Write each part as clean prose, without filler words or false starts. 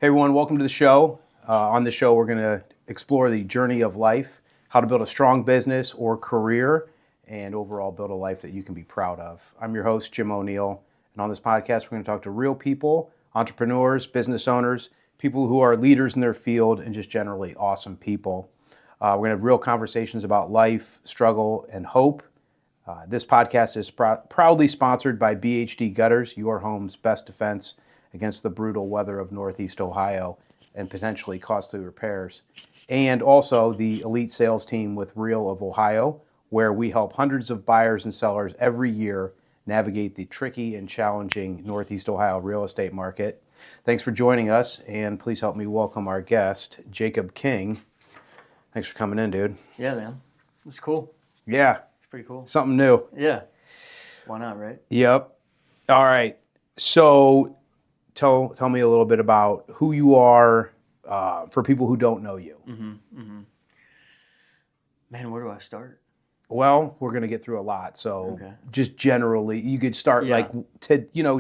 Hey everyone, welcome to the show. On the show, we're going to explore the journey of life, how to build a strong business or career, and overall build a life that you can be proud of. I'm your host, Jim O'Neill, and on this podcast, we're going to talk to real people, entrepreneurs, business owners, people who are leaders in their field, and just generally awesome people. We're going to have real conversations about life, struggle, and hope. This podcast is proudly sponsored by BHD Gutters, your home's best defense against the brutal weather of Northeast Ohio and potentially costly repairs. And also the elite sales team with Real of Ohio, where we help hundreds of buyers and sellers every year navigate the tricky and challenging Northeast Ohio real estate market. Thanks for joining us, and please help me welcome our guest, Jacob King. Thanks for coming in, dude. Yeah, man. It's cool. Yeah. It's pretty cool. Something new. Yeah. Why not, right? Yep. All right. So tell me a little bit about who you are for people who don't know you. Man, where do I start? Well, we're going to get through a lot. So Okay. just generally, you could start Yeah.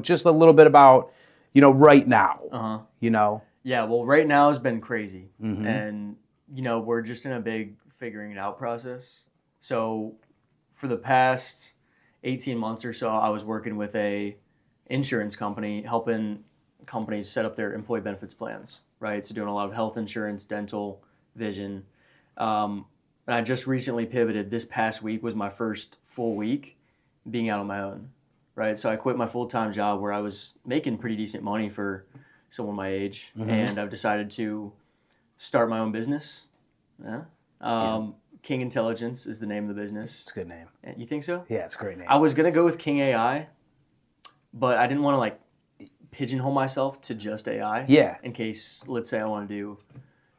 just a little bit about, right now, Uh-huh. Yeah. Well, right now has been crazy. And, we're just in a big figuring it out process. So for the past 18 months or so, I was working with a insurance company, helping companies set up their employee benefits plans, right? So doing a lot of health insurance, dental, vision. And I just recently pivoted. This past week was my first full week being out on my own, right? So I quit my full-time job where I was making pretty decent money for someone my age, and I've decided to start my own business. King Intelligence is the name of the business. It's a good name. You think so? Yeah, it's a great name. I was gonna go with King AI, but I didn't want to pigeonhole myself to just AI. Yeah. In case, let's say, I want to do,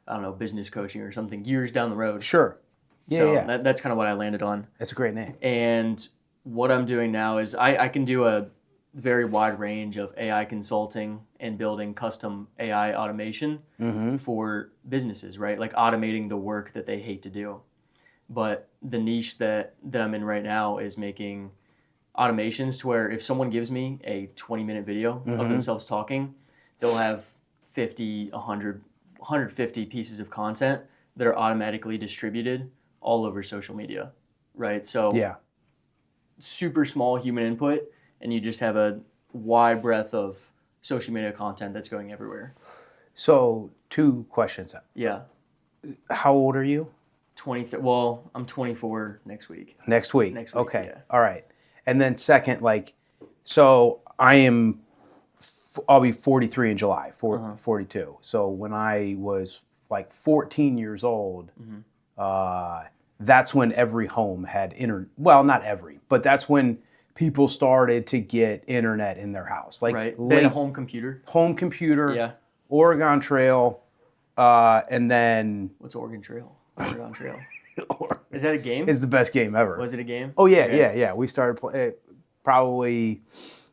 I don't know, business coaching or something years down the road. Sure. Yeah, So yeah. that's kind of what I landed on. It's a great name. And what I'm doing now is I can do a very wide range of AI consulting and building custom AI automation for businesses, right? Like automating the work that they hate to do. But the niche that I'm in right now is making automations to where if someone gives me a 20-minute video of themselves talking, they'll have 50, 100, 150 pieces of content that are automatically distributed all over social media, right? So Yeah. super small human input, and you just have a wide breadth of social media content that's going everywhere. So 2 questions. Yeah. How old are you? Well, I'm 24 next week. Next week. Next week, Okay. yeah. All right. And then second, so I'll be 43 in July, 42. So when I was 14 years old, that's when every home had internet. Well, not every, but that's when people started to get internet in their house. Right. They had a home computer. Home computer, Yeah. Oregon Trail, and then What's Oregon Trail? Oregon Trail. Is that a game? it's the best game ever. Was it a game? Oh, yeah, Okay. yeah. We started probably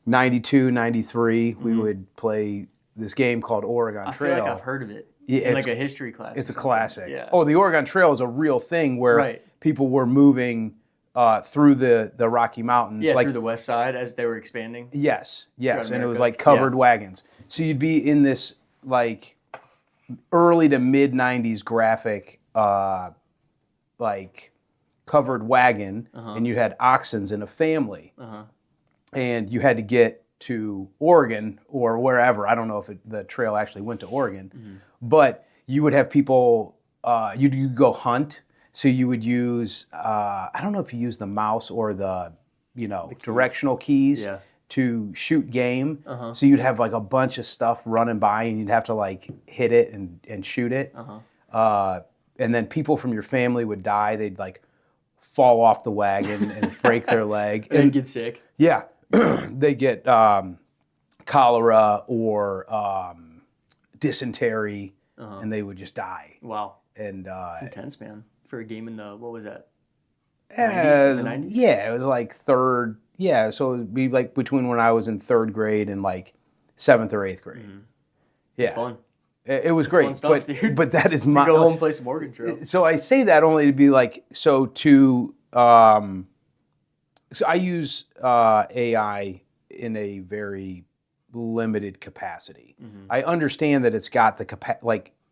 92, 93. We would play this game called Oregon I Trail. feel like I've heard of it. Yeah, In it's- a history class. It's a or something. classic. Yeah. Oh, the Oregon Trail is a real thing where Right. people were moving through the Rocky Mountains. Yeah, through the west side as they were expanding. Yes, and it was America. covered wagons. So you'd be in this early to mid 90s graphic covered wagon, and you had oxens in a family, and you had to get to Oregon or wherever. I don't know if the trail actually went to Oregon, but you would have people. You'd go hunt, so you would use. I don't know if you use the mouse or the directional keys. Yeah. To shoot game, so you'd have a bunch of stuff running by, and you'd have to hit it and shoot it. And then people from your family would die. They'd fall off the wagon and break their leg. And get sick. Yeah, they get cholera or dysentery, and they would just die. Wow. And It's intense, man. For a game in the, what was that? Uh, 90s? The 90s? Yeah, it was third. Yeah, so it would be between when I was in third grade and 7th or 8th grade. Yeah, It's fun. It was great, fun stuff, but dude. that is my. Go home and play some Oregon Trail. So I say that only to be so to. So I use AI in a very limited capacity. I understand that it's got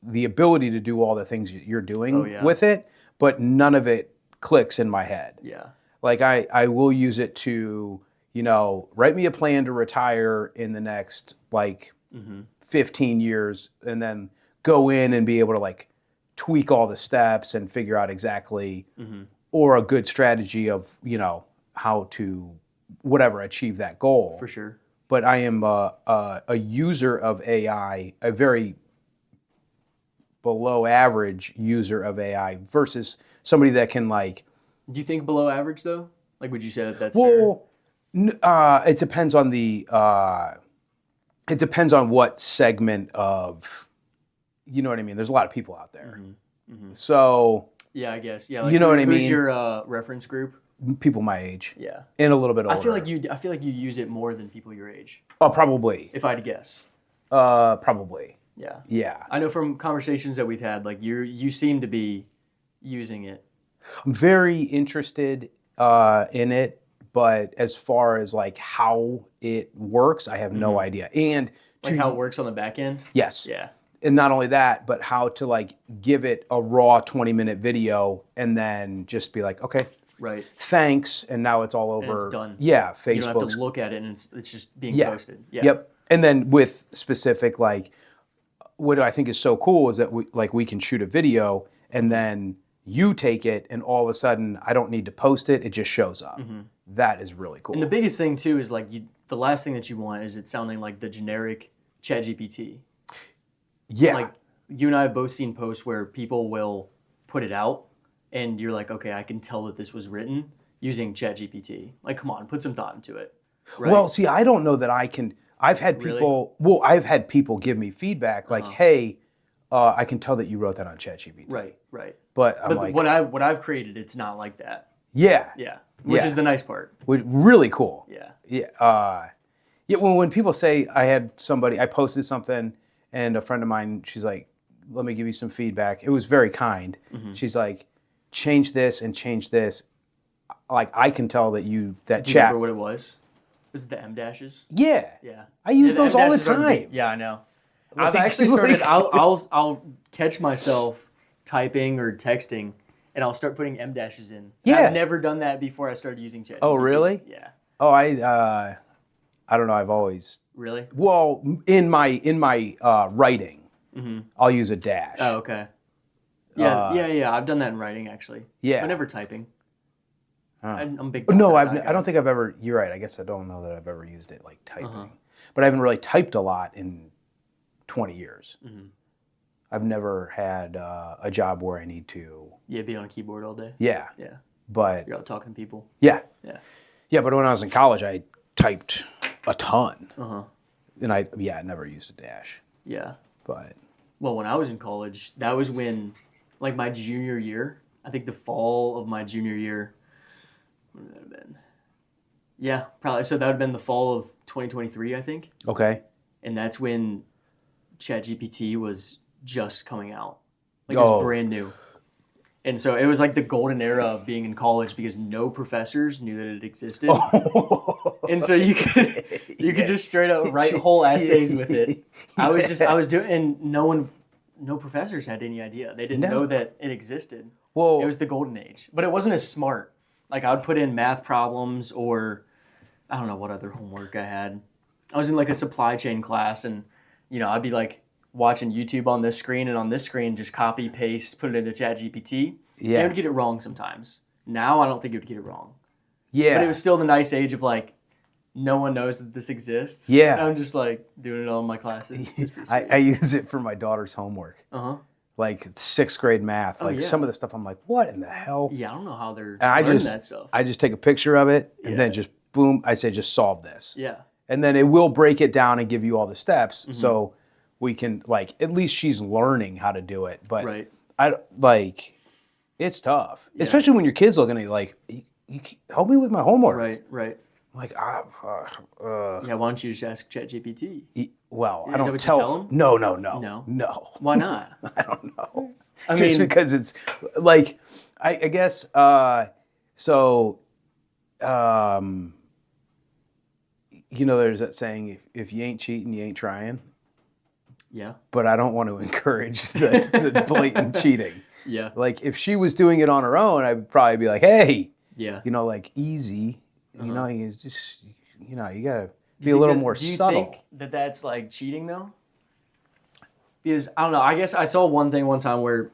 the ability to do all the things you're doing with it, but none of it clicks in my head. Yeah. Like I will use it to, write me a plan to retire in the next 15 years and then go in and be able to tweak all the steps and figure out exactly or a good strategy of, how to achieve that goal. For sure. But I am a user of AI, a very below average user of AI versus somebody that can Do you think below average though? Would you say that that's well, it depends on what segment of, you know what I mean? There's a lot of people out there. So. Yeah, I guess. Yeah. You know what I mean? Who's your reference group? People my age. Yeah. And a little bit older. I feel like you use it more than people your age. Oh, probably. If I had to guess. Probably. Yeah. Yeah. I know from conversations that we've had, you seem to be using it. I'm very interested in it, but as far as how it works, I have no idea. And how it works on the back end? Yes. Yeah. And not only that, but how to give it a raw 20-minute video and then just be okay, right, thanks, and now it's all over. And it's done. Yeah, Facebook. You don't have to look at it, and it's just being posted. Yeah. Yep. And then with specific what I think is so cool is that we can shoot a video and then you take it and all of a sudden I don't need to post it; it just shows up. That is really cool. And the biggest thing too is the last thing that you want is it sounding like the generic ChatGPT. Yeah. You and I have both seen posts where people will put it out and you're okay, I can tell that this was written using ChatGPT. Come on, put some thought into it. Right? Well, see, I don't know that I can. I've had people. Really? Well, I've had people give me feedback hey, I can tell that you wrote that on ChatGPT. Right. But I'm what I've created, it's not like that. Yeah. Yeah. Which is the nice part. Really cool. Yeah. Yeah. Yeah. When people say I posted something and a friend of mine, she's like, let me give you some feedback. It was very kind. She's like, change this and change this. I can tell that Do you chat. remember what it was? Was it the M dashes? Yeah. Yeah. I use those all the M dashes are time. yeah, I know. I've actually started. I'll catch myself typing or texting, and I'll start putting M dashes in. Yeah. I've never done that before I started using ChatGPT. Oh, really? Yeah. Oh, I don't know. I've always. Really? Well, in my writing, I'll use a dash. Oh, okay. Yeah. I've done that in writing actually. Yeah. But never typing. I'm a big. No, I don't think I've ever. You're right. I guess I don't know that I've ever used it typing, but I haven't really typed a lot in 20 years. I've never had a job where I need to. Yeah, be on a keyboard all day. Yeah. Yeah. But you're out talking to people. Yeah. Yeah. Yeah, but when I was in college, I typed a ton. And I never used a dash. Yeah. But. Well, when I was in college, that was when, my junior year. I think the fall of my junior year. When would that have been? Yeah, probably. So that would have been the fall of 2023, I think. Okay. And that's when ChatGPT was just coming out. It was brand new. And so it was the golden era of being in college because no professors knew that it existed. And so you could just straight up write whole essays with it. I was doing, and no professors had any idea. They didn't know that it existed. Well, it was the golden age, but it wasn't as smart. I would put in math problems or I don't know what other homework I had. I was in a supply chain class and, I'd be watching YouTube on this screen and on this screen just copy, paste, put it into ChatGPT. Yeah. It would get it wrong sometimes. Now I don't think it would get it wrong. Yeah. But it was still the nice age of no one knows that this exists. Yeah. And I'm just doing it all in my classes. I use it for my daughter's homework. 6th grade math. Some of the stuff I'm what in the hell? Yeah, I don't know how they're learning that stuff. I just take a picture of it and then just boom, I say just solve this. Yeah. And then it will break it down and give you all the steps so we can at least she's learning how to do it. But it's tough. Yeah. Especially when your kid's looking at you you help me with my homework. Right. Yeah, why don't you just ask ChatGPT? Well, I don't that what tell you tell him. No. Why not? I don't know. Just because it's I guess you know, there's that saying, if you ain't cheating, you ain't trying. Yeah. But I don't want to encourage the blatant cheating. Yeah. Like, if she was doing it on her own, I'd probably be like, hey, Yeah. you know, like, easy. You know, you just, you got to be a Do little you more think subtle. that that's like cheating though? Because I don't know. I guess I saw one thing one time where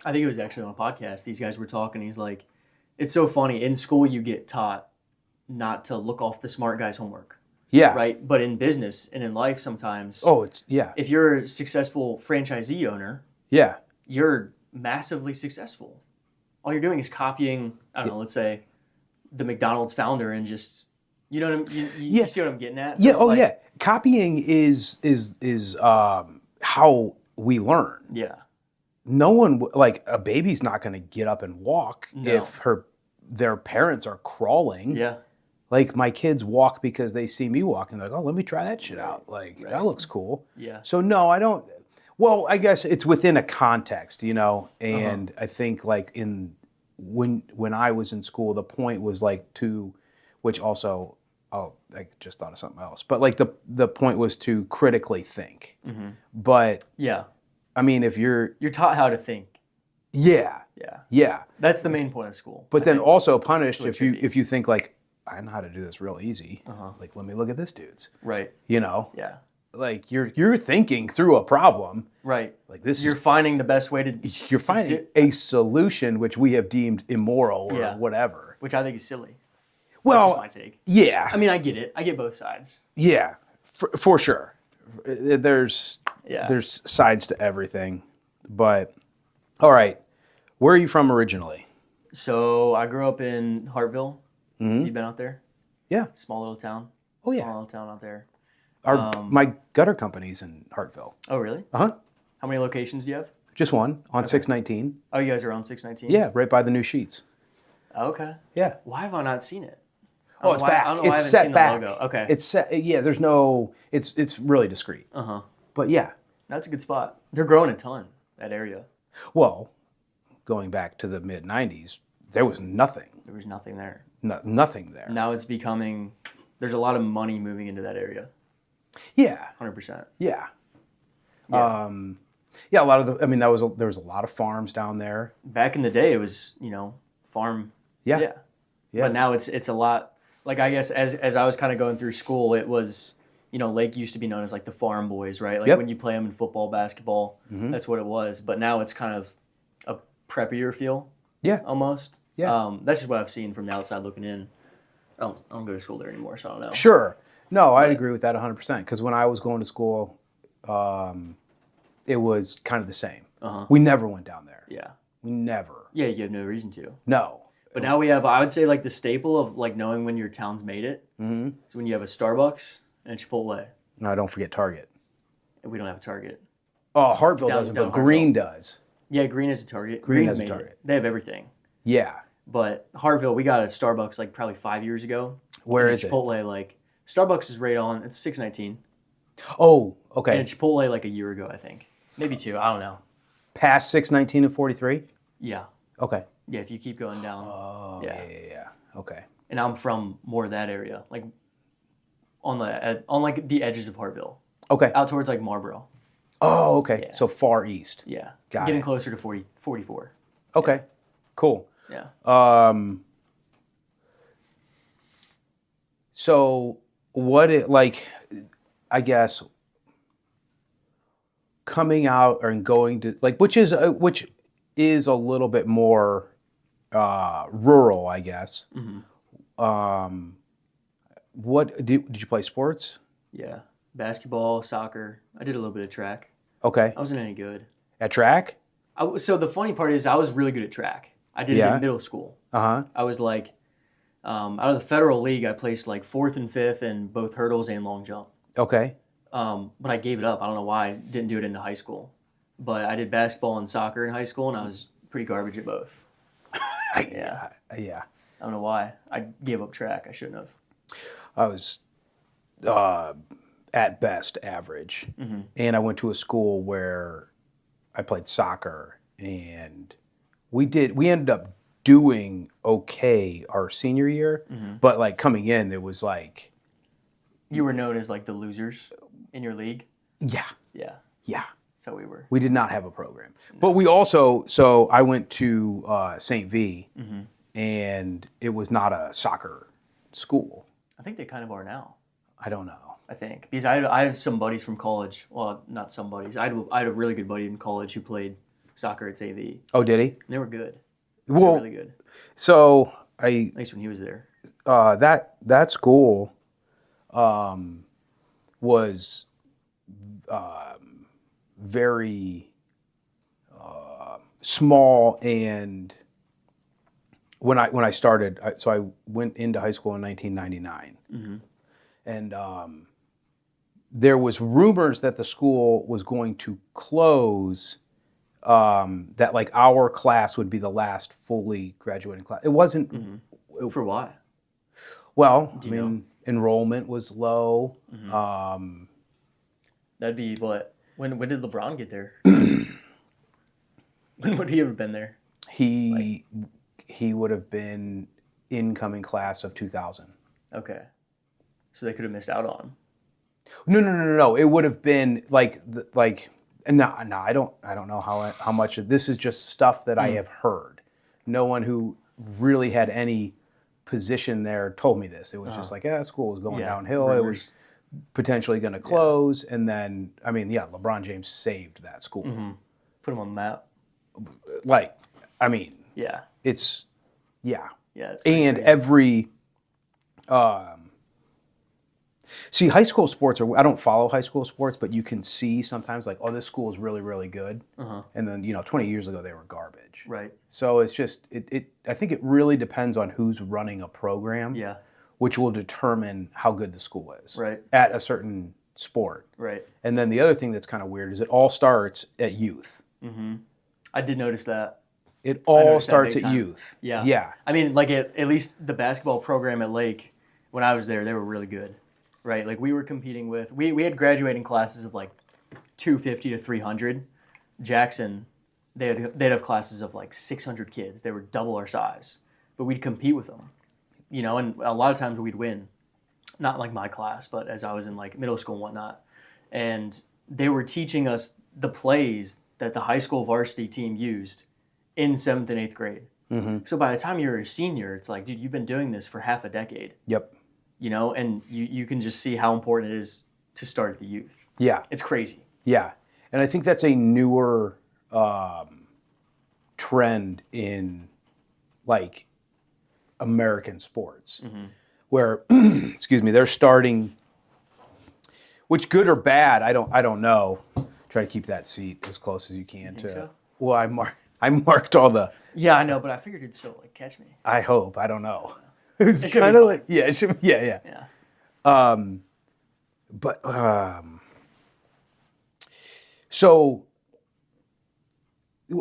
I think it was actually on a podcast. These guys were talking. He's like, it's so funny. In school, you get taught not to look off the smart guy's homework, Yeah. right? But in business and in life, sometimes, Oh, yeah. if you're a successful franchisee owner, Yeah. you're massively successful. All you're doing is copying, I don't know, let's say the McDonald's founder and just, you know what you see what I'm getting at? So Yeah. it's Oh, like, yeah. Copying is how we learn. Yeah. No one, like, a baby's not going to get up and walk No. if their parents are crawling. Yeah. Like, my kids walk because they see me walking. Like, oh, let me try that shit out. Like, that looks cool. Yeah. So, no, I don't. Well, I guess it's within a context, you know. And I think, like, when I was in school, the point was, like, which also, I just thought of something else. But, like, the point was to critically think. But, Yeah. I mean, if you're taught how to think. Yeah. Yeah. Yeah. That's the main point of school. But then also punished What if should be. you think, like, I know how to do this real easy. Like, let me look at this dude's. Right. You know? Yeah. Like, you're thinking through a problem. Right. Like, this You're finding the best way to you're finding a solution which we have deemed immoral or whatever. which I think is silly. Well, That's just my take. yeah. I mean, I get it. I get both sides. Yeah. For sure. There's sides to everything. But all right. Where are you from originally? So I grew up in Hartville. You been out there? Yeah. Small little town. Oh, yeah. Small little town out there. My gutter company's in Hartville. Oh, really? Uh-huh. How many locations do you have? Just one on 619. Oh, you guys are on 619? Yeah, right by the new sheets. Okay. Yeah. Why have I not seen it? Oh, it's back. I don't know why I It's haven't set seen back. the logo. Okay. It's set. Yeah. There's no. It's really discreet. Uh-huh. But yeah. That's a good spot. They're growing a ton, that area. Well, going back to the mid '90s, there was nothing. There was nothing there. Nothing there. Now it's becoming, there's a lot of money moving into that area. Yeah. 100%. Yeah. Yeah. Yeah. A lot of there was a lot of farms down there. Back in the day, it was, farm. Yeah. Yeah. But now it's a lot, like, I guess as I was kind of going through school, it was, Lake used to be known as like the farm boys, right? Like when you play them in football, basketball, that's what it was. But now it's kind of a preppier feel. Yeah. Almost. Yeah. That's just what I've seen from the outside looking in. I don't go to school there anymore, so I don't know. Sure. No, I'd agree with that 100%. Because when I was going to school, it was kind of the same. We never went down there. Yeah. We never. Yeah, you have no reason to. No. But now we have, I would say, like the staple of like knowing when your town's made it. Mm-hmm. So when you have a Starbucks and a Chipotle. No, don't forget Target. And we don't have a Target. Oh, Hartville Down- doesn't, down but Green Hartville. does. Yeah, Green is a Target. Green Green's has a made Target. it. They have everything. Yeah. But Hartville, we got a Starbucks like probably 5 years ago. Where And is it? Chipotle, like Starbucks is right on. It's 619. Oh, okay. And Chipotle like a year ago, I think. Maybe 2. I don't know. Past 619 and 43? Yeah. Okay. Yeah, if you keep going down. Oh, yeah. Okay. And I'm from more of that area, like on like the edges of Hartville, Okay. out towards like Marlboro. Oh, okay. Yeah. So far east. Yeah. Got Getting it. closer to 44. Okay. Cool. Yeah. So what it like, I guess, coming out and going to like, which is a little bit more rural, I guess. What did you play sports? Yeah. Basketball, soccer. I did a little bit of track. Okay. I wasn't any good. At track? So the funny part is I was really good at track. I did it Yeah. in middle school. Uh-huh. I was like, out of the federal league, I placed like 4th and 5th in both hurdles and long jump. Okay. But I gave it up. I don't know why I didn't do it into high school. But I did basketball and soccer in high school, and I was pretty garbage at both. Yeah. I don't know why. I gave up track. I shouldn't have. I was at best average. And I went to a school where I played soccer, and we ended up doing okay our senior year, but like coming in, it was like You were known as like the losers in your league. Yeah, Yeah, yeah. that's how we were. We did not have a program. But we also, so I went to St. V, and it was not a soccer school. I think they kind of are now. I don't know. I think because I have some buddies from college. Well, not some buddies. I had a really good buddy in college who played soccer at St. V. Oh, did he? And they were good. They were Well, really good. so At least when he was there. that school was very small, and when I started, so I went into high school in 1999, and there was rumors that the school was going to close. That like our class would be the last fully graduating class. It wasn't. For why? Well, you know? enrollment was low. That'd be what? When did LeBron get there? When would he have been there? He would have been incoming class of 2000. Okay. So they could have missed out on him. No. It would have been like no. I don't know how much this is just stuff that I have heard. No one who really had any position there told me this. It was just like, school was going downhill. rumors. It was potentially going to close, and then LeBron James saved that school. Put him on the map. Yeah. It's Yeah. It's pretty and crazy. every see, high school sports are, I don't follow high school sports, but you can see sometimes like, oh, this school is really, really good. And then, 20 years ago they were garbage. Right. So it's just, I think it really depends on who's running a program, Yeah. which will determine how good the school is Right. at a certain sport. Right. And then the other thing that's kind of weird is it all starts at youth. I did notice that. It all noticed that starts big at time. youth. Yeah. Yeah. I mean, like at least the basketball program at Lake, when I was there, they were really good. Right. Like we were competing with, we had graduating classes of like 250 to 300. Jackson, they'd have classes of like 600 kids. They were double our size, but we'd compete with them, and a lot of times we'd win. Not like my class, but as I was in like middle school and whatnot. And they were teaching us the plays that the high school varsity team used in 7th and 8th grade. So by the time you're a senior, it's like, dude, you've been doing this for half a decade. Yep. And you can just see how important it is to start at the youth. Yeah. It's crazy. Yeah. And I think that's a newer trend in like American sports where, excuse me, they're starting, which good or bad, I don't know. Try to keep that seat as close as you can think so? Well, I marked all the, Yeah, I know, but I figured you'd still like catch me. I hope, I don't know. It's It should be kind of fun. like, yeah, it should, yeah. Yeah. But so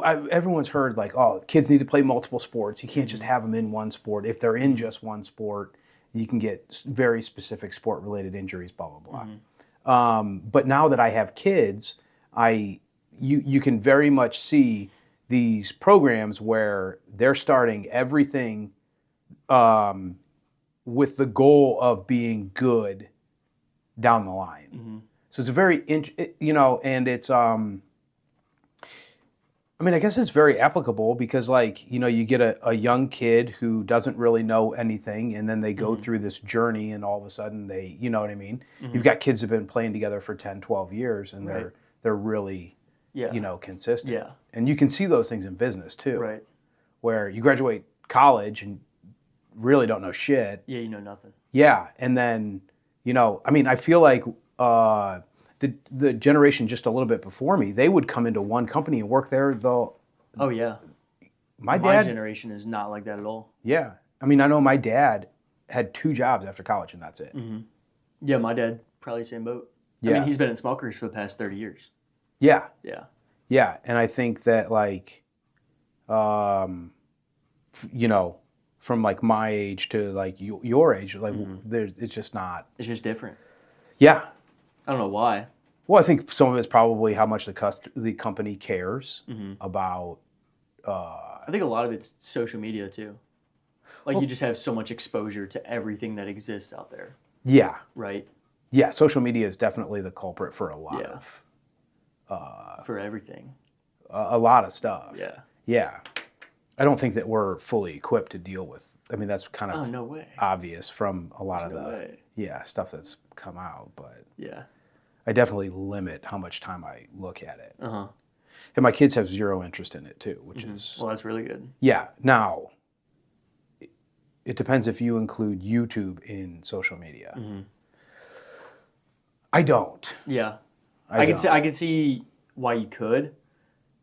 everyone's heard like, oh, kids need to play multiple sports. You can't just have them in one sport. If they're in just one sport, you can get very specific sport-related injuries, blah, blah, blah. But now that I have kids, you can very much see these programs where they're starting everything with the goal of being good down the line. So it's a very, and it's, I guess it's very applicable because you get a young kid who doesn't really know anything, and then they go through this journey, and all of a sudden they, you know what I mean? You've got kids that have been playing together for 10, 12 years, and Right. they're really, Yeah. consistent. Yeah. And you can see those things in business too. Right. Where you graduate college and really don't know shit. Yeah, you know nothing. Yeah, and then I feel like the generation just a little bit before me, they would come into one company and work there. Though Oh yeah. my My dad, generation is not like that at all. yeah, I know my dad had 2 jobs after college, and that's it. Yeah, my dad probably same boat. I Yeah. mean, he's been in smokers for the past 30 years. Yeah, Yeah. yeah, and I think that from like my age to like your age, it's just not. It's just different. Yeah. I don't know why. Well, I think some of it's probably how much the company cares about. I think a lot of it's social media too. Like you just have so much exposure to everything that exists out there, Yeah, right? Yeah, social media is definitely the culprit for a lot Yeah. of For everything. a lot of stuff. Yeah. Yeah. I don't think that we're fully equipped to deal with. I mean, that's kind Oh, of no way. obvious from a lot No of the way. stuff that's come out, but Yeah. I definitely limit how much time I look at it. Uh-huh. And my kids have zero interest in it too, which is Well, that's really good. yeah. Now, it depends if you include YouTube in social media. I don't. Yeah. I could don't. I could see why you could,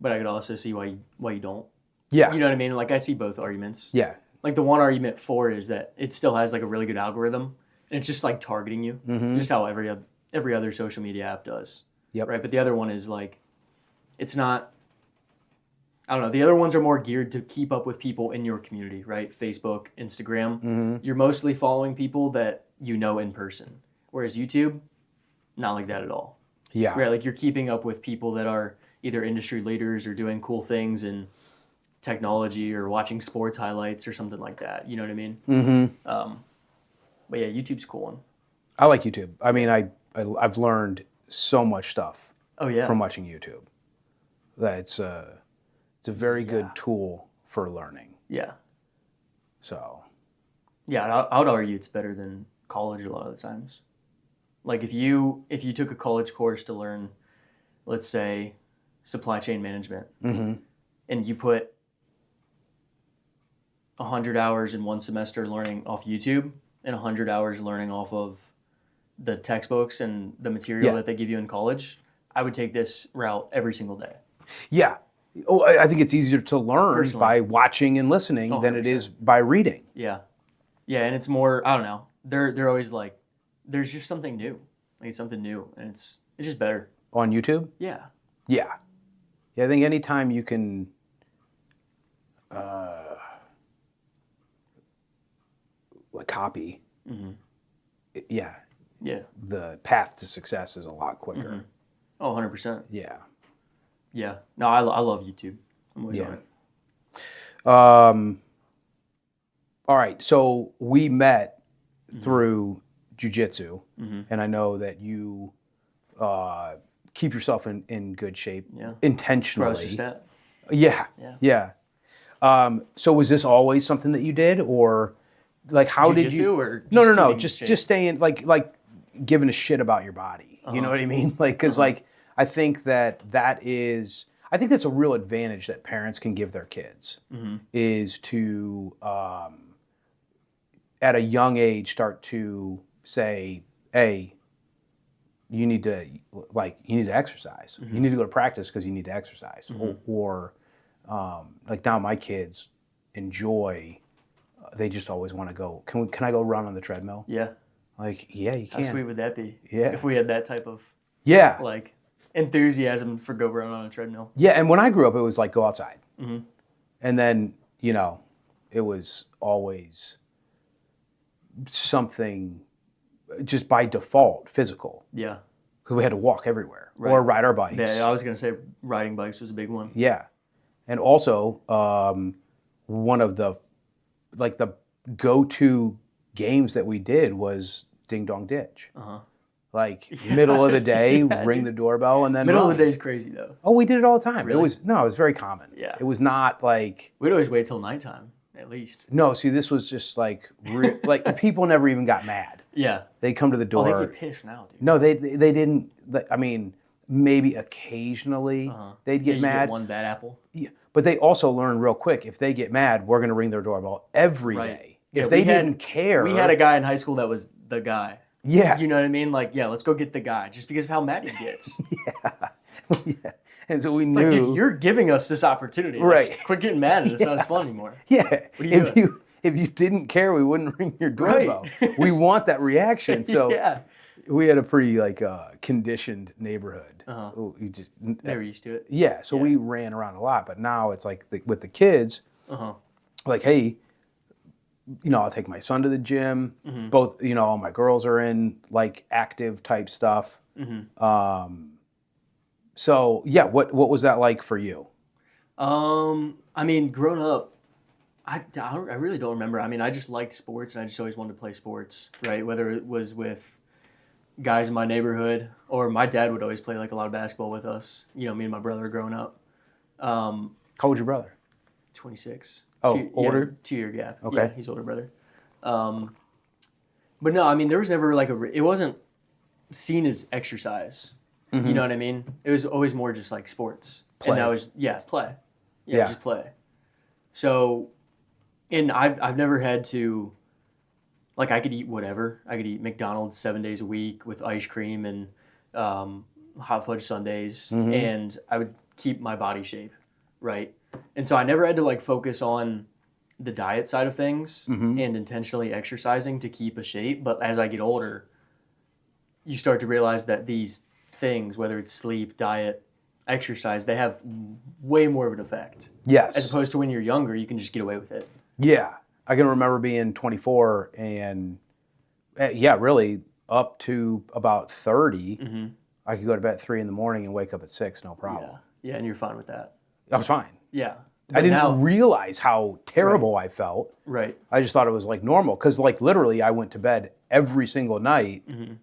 but I could also see why you don't. Yeah. You know what I mean? Like I see both arguments. Yeah. Like the one argument for is that it still has like a really good algorithm, and it's just like targeting you, just how every other social media app does. Yep. Right. But the other one is like, it's not. I don't know. The other ones are more geared to keep up with people in your community, right? Facebook, Instagram. You're mostly following people that you know in person, whereas YouTube, not like that at all. Yeah. Right. Like you're keeping up with people that are either industry leaders or doing cool things in technology or watching sports highlights or something like that. You know what I mean? Mm-hmm. But yeah, YouTube's a cool one. I like YouTube. I mean, I've learned so much stuff Oh yeah. from watching YouTube. That it's a very good tool for learning. Yeah. So. Yeah, I would argue it's better than college a lot of the times. Like if you took a college course to learn, let's say, supply chain management, and you put 100 hours in one semester learning off YouTube and 100 hours learning off of the textbooks and the material that they give you in college, I would take this route every single day. Yeah. Oh, I think it's easier to learn Personally. by watching and listening than it is by reading. Yeah. Yeah, and it's more, I don't know. They're always like, there's just something new. Like it's something new, and it's just better. On YouTube? Yeah. Yeah. Yeah, I think anytime you can copy, yeah, the path to success is a lot quicker. Oh, 100%. Yeah. Yeah. No, I love YouTube. I'm with you on it. All right, so we met through jiu-jitsu, and I know that you keep yourself in good shape intentionally. Stat. Yeah. So was this always something that you did, or like how did Jiu-jitsu you? or No, keeping in just shape? staying like giving a shit about your body. You know what I mean? Like because like I think that is. I think that's a real advantage that parents can give their kids is to, at a young age, start to say, hey, you need to exercise. You need to go to practice because you need to exercise. Or like now my kids enjoy, they just always want to go, can I go run on the treadmill? Yeah. Like, yeah, you can. How sweet would that be? Yeah. If we had that type of Yeah. like enthusiasm for go run on a treadmill. Yeah, and when I grew up, it was like go outside. And then, it was always something just by default physical Yeah. because we had to walk everywhere or ride our bikes. Yeah, I was gonna say riding bikes was a big one. Yeah. And also, one of the go-to games that we did was Ding Dong Ditch. Like middle of the day, ring the doorbell, and then Middle run. of the day is crazy though. Oh, we did it all the time. Really? It was very common. Yeah. It was not like We'd always wait till nighttime, at least. no. See, this was just like like people never even got mad. Yeah. They'd come to the door. Oh, they get pissed now, dude. No, they didn't. I mean, maybe occasionally they'd get You mad. one bad apple. Yeah, but they also learn real quick. If they get mad, we're going to ring their doorbell every day. Yeah, If they we had- didn't care, We had a guy in high school that was the guy. yeah, You know what I mean? Like, yeah, let's go get the guy just because of how mad he gets. yeah. And so we It's like, knew, dude, you're giving us this opportunity. Right. Like, quit getting mad at us. It's not as fun anymore. yeah. are you doing? If you didn't care, we wouldn't ring your doorbell. We want that reaction. So yeah. we had a pretty conditioned neighborhood. We just They were used to it. yeah. So we ran around a lot. But now it's like with the kids, like, hey, I'll take my son to the gym. Both, all my girls are in like active type stuff. So yeah, what was that like for you? I mean, growing up, I really don't remember. I mean, I just liked sports, and I just always wanted to play sports, right? Whether it was with guys in my neighborhood, or my dad would always play like a lot of basketball with us. You know, me and my brother growing up. How old's your brother? 26. Oh, older? Yeah, 2 year gap. Okay. Yeah, he's older brother. But no, I mean, there was never like it wasn't seen as exercise. Mm-hmm. You know what I mean? It was always more just like sports. Play. And that was, play. Yeah. Just play. So, and I've never had to, like, I could eat whatever. I could eat McDonald's 7 days a week with ice cream and hot fudge sundaes, Mm-hmm. and I would keep my body shape, right? And so I never had to like focus on the diet side of things Mm-hmm. and intentionally exercising to keep a shape. But as I get older, you start to realize that these things, whether it's sleep, diet, exercise, they have way more of an effect. Yes. As opposed to when you're younger, you can just get away with it. Yeah. I can remember being 24 and, really up to about 30, Mm-hmm. I could go to bed at 3 in the morning and wake up at 6, no problem. Yeah, and you're fine with that. I was fine. Yeah. I But didn't now, realize how terrible I felt. right. I just thought it was like normal because, like, literally, I went to bed every single night Mm-hmm.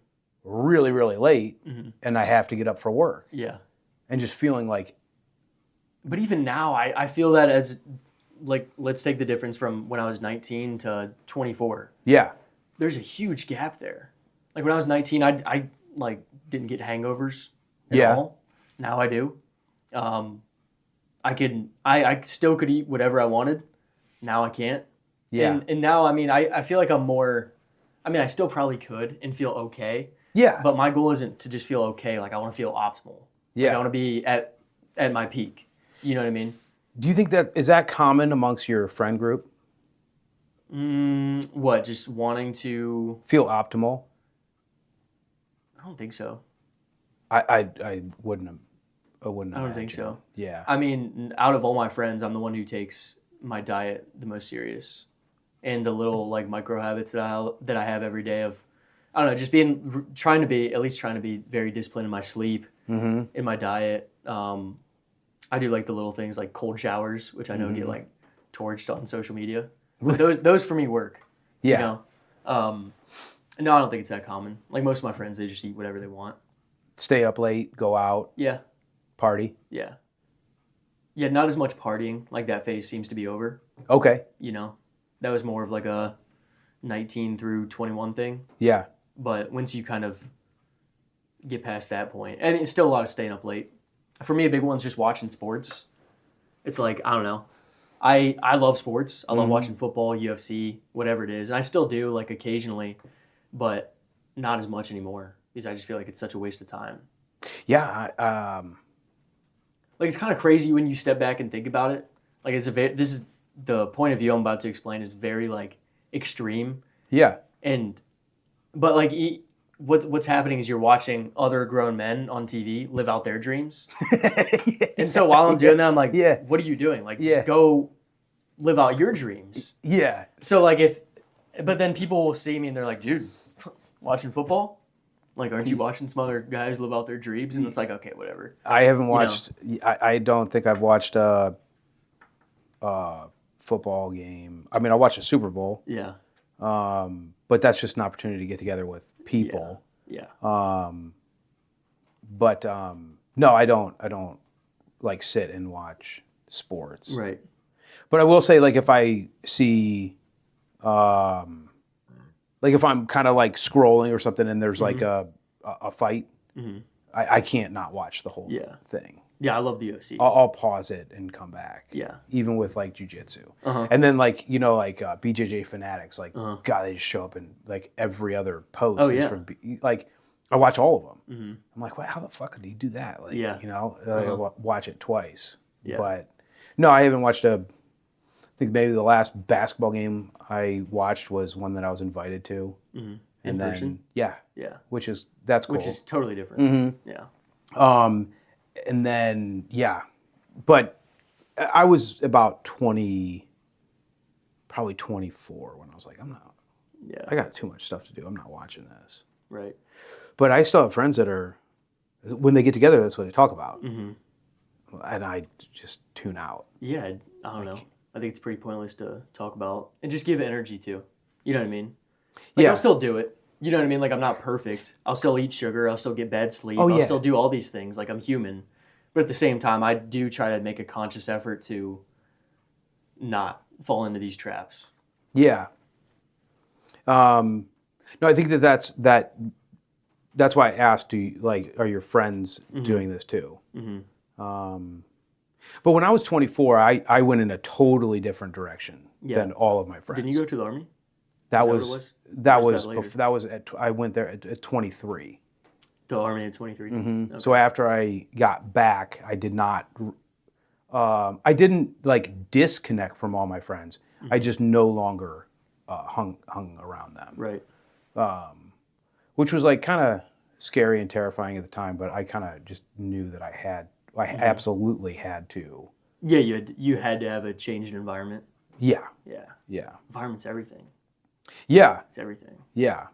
really, really late, Mm-hmm. and I have to get up for work. Yeah. And just feeling like, But even now, I feel that as, like, let's take the difference from when I was 19 to 24. yeah, There's a huge gap there. Like, when I was 19, I like, didn't get hangovers at Yeah. all. Now I do. I still could eat whatever I wanted. Now I can't. yeah, And now, I mean, I feel like I'm more, I mean, I still probably could and feel okay. yeah, But my goal isn't to just feel okay. Like, I want to feel optimal. Like, yeah. I want to be at my peak. You know what I mean? Do you think is that common amongst your friend group? What? Just wanting to? Feel optimal? I don't think so. I wouldn't have. I wouldn't. I don't think imagine. so. Yeah. I mean, out of all my friends, I'm the one who takes my diet the most serious, and the little like micro habits that I have every day of, I don't know, just trying to be very disciplined in my sleep, Mm-hmm. in my diet. I do like the little things like cold showers, which I know get like torched on social media. But those for me work. Yeah. You know? No, I don't think it's that common. Like most of my friends, they just eat whatever they want. Stay up late, go out, Yeah. party. Yeah. Yeah, not as much partying. Like that phase seems to be over. Okay. You know, that was more of like a 19 through 21 thing. Yeah. But once you kind of get past that point, and it's still a lot of staying up late. For me, a big one's just watching sports. It's like, I don't know. I love sports. I love watching football, UFC, whatever it is. And I still do, like occasionally, but not as much anymore because I just feel like it's such a waste of time. Yeah. Like, it's kind of crazy when you step back and think about it. Like, this is the point of view I'm about to explain is very like extreme, Yeah. but like what's happening is you're watching other grown men on TV live out their dreams, and so while I'm doing that, I'm like, Yeah. what are you doing? Like, Yeah. just go live out your dreams. Yeah. So like but then people will see me and they're like, dude, watching football? Like, aren't you watching some other guys live out their dreams? And it's like, okay, whatever. I haven't watched. I don't think I've watched a football game. I mean, I watched a Super Bowl, Yeah. but that's just an opportunity to get together with people. Yeah. But no, I don't like sit and watch sports. Right. But I will say, like, if I see, like, if I'm kind of like scrolling or something, and there's like a fight, I can't not watch the whole Yeah. thing. Yeah, I love the UFC. I'll pause it and come back. Yeah. Even with like jujitsu, Uh-huh. and then like BJJ fanatics, like God, they just show up in like every other post. Oh, is yeah. from like I watch all of them. I'm like, how the fuck do you do that? Like, Yeah. I watch it twice. Yeah. But no, I haven't watched I think maybe the last basketball game I watched was one that I was invited to. In And then, person? yeah, Yeah. that's cool. Which is totally different. Yeah. And then, yeah, but I was about 20, probably 24 when I was like, Yeah. I got too much stuff to do. I'm not watching this. Right. But I still have friends that when they get together, that's what they talk about. And I just tune out. Yeah. I don't know. I think it's pretty pointless to talk about and just give energy to. You know what I mean? Like, Yeah. I'll still do it. You know what I mean? Like, I'm not perfect. I'll still eat sugar. I'll still get bad sleep. Oh, I'll yeah. still do all these things. Like, I'm human. But at the same time, I do try to make a conscious effort to not fall into these traps. Yeah. No, I think that's why I asked, are your friends doing this too? But when I was 24, I went in a totally different direction than all of my friends. Didn't you go to the Army? That what it was was? that Or was is that later? that was I went there at 23. The Army at 23. Okay. So after I got back, I did not. I didn't like disconnect from all my friends. I just no longer hung around them, Right. which was like kind of scary and terrifying at the time. But I kind of just knew that I absolutely had to. Yeah, you had to have a change in environment. Yeah, Yeah. yeah, Environment's everything. yeah, It's everything. yeah.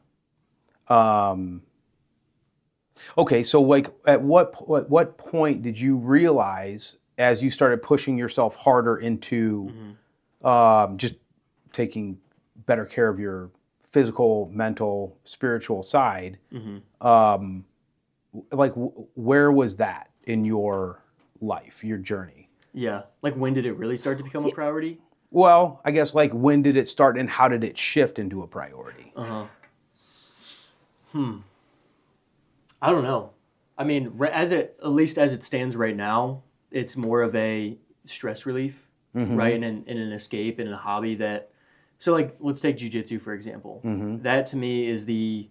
Okay, so like, at what point did you realize, as you started pushing yourself harder into just taking better care of your physical, mental, spiritual side, where was that in your life, your journey? Yeah. Like, when did it really start to become a priority? Well, I guess, like, when did it start and how did it shift into a priority? I don't know. I mean, at least as it stands right now, it's more of a stress relief, right? And an escape and a hobby that. So, like, let's take jiu-jitsu, for example. That, to me, is the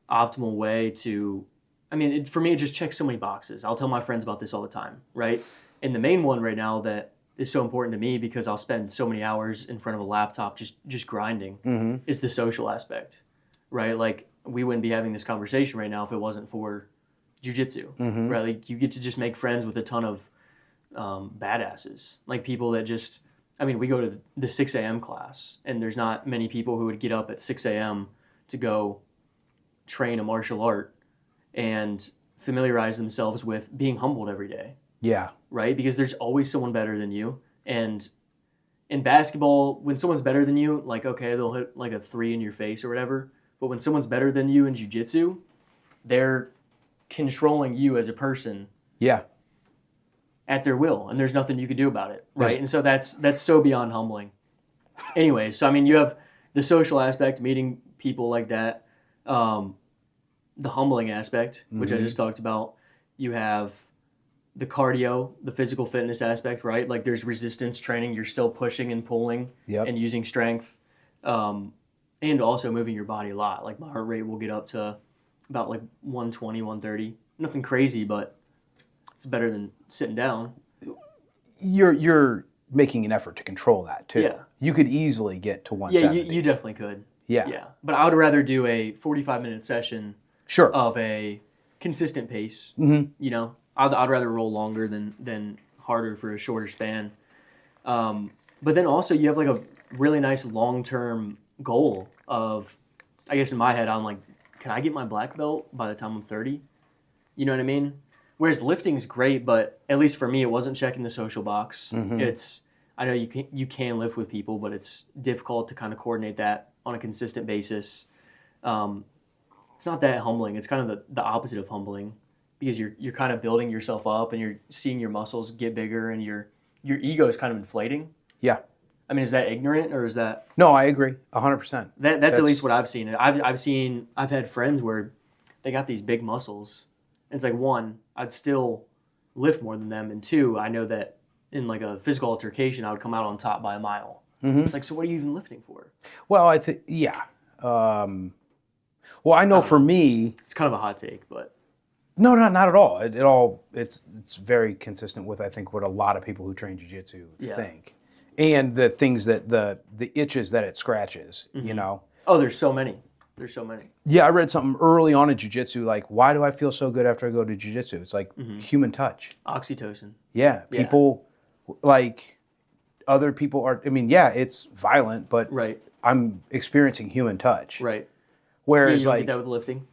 optimal way to. I mean, for me, it just checks so many boxes. I'll tell my friends about this all the time, right? And the main one right now that is so important to me, because I'll spend so many hours in front of a laptop just grinding, is the social aspect, right? Like, we wouldn't be having this conversation right now if it wasn't for jiu-jitsu, right? Like, you get to just make friends with a ton of badasses, like people that just, I mean, we go to the 6 a.m. class, and there's not many people who would get up at 6 a.m. to go train a martial art and familiarize themselves with being humbled every day, Yeah, right? Because there's always someone better than you. And in basketball, when someone's better than you, like, okay, they'll hit like a 3 in your face or whatever. But when someone's better than you in jiu-jitsu, they're controlling you as a person yeah, at their will, and there's nothing you can do about it, right? And so that's so beyond humbling. Anyway, so I mean, you have the social aspect, meeting people like that, the humbling aspect, which I just talked about. You have the cardio, the physical fitness aspect, right? Like, there's resistance training. You're still pushing and pulling and using strength, and also moving your body a lot. Like, my heart rate will get up to about like 120, 130. Nothing crazy, but it's better than sitting down. You're making an effort to control that too. Yeah. You could easily get to Yeah, 170. you definitely could. Yeah. Yeah. But I would rather do a 45-minute session Sure. of a consistent pace. You know, I'd rather roll longer than harder for a shorter span. But then also, you have like a really nice long-term goal of, I guess in my head, I'm like, can I get my black belt by the time I'm 30? You know what I mean? Whereas lifting's great, but at least for me, it wasn't checking the social box. It's, I know you can lift with people, but it's difficult to kind of coordinate that on a consistent basis. It's not that humbling. It's kind of the opposite of humbling, because you're kind of building yourself up and you're seeing your muscles get bigger, and your ego is kind of inflating. Yeah. I mean, is that ignorant, or is that? No, I agree 100%. That's at least what I've seen. I've had friends where they got these big muscles, and it's like, one, I'd still lift more than them, and two, I know that in like a physical altercation, I would come out on top by a mile. It's like, so what are you even lifting for? Well, I think, yeah. Well, I know for me, It's kind of a hot take, but no, not at all. It's very consistent with, I think, what a lot of people who train jiu-jitsu think, and the things that the itches that it scratches. You know. oh, there's so many. There's so many. Yeah, I read something early on in jiu-jitsu, like, why do I feel so good after I go to jiu-jitsu? It's like human touch. Oxytocin. Yeah, people, like, other people are, I mean, yeah, it's violent, but Right. I'm experiencing human touch. Right. Whereas, you don't like, get that with lifting.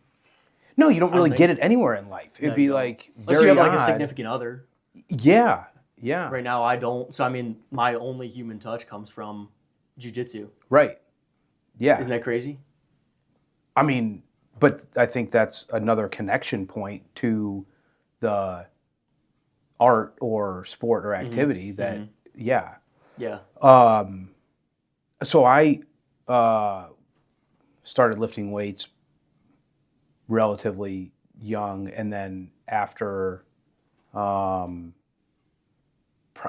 no, you don't really think- get it anywhere in life. It'd be you don't. like Unless very you have like odd. a significant other. Yeah, yeah, Right now, I don't. So I mean, my only human touch comes from jiu-jitsu. right. Yeah, Isn't that crazy? I mean, but I think that's another connection point to the art or sport or activity that, yeah. Yeah. So I started lifting weights relatively young, and then after,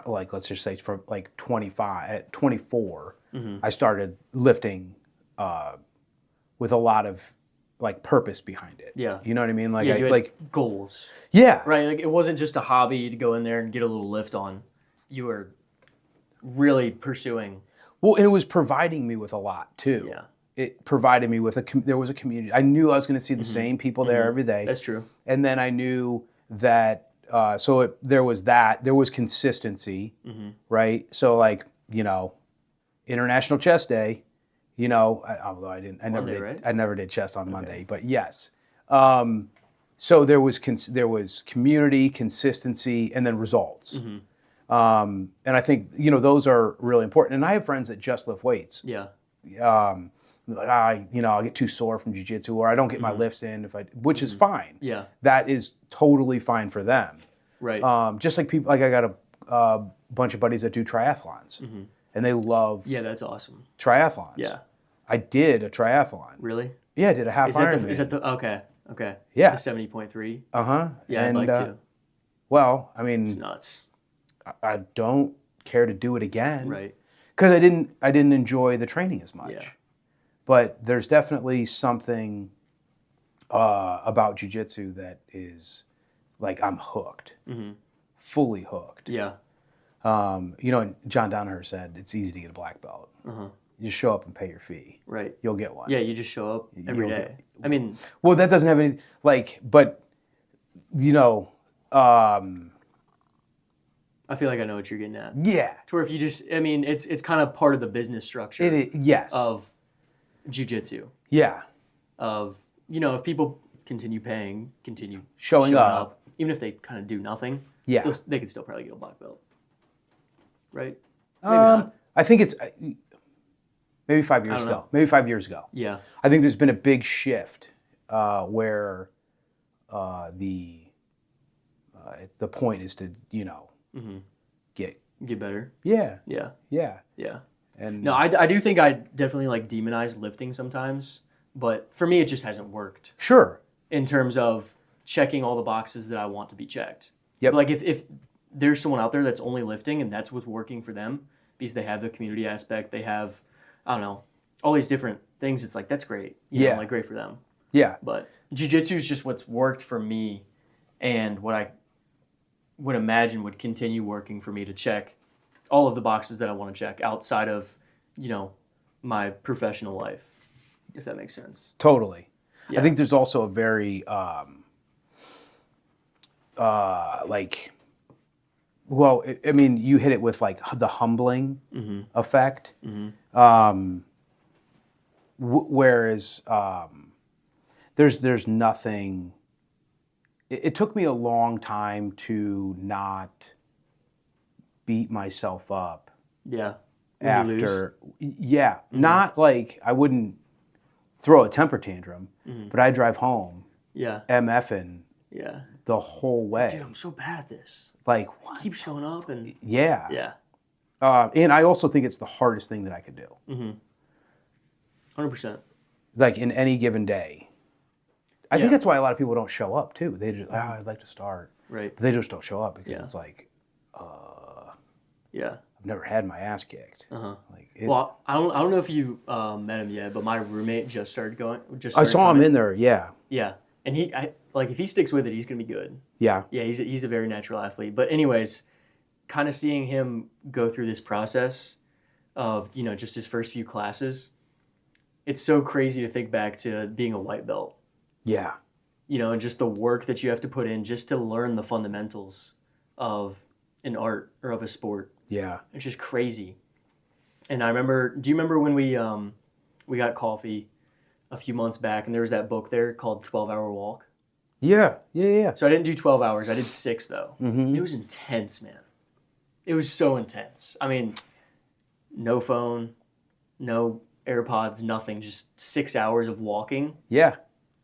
like, let's just say for like 25, at 24, I started lifting with a lot of like purpose behind it. Yeah. You know what I mean? Like, Yeah, I you had like, goals. yeah, Right. Like it wasn't just a hobby to go in there and get a little lift on. You were really pursuing. well, and it was providing me with a lot too. Yeah. It provided me with there was a community. I knew I was going to see the same people there every day. That's true. And then I knew that, there was consistency, right? So like, International Chess Day, although I Monday, right? never did chess on Monday, but yes. So there was community, consistency, and then results. And I think, those are really important. And I have friends that just lift weights. Yeah. I'll get too sore from jiu-jitsu, or I don't get my lifts in which is fine. Yeah. That is totally fine for them. Right. Just like people, like I got a bunch of buddies that do triathlons, and they love Yeah, that's awesome. triathlons. Yeah. I did a triathlon. Really? Yeah, I did a half Ironman. Is that the okay? Yeah. The 70.3. Yeah, I'd like to. Well, I It's mean, nuts. I don't care to do it again, Right. because I didn't enjoy the training as much. Yeah. But there's definitely something about jiu-jitsu that is like, I'm hooked, fully hooked. Yeah. And John Danaher said it's easy to get a black belt. You just show up and pay your fee. Right. You'll get one. Yeah, you just show up every You'll day. I mean, Well, that doesn't have any but I feel like I know what you're getting at. yeah. To where if you just, I mean, it's kind of part of the business structure It is, yes. of jiu-jitsu. Yeah. Of, if people continue paying, continue Showing up. even if they kind of do nothing, Yeah. they could still probably get a black belt. Right? Maybe not. I think it's maybe 5 years don't ago. know. Maybe 5 years ago. Yeah. I think there's been a big shift where the point is to Get better. yeah. Yeah. Yeah. And No, I do think I definitely like demonize lifting sometimes, but for me it just hasn't worked sure. in terms of checking all the boxes that I want to be checked. Yep. Like if there's someone out there that's only lifting and that's what's working for them because they have the community aspect, they have, I don't know, all these different things, it's like, that's great. Yeah. Like great for them. Yeah. But jiu-jitsu is just what's worked for me and what I would imagine would continue working for me to check all of the boxes that I want to check outside of, my professional life, if that makes sense. Totally. Yeah. I think there's also a very you hit it with like the humbling effect. Whereas there's nothing. It took me a long time to not beat myself up Yeah. When you lose. after. Yeah, not like I wouldn't throw a temper tantrum, but I drive home Yeah. MFing Yeah. the whole way. Dude, I'm so bad at this. Like, I keep showing up and yeah. yeah. And I also think it's the hardest thing that I could do. 100%. Like in any given day. I Yeah. think that's why a lot of people don't show up too. They just, I'd like to start. Right. But they just don't show up because Yeah. it's like, Yeah. I've never had my ass kicked. Uh-huh. Like Well, I don't know if you met him yet, but my roommate just started going. I saw him in there. Yeah. Yeah, and if he sticks with it, he's gonna be good. Yeah. Yeah, he's a very natural athlete. But anyways, kind of seeing him go through this process of just his first few classes, it's so crazy to think back to being a white belt. Yeah. And just the work that you have to put in just to learn the fundamentals of an art or of a sport. Yeah. It's just crazy. And I remember, do you remember when we got coffee a few months back and there was that book there called 12-Hour Walk? Yeah. Yeah. So I didn't do 12 hours. I did 6 though. Mm-hmm. It was intense, man. It was so intense. I mean, no phone, no AirPods, nothing. Just 6 hours of walking. Yeah.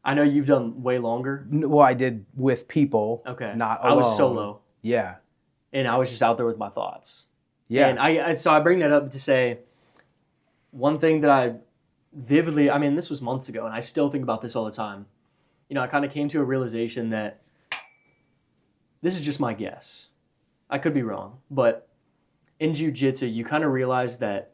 I know you've done way longer. Well, I did with people, Okay. not I alone. was solo, Yeah. and I was just out there with my thoughts. Yeah. And so I bring that up to say one thing that I vividly, I mean, this was months ago, and I still think about this all the time. I kind of came to a realization that this is just my guess. I could be wrong, but in jiu-jitsu, you kind of realize that,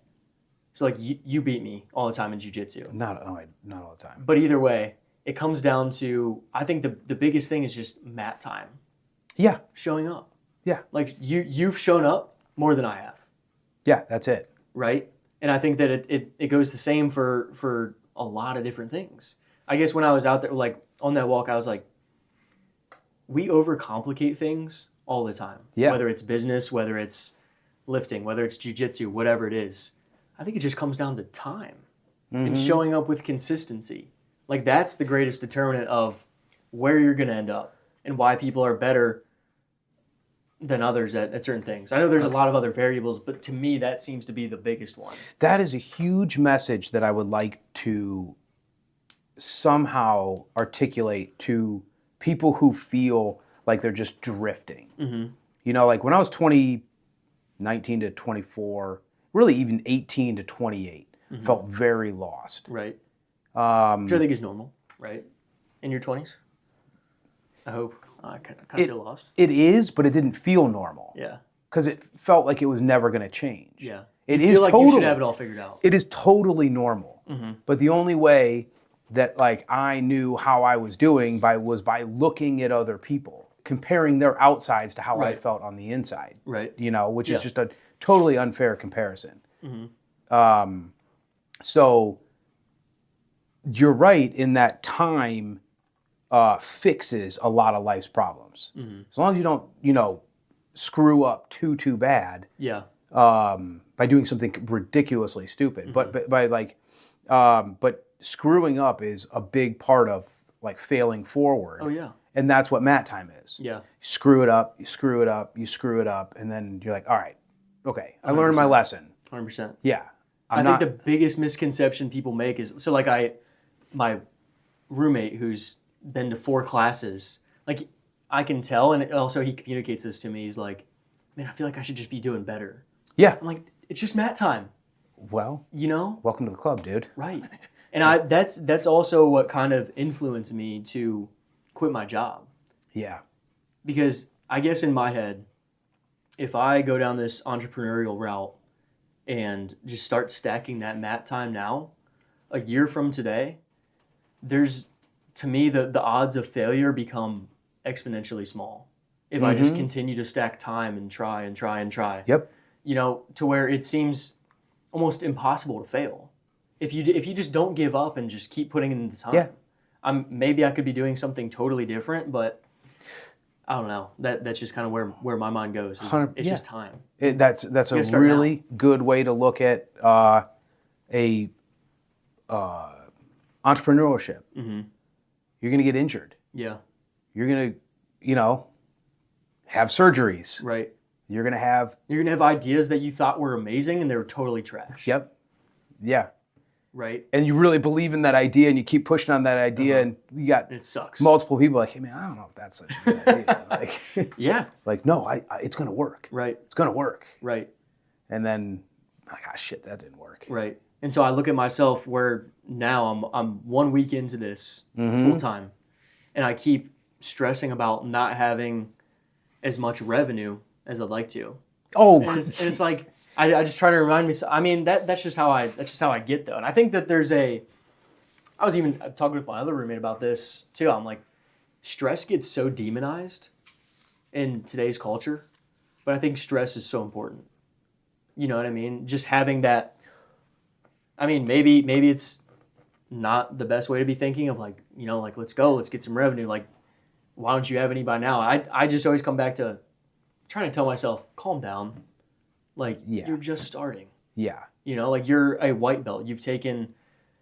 so like you beat me all the time in jiu-jitsu. Not all the time. But either way, it comes down to, I think the biggest thing is just mat time, Yeah. showing up. Yeah. Like you've shown up more than I have, Yeah, that's it. right? And I think that it goes the same for a lot of different things. I guess when I was out there, like on that walk, I was like, we overcomplicate things all the time. Yeah. Whether it's business, whether it's lifting, whether it's jiu-jitsu, whatever it is. I think it just comes down to time and showing up with consistency. Like that's the greatest determinant of where you're going to end up and why people are better than others at certain things. I know there's a lot of other variables, but to me, that seems to be the biggest one. That is a huge message that I would like to somehow articulate to people who feel like they're just drifting. Like when I was 19 to 24, really even 18 to 28, felt very lost. Right. Which I think is normal, right? In your 20s? I hope. I kind of feel lost. It is, but it didn't feel normal. Yeah. Because it felt like it was never going to change. Yeah. It You is feel like totally. you should have it all figured out. It is totally normal. But the only way that like I knew how I was doing was by looking at other people, comparing their outsides to how I Right. felt on the inside. Right. Which Yeah. is just a totally unfair comparison. So you're right in that time fixes a lot of life's problems. As long as you don't, screw up too bad Yeah. by doing something ridiculously stupid. But by like, but screwing up is a big part of like failing forward. Oh, yeah. And that's what mat time is. Yeah. You screw it up, you screw it up, you screw it up, and then you're like, all right, okay, I learned my lesson. 100%. Yeah. I think the biggest misconception people make is, so like my roommate who's been to 4 classes, like I can tell, and also he communicates this to me, he's like, man, I feel like I should just be doing better. Yeah. I'm like, it's just mat time, Well, welcome to the club, dude. Right. And that's also what kind of influenced me to quit my job. Yeah. Because I guess in my head, if I go down this entrepreneurial route and just start stacking that mat time now, a year from today, to me, the odds of failure become exponentially small. If I just continue to stack time and try and try and try. Yep. To where it seems almost impossible to fail. If you just don't give up and just keep putting in the time. Yeah. Maybe I could be doing something totally different, but I don't know. That's just kind of where my mind goes. It's just time. That's a start really good way to look at entrepreneurship. You're going to get injured. Yeah. You're going to, have surgeries. Right. You're going to have. You're gonna have ideas that you thought were amazing and they were totally trash. Yep. Yeah. Right. And you really believe in that idea and you keep pushing on that idea and you got And it sucks. multiple people like, hey man, I don't know if that's such a good idea. Like, Yeah. like no, it's going to work. Right. It's going to work. Right. And then, like, ah, shit, that didn't work. Right. And so I look at myself where now I'm 1 week into this full time, and I keep stressing about not having as much revenue as I'd like to. Oh, And it's like I just try to remind me. I mean that's just how I get though. And I think that I was even talking with my other roommate about this too. I'm like, stress gets so demonized in today's culture, but I think stress is so important. You know what I mean? Just having that. I mean, maybe it's not the best way to be thinking of like, like let's get some revenue. Like, why don't you have any by now? I just always come back to trying to tell myself, calm down. Like, you're just starting. yeah. Like you're a white belt. You've taken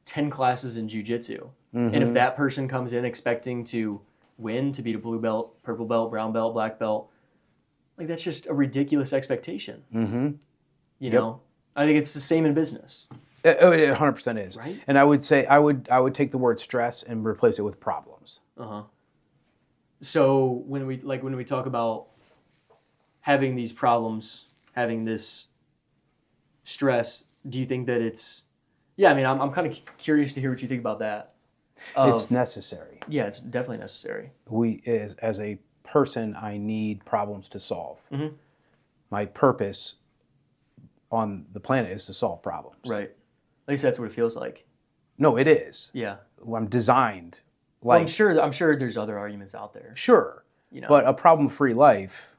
10 classes in jiu-jitsu. And if that person comes in expecting to win, to beat a blue belt, purple belt, brown belt, black belt, like that's just a ridiculous expectation. You know? I think it's the same in business. It 100% is. Right? And I would say I would take the word stress and replace it with problems. Uh-huh. So when we talk about having these problems, having this stress, do you think that it's yeah, I mean, I'm kind of curious to hear what you think about that. It's necessary. Yeah, it's definitely necessary. As a person, I need problems to solve. Mhm. My purpose on the planet is to solve problems. Right. At least that's what it feels like. No, it is. Yeah. I'm designed Well, like I'm sure there's other arguments out there. sure, You know, but a problem-free life,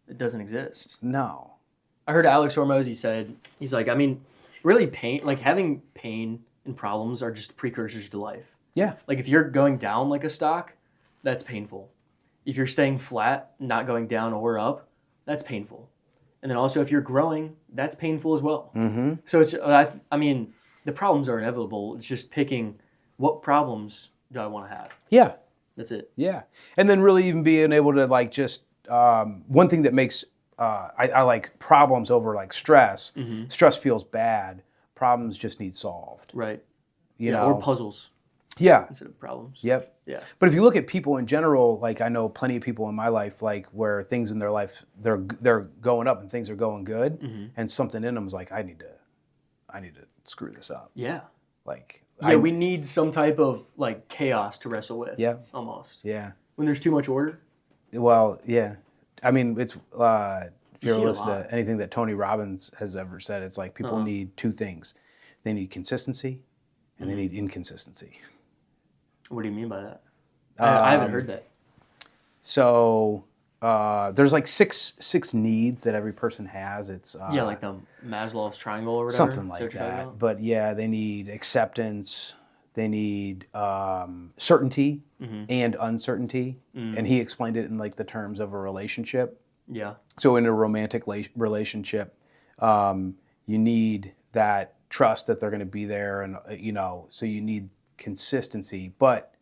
it doesn't exist. no. I heard Alex Hormozy said, he's like, I mean, really having pain and problems are just precursors to life. Yeah. Like if you're going down like a stock, that's painful. If you're staying flat, not going down or up, that's painful. And then also if you're growing, that's painful as well. Mm-hmm. So it's, I mean, the problems are inevitable. It's just picking what problems do I want to have. Yeah. That's it. Yeah. And then really even being able to like just one thing that makes I like problems over like stress. Mm-hmm. Stress feels bad. Problems just need solved. Right. You yeah, know. or puzzles Yeah. instead of problems. Yep. Yeah. But if you look at people in general, like I know plenty of people in my life, like where things in their life they're going up and things are going good, Mm-hmm. and something in them is like I need to screw this up. Yeah. Like Yeah, we need some type of like chaos to wrestle with. Yeah. Almost. Yeah. When there's too much order. Well, yeah. I mean, it's if You you're see it a listening lot. to anything that Tony Robbins has ever said, it's like people need two things: they need consistency, and they need inconsistency. What do you mean by that? I haven't heard that. So there's like six needs that every person has. It's Yeah, like the Maslow's triangle or whatever. something Is like what you're talking that. about? But yeah, they need acceptance, they need certainty and uncertainty, and he explained it in like the terms of a relationship. Yeah. So in a romantic relationship, you need that trust that they're going to be there, and so you need consistency. But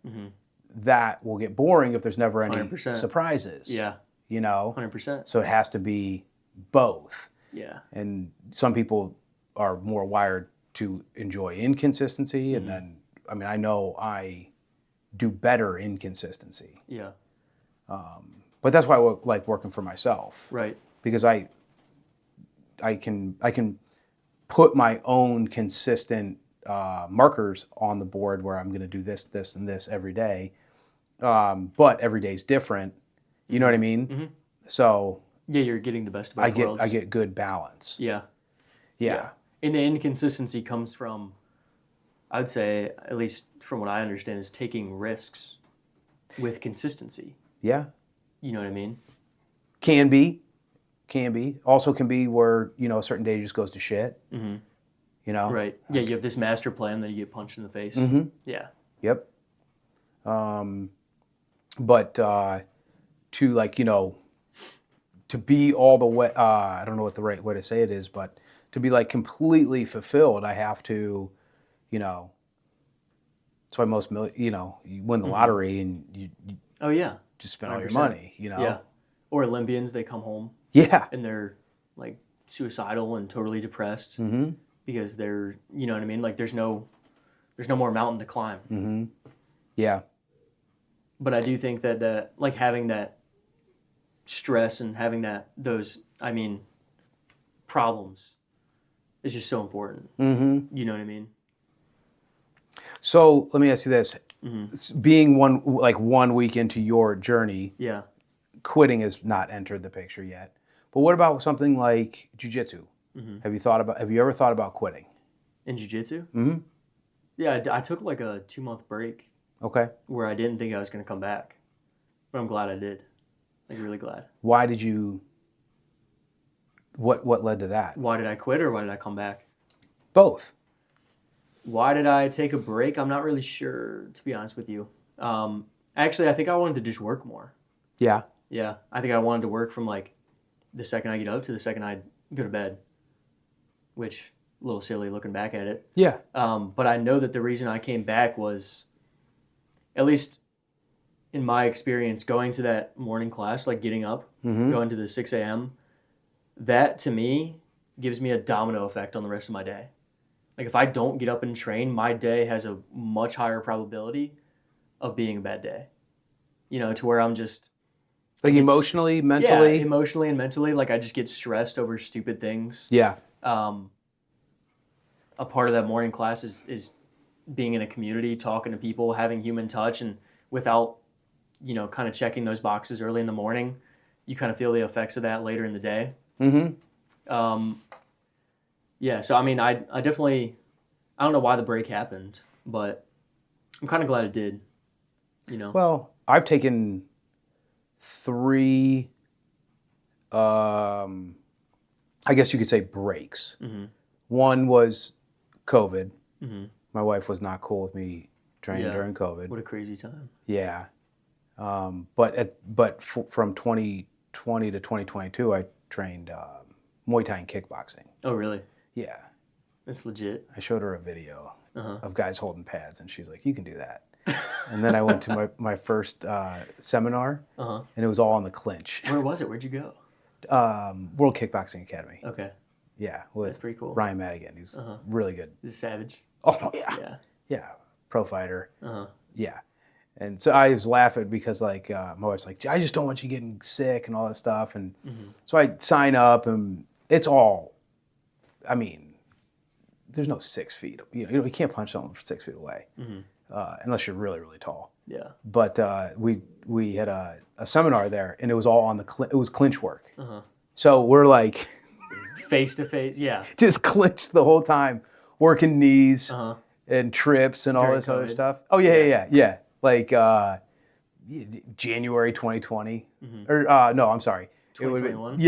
that will get boring if there's never any 100%. surprises. Yeah. 100%. So it has to be both. Yeah. And some people are more wired to enjoy inconsistency, and then I mean I know I do better in consistency. Yeah. But that's why I like working for myself. Right. Because I can put my own consistent markers on the board where I'm going to do this, this, and this every day. But every day is different. You know what I mean? Mm-hmm. So Yeah, you're getting the best of both worlds. I get good balance. Yeah. Yeah. And the inconsistency comes from, I'd say, at least from what I understand, is taking risks with consistency. Yeah. You know what I mean? Can be. Also can be where, a certain day just goes to shit. Mm-hmm. Right. Yeah, you have this master plan, then you get punched in the face. Mm-hmm. Yeah. Yep. But to like, to be all the way, I don't know what the right way to say it is, but to be like completely fulfilled, I have to, that's why most, you win the lottery and you Oh, yeah. just spend all your 100%. money, Yeah. Or Olympians, they come home Yeah. and they're like suicidal and totally depressed Mm-hmm. because they're, you know what I mean? Like there's no more mountain to climb. Mm-hmm. Yeah. But I do think that like having that stress and having problems is just so important. Mm-hmm. You know what I mean? So let me ask you this. Mm-hmm. Being 1 week into your journey, Yeah. quitting has not entered the picture yet. But what about something like jiu-jitsu? Mm-hmm. Have you ever thought about quitting? In jiu-jitsu? Mm-hmm. Yeah, I took like a 2-month break Okay. where I didn't think I was going to come back. But I'm glad I did. Like really glad. Why did you? What led to that? Why did I quit or why did I come back? Both. Why did I take a break? I'm not really sure, to be honest with you. Actually, I think I wanted to just work more. Yeah. Yeah, I think I wanted to work from like the second I get up to the second I go to bed, which a little silly looking back at it. Yeah. But I know that the reason I came back was, at least in my experience, going to that morning class, like getting up, Mm-hmm. going to the 6 a.m., that to me gives me a domino effect on the rest of my day. Like if I don't get up and train, my day has a much higher probability of being a bad day. To where I'm just Like it's- emotionally, mentally? yeah, emotionally and mentally. Like I just get stressed over stupid things. Yeah. A part of that morning class is being in a community, talking to people, having human touch, and without kind of checking those boxes early in the morning, you kind of feel the effects of that later in the day. Mm-hmm. Yeah, so I mean, I definitely, I don't know why the break happened, but I'm kind of glad it did. Well, I've taken 3, I guess you could say breaks. Mm-hmm. One was COVID. Mm-hmm. My wife was not cool with me training Yeah. during COVID. What a crazy time. Yeah. From 2020 to 2022, I trained Muay Thai and kickboxing. Oh, really? Yeah. That's legit. I showed her a video Uh-huh. of guys holding pads, and she's like, "You can do that." And then I went to my first seminar, Uh-huh. and it was all on the clinch. Where was it? Where'd you go? World Kickboxing Academy. Okay. Yeah, That's with pretty cool. Ryan Madigan. He's Uh-huh. really good. This is savage. Oh yeah, Yeah. yeah, pro fighter. Uh-huh. Yeah. And so I was laughing because my wife's like, I just don't want you getting sick and all that stuff. And so I sign up, and it's all, I mean, there's no 6 feet. You can't punch someone from 6 feet away unless you're really, really tall. Yeah. But we had a seminar there, and it was all on it was clinch work. Uh-huh. So we're like Face to face. Yeah. just clinch the whole time, working knees Uh-huh. and trips and all During this other COVID. stuff. Oh yeah. Like January 2020, or no, I'm sorry. It would've been- 2021?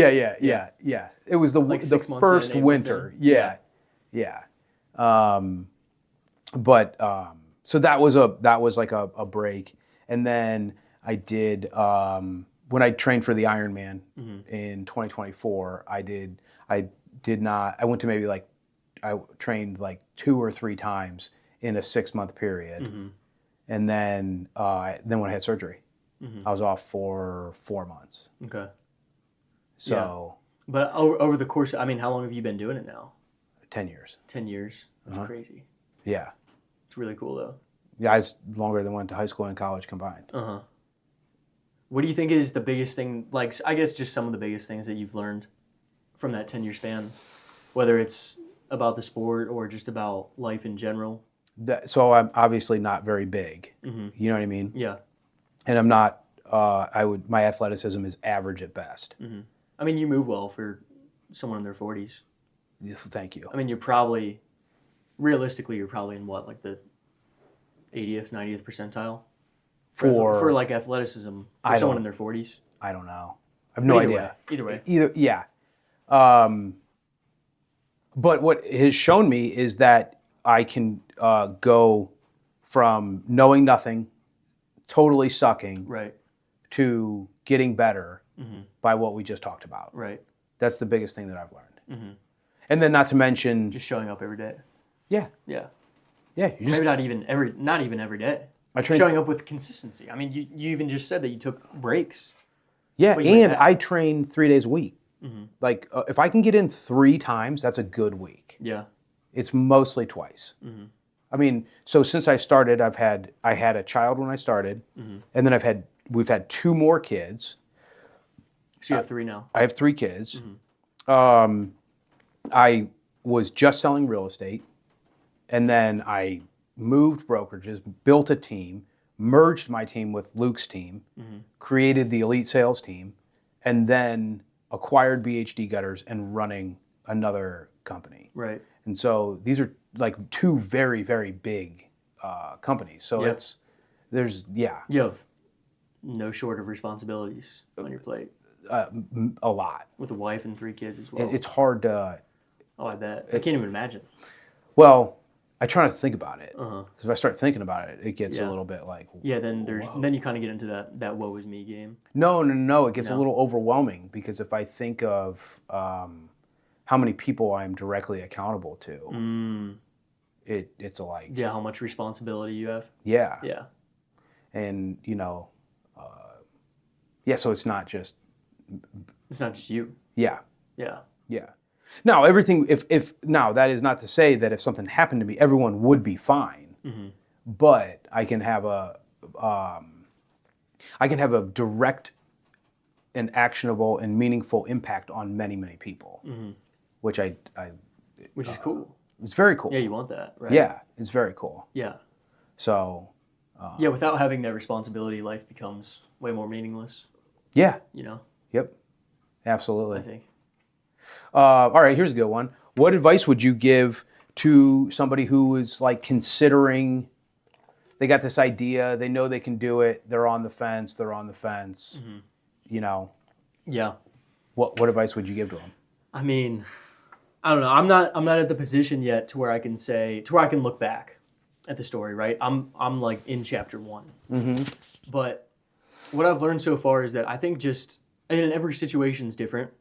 Yeah. It was the Like the 6 months first in, 8 months winter. in. Yeah. So that was like a break, and then I did when I trained for the Ironman in 2024. I went to maybe like I trained like 2 or 3 times in a 6-month period, and then when I had surgery, I was off for 4 months. Okay. So But over the course, I mean, how long have you been doing it now? 10 years. 10 years. That's crazy. Yeah. It's really cool though. Yeah, it's longer than went to high school and college combined. Uh-huh. What do you think is the biggest thing, like, I guess just some of the biggest things that you've learned from that 10-year span, whether it's about the sport or just about life in general? So I'm obviously not very big. Mm-hmm. You know what I mean? Yeah. And I'm not. My athleticism is average at best. Mm-hmm. I mean, you move well for someone in their 40s. Yes, thank you. I mean, realistically, you're probably in what, like the 80th, 90th percentile? For like athleticism, for someone in their 40s? I don't know. I have no idea. Either way. Yeah. But what has shown me is that I can go from knowing nothing, totally sucking, Right. to getting better by what we just talked about. Right. That's the biggest thing that I've learned. And then not to mention, Just showing up every day. yeah, Yeah. you just Maybe not even every day. I train. Showing up with consistency. I mean, you even just said that you took breaks. Yeah, Well, you might and have. I train 3 days a week. Like if I can get in 3 times, that's a good week. Yeah. It's mostly twice. I mean, so since I started, I had a child when I started, and then we've had 2 more kids. So you have 3 now. I have 3 kids. I was just selling real estate, and then I moved brokerages, built a team, merged my team with Luke's team, created the elite sales team, and then acquired BHD Gutters and running another company. Right. And so these are like 2 very, very big companies. So Yeah. yeah, You have no short of responsibilities on your plate a lot. with a wife and 3 kids as well. It's hard to, Oh, I bet. I can't even imagine. well, I try not to think about it. Uh-huh. Because if I start thinking about it, it gets a Yeah. little bit like, Yeah, then you kind of get into that woe is me game. no, it gets a No. little overwhelming because if I think of how many people I'm directly accountable to, it's like, Yeah, how much responsibility you have. yeah. Yeah. And, so it's not just, It's not just you. yeah. Yeah. Yeah. Now, everything, if now that is not to say that if something happened to me, everyone would be fine. But I can have a direct and actionable and meaningful impact on many, many people, which Which is cool. it's very cool. Yeah, you want that, right? Yeah, it's very cool. Yeah. So, Yeah, without having that responsibility, life becomes way more meaningless, yeah, you know, yep, absolutely. I think. All right, here's a good one. What advice would you give to somebody who is like considering, they got this idea, they know they can do it, they're on the fence, you know, Yeah. what advice would you give to them? I mean, I don't know. I'm not at the position yet to where I can look back at the story, right? I'm like in chapter 1. But what I've learned so far is that I think and every situation is different,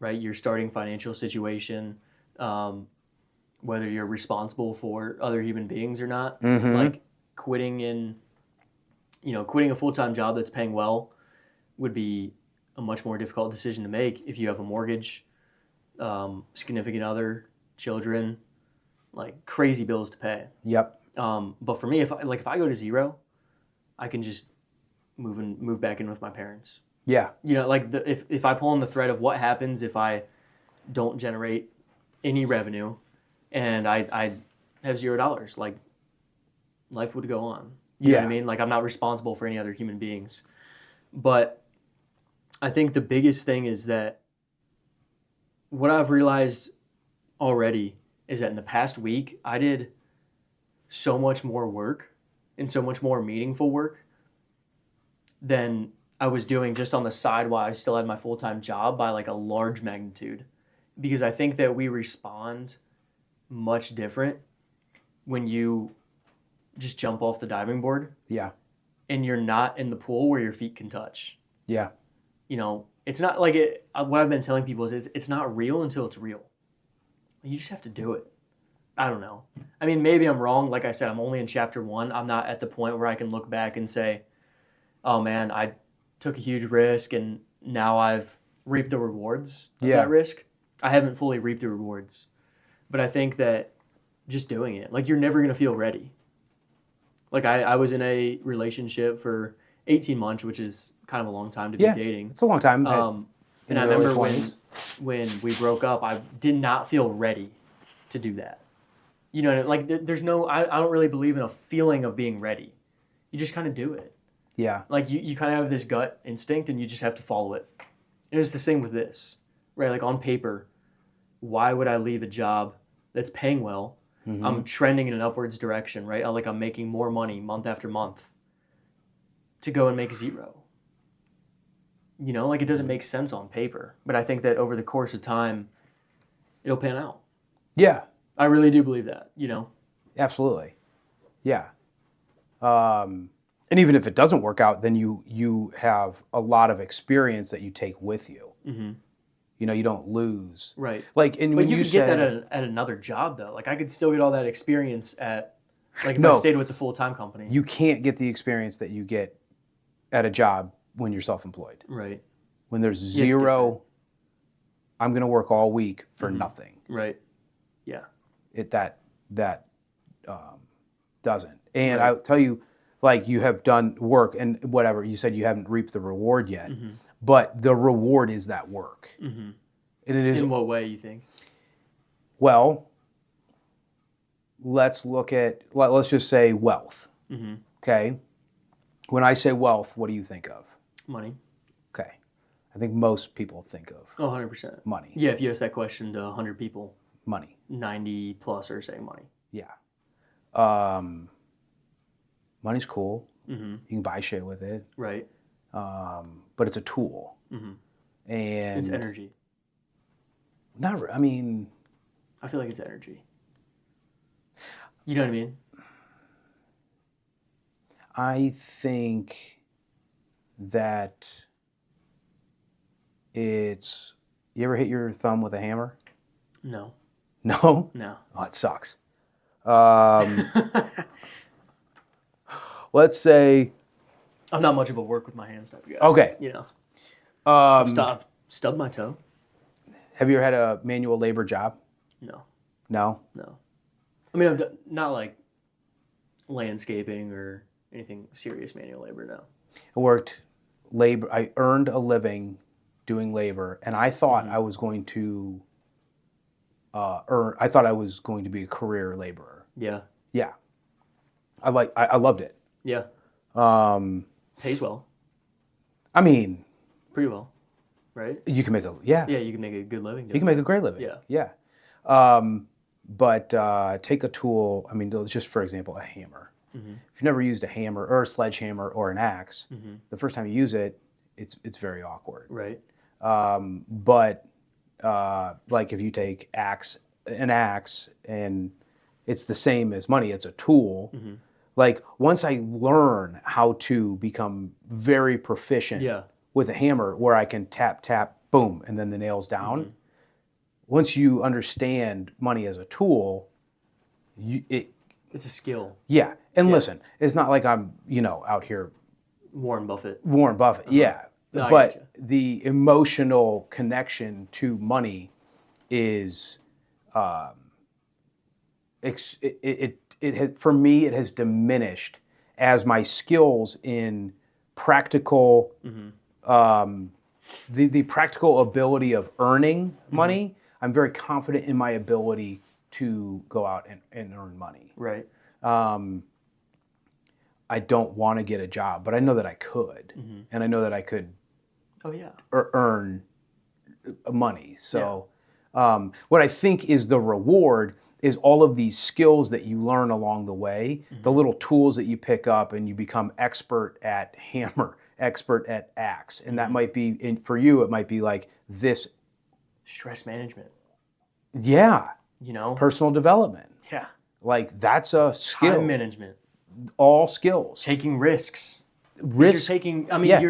right? Your starting financial situation, whether you're responsible for other human beings or not, like quitting a full-time job that's paying well would be a much more difficult decision to make if you have a mortgage, significant other, children, like crazy bills to pay. Yep. But for me, if I go to zero, I can just move back in with my parents. Yeah. You know, like if I pull on the thread of what happens if I don't generate any revenue, and I have $0, like life would go on. You know what I mean? Like I'm not responsible for any other human beings. But I think the biggest thing is that what I've realized already is that in the past week, I did so much more work and so much more meaningful work than I was doing just on the side while I still had my full-time job by like a large magnitude. Because I think that we respond much different when you just jump off the diving board Yeah. and you're not in the pool where your feet can touch. Yeah. You know, it's not like it. What I've been telling people is it's not real until it's real. You just have to do it. I don't know. I mean, maybe I'm wrong. Like I said, I'm only in chapter 1. I'm not at the point where I can look back and say, oh man, I took a huge risk and now I've reaped the rewards of that risk. I haven't fully reaped the rewards. But I think that just doing it, like you're never going to feel ready. Like I was in a relationship for 18 months, which is kind of a long time to be dating. It's a long time. And I remember when we broke up, I did not feel ready to do that. You know, like there's no, I don't really believe in a feeling of being ready. You just kind of do it. Yeah. Like you kind of have this gut instinct and you just have to follow it. And it's the same with this, right? Like on paper, why would I leave a job that's paying well? I'm trending in an upwards direction, right? Like I'm making more money month after month to go and make 0. You know, like it doesn't make sense on paper. But I think that over the course of time, it'll pan out. Yeah. I really do believe that, you know? Absolutely. Yeah. And even if it doesn't work out, then you have a lot of experience that you take with you. You know, you don't lose. Right. Like, and But when you you could get said, that at another job, though. Like I could still get all that experience at, like if No. I stayed with the full-time company. you can't get the experience that you get at a job when you're self-employed. Right. When there's it's 0, I'm going to work all week for nothing. Right. Yeah. That doesn't. And I'll tell you, like you have done work and whatever, you said you haven't reaped the reward yet, but the reward is that work. And it is, In what way, you think? well, let's just say wealth. Okay. When I say wealth, what do you think of? Money. Okay. I think most people think of Oh, 100%. money. Yeah, if you ask that question to 100 people, Money. 90 plus are saying money. Yeah. Money's cool. You can buy shit with it. Right. But it's a tool. And It's energy. I mean, I feel like it's energy. You know what I mean? I think that it's, you ever hit your thumb with a hammer? No. No? No. Oh, it sucks. Let's say, I'm not much of a work with my hands type of guy. okay. You know. Stubbed my toe. Have you ever had a manual labor job? No, No? no. I mean, I've done, not like landscaping or anything serious manual labor, no. I worked labor. I earned a living doing labor, and I thought I was going to I thought I was going to be a career laborer. Yeah, Yeah. I loved it. yeah. Pays well, I mean, pretty well, right? you can make yeah. Yeah, you can make a good living You doing can make a great living. Yeah. Yeah. But take a tool, I mean, just for example, a hammer. If you've never used a hammer or a sledgehammer or an axe, the first time you use it, it's very awkward. Right. But like if you take an axe and it's the same as money, it's a tool. Like once I learn how to become very proficient Yeah. with a hammer where I can tap, tap, boom, and then the nail's down. Once you understand money as a tool, It's a skill. yeah. And listen, it's not like I'm, out here Warren Buffett. Warren Buffett. Yeah. No, I But getcha. the emotional connection to money is, it has, for me, it has diminished as my skills in practical, the practical ability of earning money. I'm very confident in my ability to go out and earn money. Right. I don't want to get a job, but I know that I could, and I know that I could Oh yeah. earn money. So, what I think is the reward is all of these skills that you learn along the way, the little tools that you pick up, and you become expert at hammer, expert at axe, and that might be for you. It might be like this. Stress management. Yeah, You know. personal development. Yeah. Like that's a skill. Time management. All skills. Taking risks. Risk. You're taking. I mean, Yeah.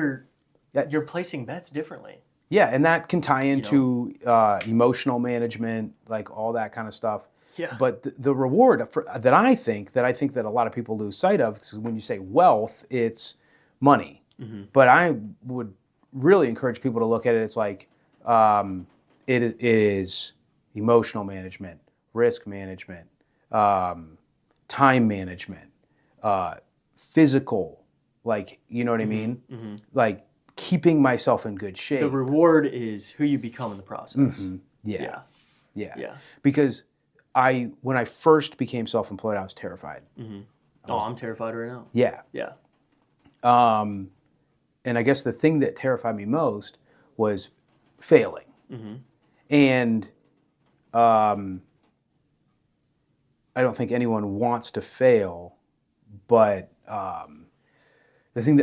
you're placing bets differently. Yeah, and that can tie into emotional management, like all that kind of stuff. Yeah. But the reward that I think that a lot of people lose sight of, because when you say wealth, it's money. But I would really encourage people to look at it. It's like it is emotional management, risk management, time management, physical, like you know what I mean, like keeping myself in good shape. The reward is who you become in the process. Yeah. Yeah. Yeah. Because when I first became self-employed, I was terrified. Oh, I'm terrified right now. Yeah. Yeah. And I guess the thing that terrified me most was failing. And I don't think anyone wants to fail, but the thing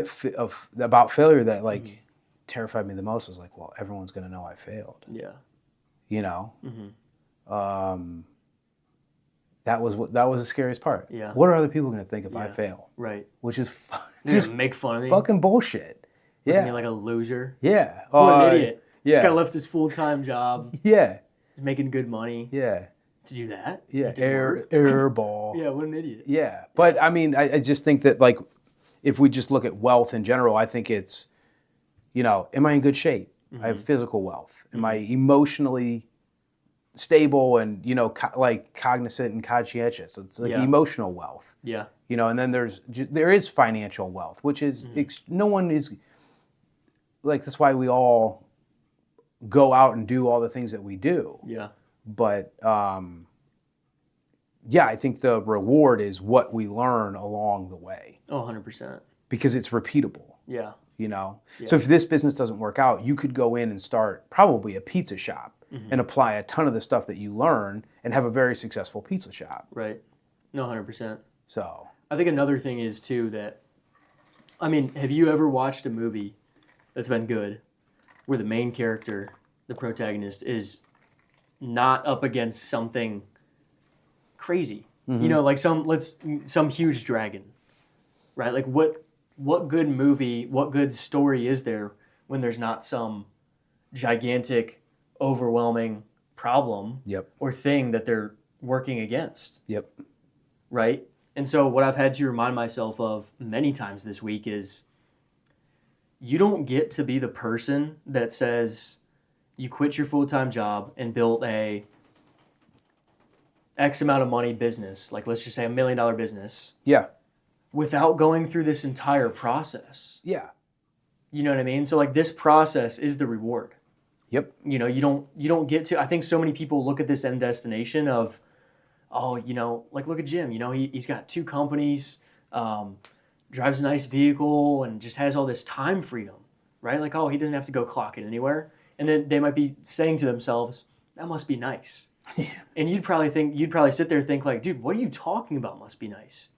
about failure that like terrified me the most was like, well, everyone's going to know I failed. Yeah. You know, that was the scariest part. Yeah. What are other people going to think if I Yeah. fail? Right. Which is They're just gonna make fun of me. fucking bullshit. You're Yeah. like a loser. Yeah. What an idiot. Yeah. This guy left his full-time job, Yeah. making good money Yeah. to do that. Yeah. It didn't work. Air ball. Yeah. What an idiot. Yeah. But I mean, I just think that like, if we just look at wealth in general, I think it's, am I in good shape? I have physical wealth. Am I emotionally stable and, like cognizant and conscientious? It's like Yeah. emotional wealth. Yeah. And then there is financial wealth, which is no one is like, that's why we all go out and do all the things that we do. Yeah. But yeah, I think the reward is what we learn along the way Oh, 100%. because it's repeatable. Yeah. So if this business doesn't work out, you could go in and start probably a pizza shop and apply a ton of the stuff that you learn and have a very successful pizza shop. Right. No, 100%. So I think another thing is too that, I mean, have you ever watched a movie that's been good where the main character, the protagonist, is not up against something crazy? Like some huge dragon, right? Like what good movie, what good story is there when there's not some gigantic, overwhelming problem Yep. or thing that they're working against? Yep. Right? And so what I've had to remind myself of many times this week is you don't get to be the person that says, you quit your full-time job and built a X amount of money business, like let's just say $1 million business, Yeah. without going through this entire process. Yeah. You know what I mean? So like this process is the reward. Yep. You know, you don't get to. I think so many people look at this end destination of, oh, you know, like look at Jim. You know, he's got 2 companies, drives a nice vehicle, and just has all this time freedom, right? Like, oh, he doesn't have to go clock in anywhere. And then they might be saying to themselves, that must be nice. Yeah. And you'd probably sit there and think like, dude, what are you talking about? Must be nice.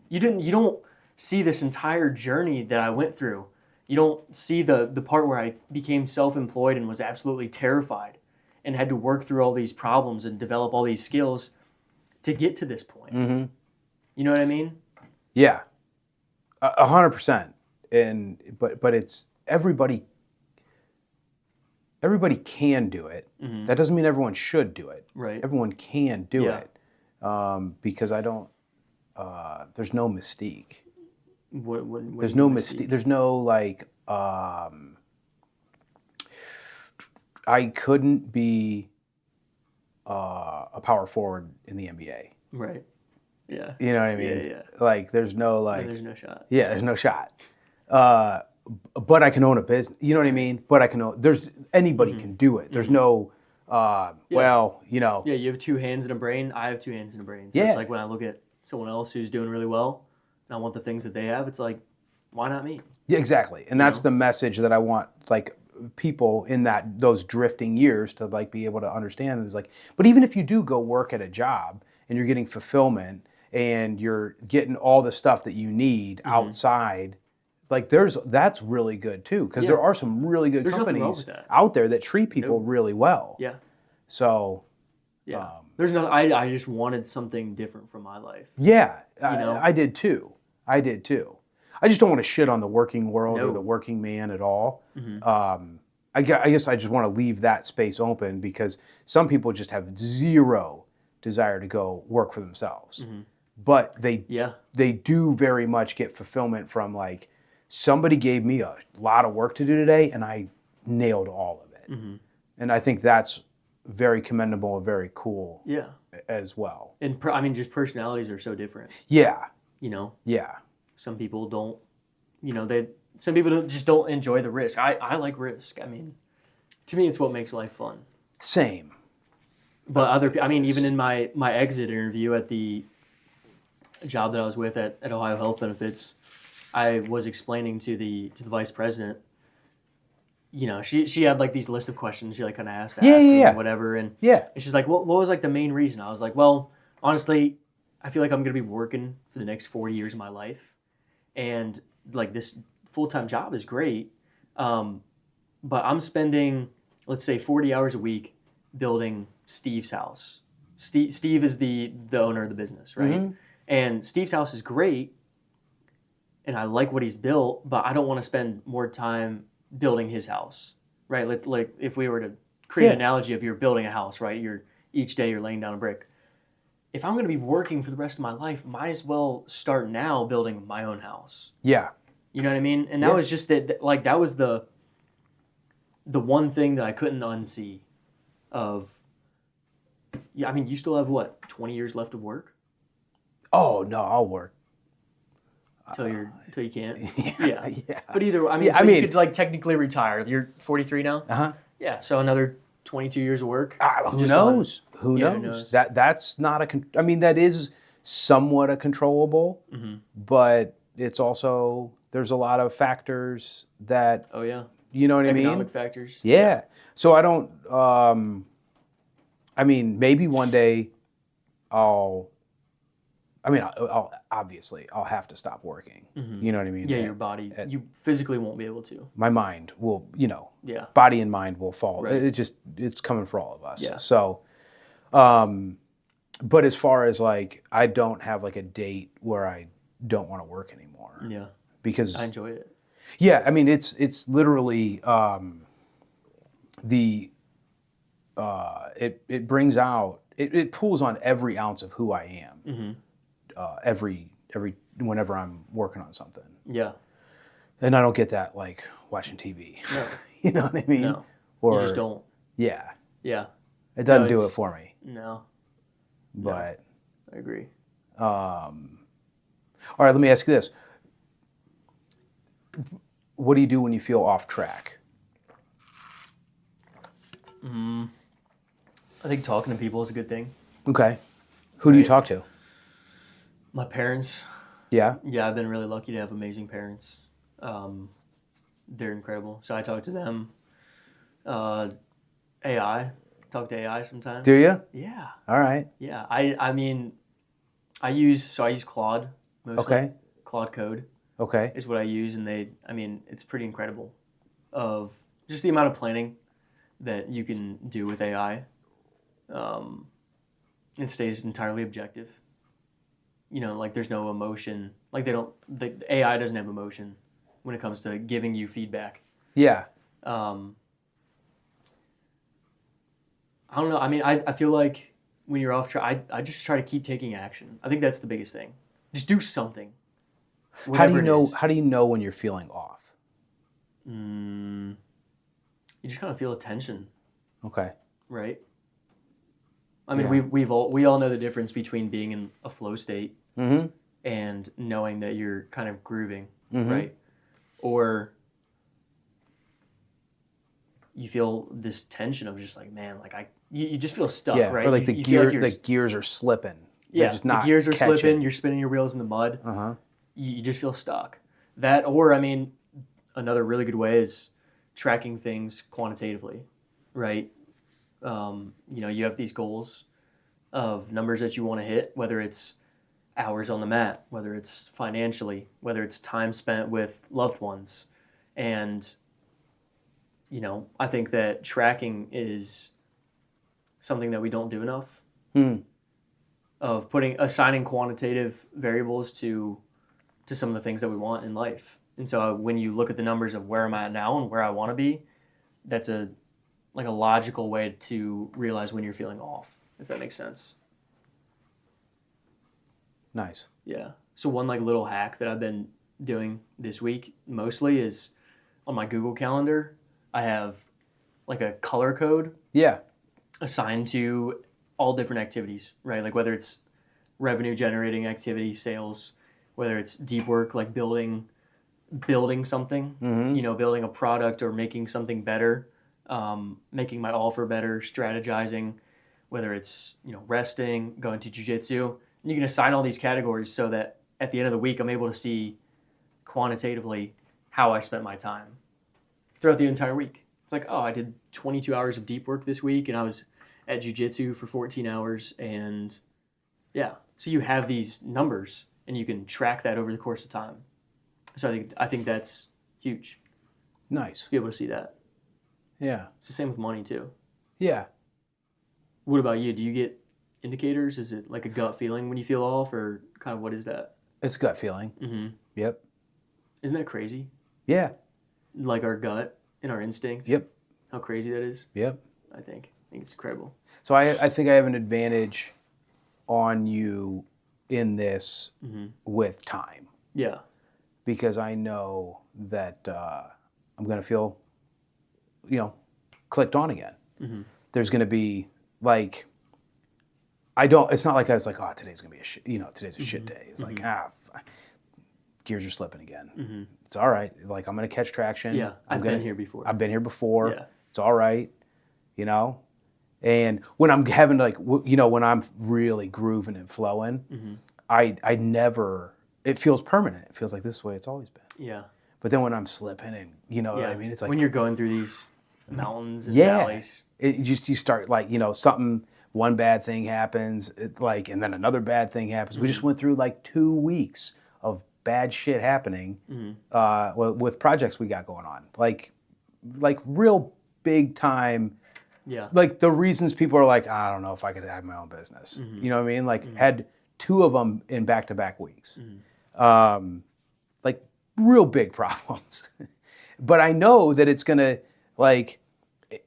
You don't see this entire journey that I went through. You don't see the part where I became self-employed and was absolutely terrified and had to work through all these problems and develop all these skills to get to this point. Mm-hmm. You know what I mean? Yeah. 100%. But it's everybody can do it. Mm-hmm. That doesn't mean everyone should do it. Right. Everyone can do Yeah. it. Because I don't, there's no mystique. What There's do you no wanna mystique. see? There's no like, I couldn't be a power forward in the NBA. Right. Yeah. You know what I mean? Yeah, yeah. Like there's no like, There's no shot. yeah, there's no shot. But I can own a business. You know what I mean? But I can own. There's anybody can do it. There's no. Well, you know. Yeah, you have 2 hands and a brain. I have 2 hands and a brain. So Yeah. it's like when I look at someone else who's doing really well, and I want the things that they have, it's like, why not me? Yeah, exactly. And that's the message that I want, like people in those drifting years to like be able to understand. Is like, but even if you do go work at a job and you're getting fulfillment and you're getting all the stuff that you need outside. Like that's really good too, because there are some really good There's nothing wrong companies with that. out there that treat people really well. Yeah. So Yeah. There's no. I just wanted something different from my life. yeah, know? I did too. I just don't want to shit on the working world or No. the working man at all. I guess I just want to leave that space open because some people just have zero desire to go work for themselves, but they do very much get fulfillment from like. Somebody gave me a lot of work to do today, and I nailed all of it. And I think that's very commendable and very cool Yeah. as well. And just personalities are so different. Yeah, You know, yeah. some people don't. You know, some people just don't enjoy the risk. I like risk. I mean, to me, it's what makes life fun. Same. But even in my exit interview at the job that I was with at Ohio Health Benefits, I was explaining to the vice president, you know, she had like these list of questions she like kind of asked Yeah. and whatever, and Yeah. she's like, what was like the main reason? I was like, well, honestly, I feel like I'm gonna be working for the next 40 years of my life, and like this full-time job is great, but I'm spending, let's say, 40 hours a week building Steve's house. Steve is the owner of the business, right? And Steve's house is great, and I like what he's built, but I don't want to spend more time building his house, right? Like if we were to create an analogy of you're building a house, right? Each day you're laying down a brick. If I'm going to be working for the rest of my life, might as well start now building my own house. Yeah. You know what I mean? And that was just that was the one thing that I couldn't unsee of. Yeah, I mean, you still have what, 20 years left of work Oh no, I'll work. till you can't. Yeah. But either, you could like technically retire. You're 43 now. Yeah, so another 22 years of work. Who Just knows? Who Yeah, who knows? knows? That's not a. That is somewhat a controllable, but it's also there's a lot of factors that Oh yeah, you know what I mean. economic factors. Yeah. So I don't. Maybe one day, I'll obviously I'll have to stop working. You know what I mean? Yeah, your body, you physically won't be able to. My mind will, Yeah. body and mind will fall. Right. It's coming for all of us. Yeah. So, but as far as like, I don't have like a date where I don't want to work anymore. Yeah, Because I enjoy it. yeah, it's literally it brings out it pulls on every ounce of who I am. Every whenever I'm working on something, Yeah. and I don't get that like watching TV. No. You know what I mean? No. Or You just don't. Yeah. Yeah. It doesn't do it's- it for me. No, But I agree. all right, let me ask you this. What do you do when you feel off track? I think talking to people is a good thing. Okay. Who do you Right. talk to? My parents, Yeah. yeah, I've been really lucky to have amazing parents. They're incredible. So I talk to them. AI, talk to AI sometimes. Do you? Yeah, All right. yeah. I mean, I use Claude mostly. Okay. Claude Code Okay. is what I use, and it's pretty incredible of just the amount of planning that you can do with AI. It stays entirely objective. Like there's no emotion. Like the AI doesn't have emotion when it comes to giving you feedback. Yeah. I don't know. I mean, I feel like when you're off track, I just try to keep taking action. I think that's the biggest thing. Just do something. How do Whatever you it know? is. How do you know when you're feeling off? You just kind of feel a tension, Okay. right? I mean, Yeah. we all know the difference between being in a flow state Mm-hmm. and knowing that you're kind of grooving, Mhm. right? Or you feel this tension of just like, man, like you just feel stuck, Yeah. right? Or like you feel like the gears are slipping. They're yeah, just the not gears are catching. slipping. You're spinning your wheels in the mud. Uh huh. You just feel stuck. That, or I mean, another really good way is tracking things quantitatively, right? You have these goals of numbers that you want to hit, whether it's hours on the mat, whether it's financially, whether it's time spent with loved ones. And, I think that tracking is something that we don't do enough of assigning quantitative variables to some of the things that we want in life. And so when you look at the numbers of where I'm at now and where I want to be, that's a logical way to realize when you're feeling off, if that makes sense. Nice. Yeah. So one little hack that I've been doing this week mostly is on my Google Calendar, I have a color code Yeah. assigned to all different activities, right? Like whether it's revenue generating activity, sales, whether it's deep work like building something, building a product or making something better, making my offer better, strategizing, whether it's resting, going to jujitsu. And you can assign all these categories so that at the end of the week I'm able to see quantitatively how I spent my time throughout the entire week. It's like, oh, I did 22 hours of deep work this week, and I was at jujitsu for 14 hours, and yeah. So you have these numbers, and you can track that over the course of time. So I think that's huge. Nice. To be able to see that. Yeah. It's the same with money too. Yeah. What about you? Do you get indicators? Is it like a gut feeling when you feel off, or kind of what is that? It's gut feeling. Mm-hmm. Yep. Isn't that crazy? Yeah. Like our gut and our instinct. Yep. How crazy that is. Yep. I think it's incredible. So I think I have an advantage on you in this with time, Yeah. because I know that I'm going to feel, clicked on again. There's going to be it's not like I was like, oh, today's going to be today's a shit day. It's like, gears are slipping again. It's all right. Like, I'm going to catch traction. Yeah. I've been here before. I've been here before. Yeah. It's all right, And when I'm having when I'm really grooving and flowing, I never, it feels permanent. It feels like this is the way it's always been. Yeah. But then when I'm slipping and, what I mean? It's like, when you're going through these mountains and yeah, valleys. you start one bad thing happens, and then another bad thing happens. We just went through 2 weeks of bad shit happening with projects we got going on. Like real big time. Yeah. The reasons people are like, I don't know if I could have my own business. You know what I mean? Had 2 of them in back-to-back weeks. Real big problems. But I know that it's going to,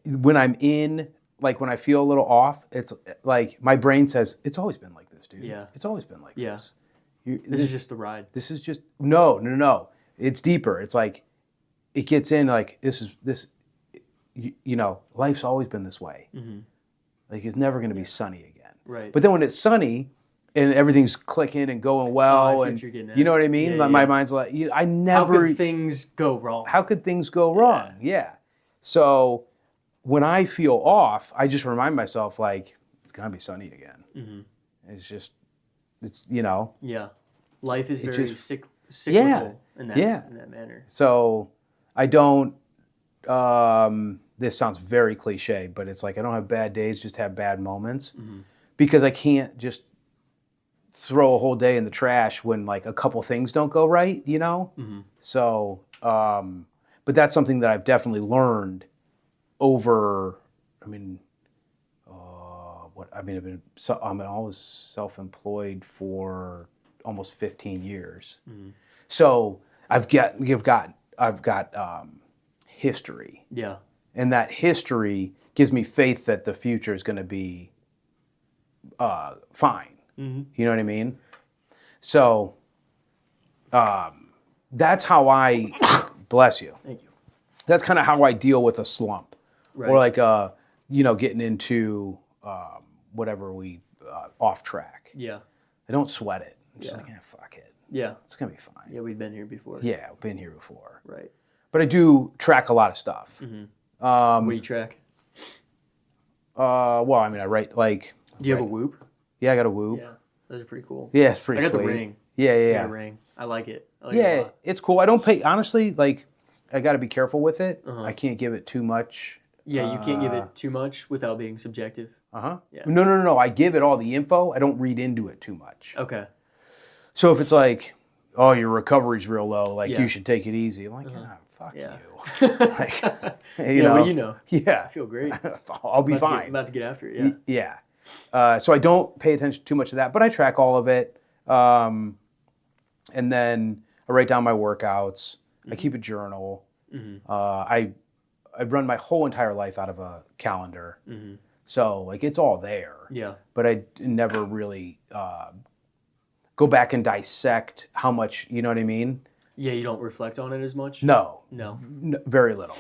when I'm in, when I feel a little off, it's my brain says, it's always been like this, dude. Yeah. It's always been like Yeah. this. This is just the ride. This is just, no. It's deeper. It's it gets in, you know, life's always been this way. Mm-hmm. Like it's never going to be sunny again. Right. But then when it's sunny and everything's clicking and going well, I see what and you're getting at. you know what I mean? Yeah, Like, my yeah. mind's like, I How never. could things go wrong? How could things go wrong? Yeah. So when I feel off, I just remind myself like it's gonna be sunny again. Mm-hmm. It's you know. Yeah. Life is It very just- cyclical in that Yeah. in that manner. So I don't. This sounds very cliche, but it's like I don't have bad days, just have bad moments, Mm-hmm. because I can't just throw a whole day in the trash when like a couple things don't go right, you know. Mm-hmm. So, but that's something that I've definitely learned over. I mean, I'm always self-employed for almost 15 years. Mhm. So I've got history, Yeah. and that history gives me faith that the future is going to be fine. Mm-hmm. You know what I mean? So that's how I bless you. Thank you. That's kind of how I deal with a slump, Right. or like getting into whatever we off track. Yeah. I don't sweat it. I'm just Yeah. like, fuck it. Yeah. It's gonna be fine. Yeah. We've been here before. Yeah, I've been here before. Right. But I do track a lot of stuff. Mm-hmm. What do you track? Well, I mean, I write like. Do you have a Whoop? Yeah, I got a Whoop. Yeah. Those are pretty cool. Yeah, it's pretty I got sweet. the ring. Yeah, I yeah, got a ring. I like it. I like it a yeah. lot. It's cool. I don't pay honestly. Like, I got to be careful with it. Uh-huh. I can't give it too much. Yeah, you can't give it too much without being subjective. Yeah. No. I give it all the info. I don't read into it too much. Okay. So if it's like, oh, your recovery's real low, like Yeah. you should take it easy. I'm like, fuck Yeah. you. Like, you Yeah, know. what do you know? Yeah. I feel great. I'll be I'm fine. about to get after it. Yeah. Yeah. So I don't pay attention too much to that, but I track all of it. And then I write down my workouts. I keep a journal. Mm-hmm. I run my whole entire life out of a calendar. Mm-hmm. So like it's all there. Yeah. But I never really go back and dissect how much, you know what I mean? Yeah, you don't reflect on it as much? No. No. Very little.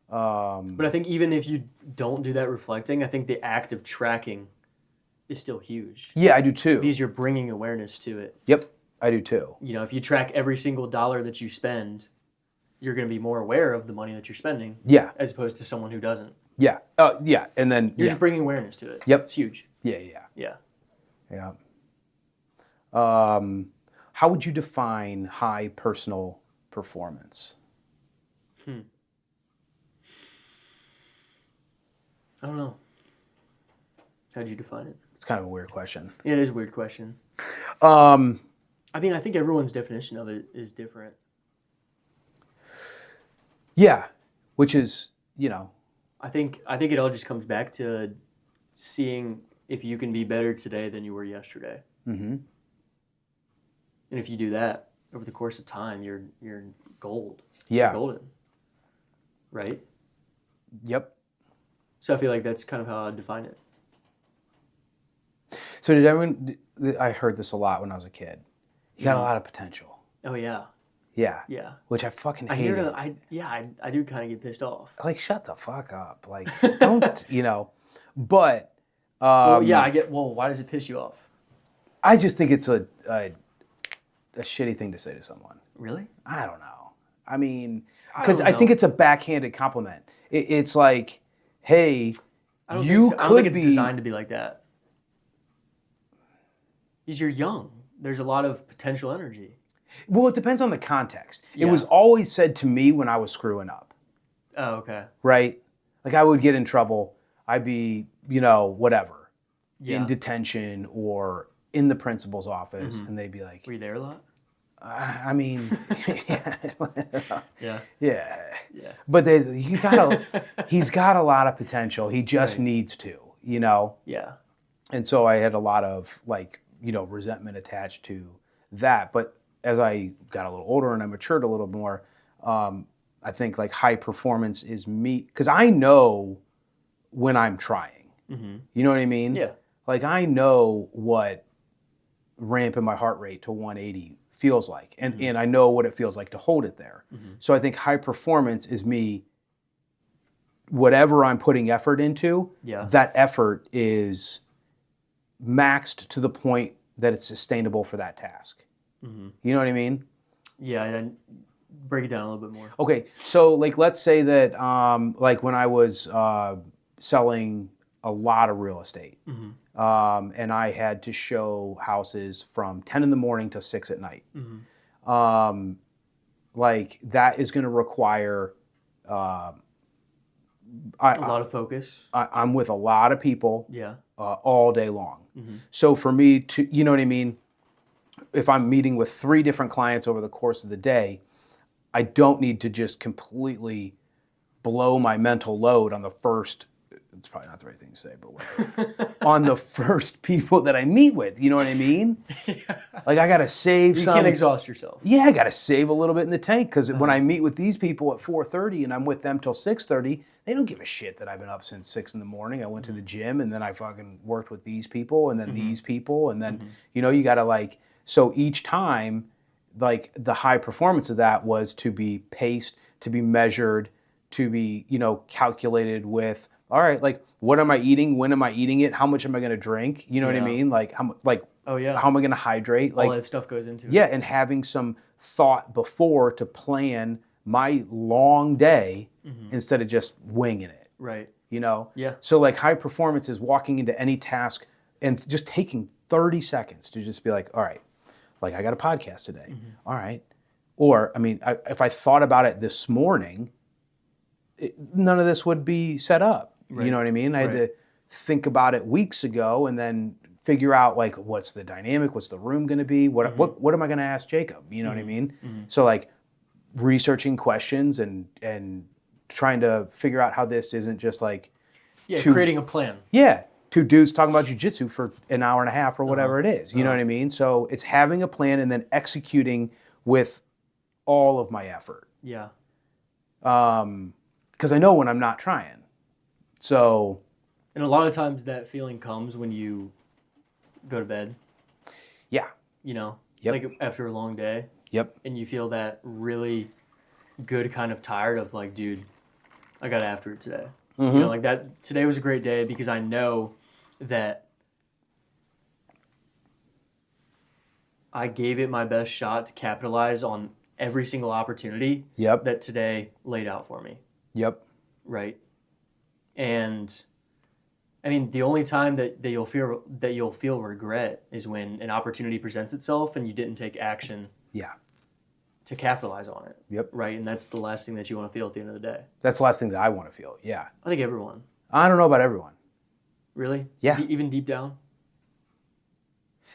But I think even if you don't do that reflecting, I think the act of tracking is still huge. Yeah, I do too. Because you're bringing awareness to it. Yep, I do too. You know, if you track every single dollar that you spend, you're going to be more aware of the money that you're spending Yeah, as opposed to someone who doesn't. yeah, yeah. And then You're yeah, just bringing awareness to it. Yep. It's huge. yeah. Yeah. How would you define high personal performance? I don't know. How'd you define it? It's kind of a weird question. It is a weird question. Um, I mean, I think everyone's definition of it is different. yeah, which is, you know, I think it all just comes back to seeing if you can be better today than you were yesterday. mm-hmm. And if you do that over the course of time, you're gold. Yeah. You're golden. Right? Yep. So I feel like that's kind of how I define it. So did everyone? I heard this a lot when I was a kid. You got a lot of potential. Oh yeah. Yeah. Yeah. Which I fucking I hate. hear it. I do kind of get pissed off. Like, shut the fuck up. Like, don't, you know. But Well, yeah, why does it piss you off? I just think it's a shitty thing to say to someone. Really? I don't know. I mean, I because don't I think know. it's a backhanded compliment. It's like, hey, I don't you think so. I don't could think it's be. designed to be like that. Because you're young. There's a lot of potential energy. Well, it depends on the context. It Yeah. was always said to me when I was screwing up, Oh, okay. right? Like I would get in trouble. I'd be, you know, whatever, Yeah. in detention or in the principal's office, and they'd be like, Were you there a lot? I mean, yeah, Yeah. yeah. Yeah. But he's got a lot of potential. He just Right. needs to, you know? Yeah. And so I had a lot of like, you know, resentment attached to that. But as I got a little older and I matured a little more, I think like high performance is me, because I know when I'm trying. Mm-hmm. You know what I mean? Yeah. Like I know what ramping my heart rate to 180 feels like. And I know what it feels like to hold it there. Mm-hmm. So I think high performance is me whatever I'm putting effort into, Yeah. that effort is maxed to the point that it's sustainable for that task. Mm-hmm. You know what I mean? Yeah, and break it down a little bit more. Okay, so like let's say that like when I was selling a lot of real estate, Mm-hmm. and I had to show houses from 10 in the morning to 6 at night. Mm-hmm. Like that is going to require A lot of focus. I'm with a lot of people Yeah. all day long. Mm-hmm. So for me to, you know what I mean? If I'm meeting with 3 different clients over the course of the day, I don't need to just completely blow my mental load on the first, it's probably not the right thing to say, but whatever, on the first people that I meet with. You know what I mean? Like I got to save You some. can't exhaust yourself. Yeah, I got to save a little bit in the tank because when I meet with these people at 4:30 and I'm with them till 6:30, they don't give a shit that I've been up since 6 in the morning. I went to the gym and then I fucking worked with these people and then these people and then you know you got to like so each time like the high performance of that was to be paced, to be measured, to be calculated with. All right, like what am I eating? When am I eating it? How much am I going to drink? You know what I Yeah. mean? Like Oh yeah. how am I going to hydrate? All Like that stuff goes into it. yeah, and having some thought before to plan my long day instead of just winging it, Right. you know? Yeah. So like high performance is walking into any task and just taking 30 seconds to just be like, all right, like I got a podcast today. All right. Or, I mean, if I thought about it this morning, none of this would be set up. Right. You know what I mean? I had to think about it weeks ago and then figure out like what's the dynamic, what's the room going to be, what am I going to ask Jacob? You know what I mean? So like researching questions and trying to figure out how this isn't just like creating a plan. yeah, 2 dudes talking about jiu-jitsu for an hour and a half or whatever it is. You know what I mean? So it's having a plan and then executing with all of my effort. Yeah. Because I know when I'm not trying. So And a lot of times that feeling comes when you go to bed, yeah. Yep. Yep. Like after a long day, Yep. and you feel that really good kind of tired of like, dude, I got after it today. Like that today was a great day because I know that I gave it my best shot to capitalize on every single opportunity Yep. that today laid out for me. Yep. Right. And I mean, the only time that you'll feel regret is when an opportunity presents itself and you didn't take action Yeah. to capitalize on it. Yep. Right. And that's the last thing that you want to feel at the end of the day. That's the last thing that I want to feel. Yeah. I think everyone. I don't know about everyone. Really? Yeah. Even deep down?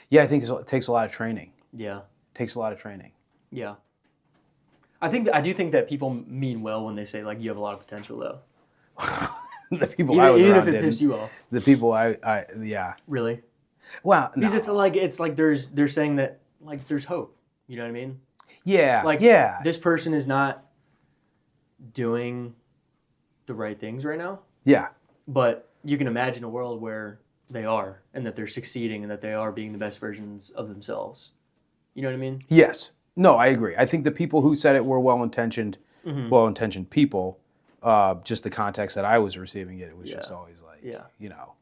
Yeah, I think it takes a lot of training. Yeah. Takes a lot of training. Yeah. I do think that people mean well when they say like you have a lot of potential though. The people I was Even around if it didn't. pissed you off. The people I yeah. Really? Well, no. Because it's like they're saying that like there's hope. You know what I mean? Yeah. Like yeah. this person is not doing the right things right now, Yeah. but you can imagine a world where they are and that they're succeeding and that they are being the best versions of themselves. You know what I mean? Yes. No, I agree. I think the people who said it were well-intentioned people. Just the context that I was receiving it was just always like, you know.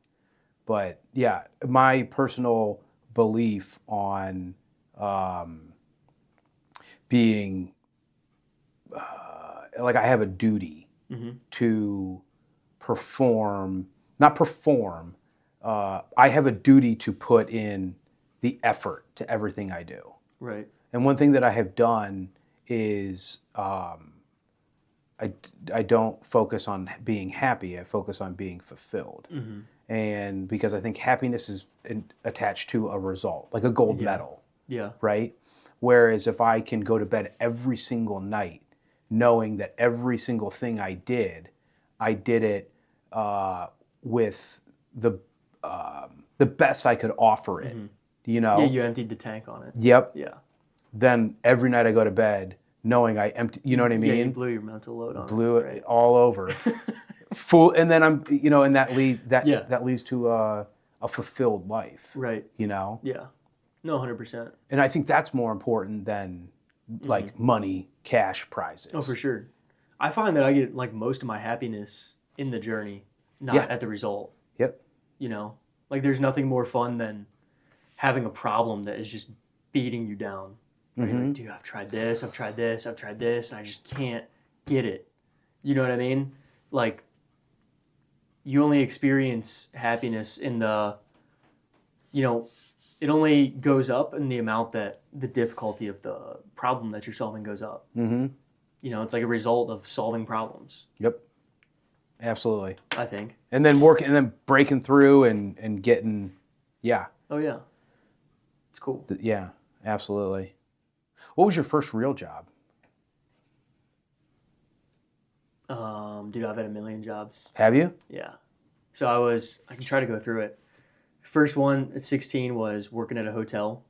But yeah, my personal belief on being like I have a duty to perform, not perform. I have a duty to put in the effort to everything I do. Right. And one thing that I have done is I don't focus on being happy. I focus on being fulfilled. And because I think happiness is attached to a result, like a gold medal, Yeah. right? Whereas if I can go to bed every single night knowing that every single thing I did it with the best I could offer it, you know? Yeah, you emptied the tank on it. Yep. Yeah. Then every night I go to bed knowing I empty, you know what I mean? Yeah, you blew your mental load on Blew it. it all over. Full, and then I'm, and that leads to a fulfilled life. Right. You know? Yeah. No, 100%. And I think that's more important than like money, cash, prizes. Oh, for sure. I find that I get like most of my happiness in the journey, not Yeah. at the result. Yep. You know, like there's nothing more fun than having a problem that is just beating you down. Where you're like, dude, I've tried this, I've tried this, I've tried this, and I just can't get it. You know what I mean? Like, you only experience happiness in the, you know, it only goes up in the amount that the difficulty of the problem that you're solving goes up. Mm-hmm. You know, it's like a result of solving problems, Yep. Absolutely. I think. And then working and then breaking through and getting, yeah. Oh, yeah. It's cool. Yeah, absolutely. What was your first real job? Dude, I've had a million jobs. Have you? Yeah. So I can try to go through it. First one at 16 was working at a hotel,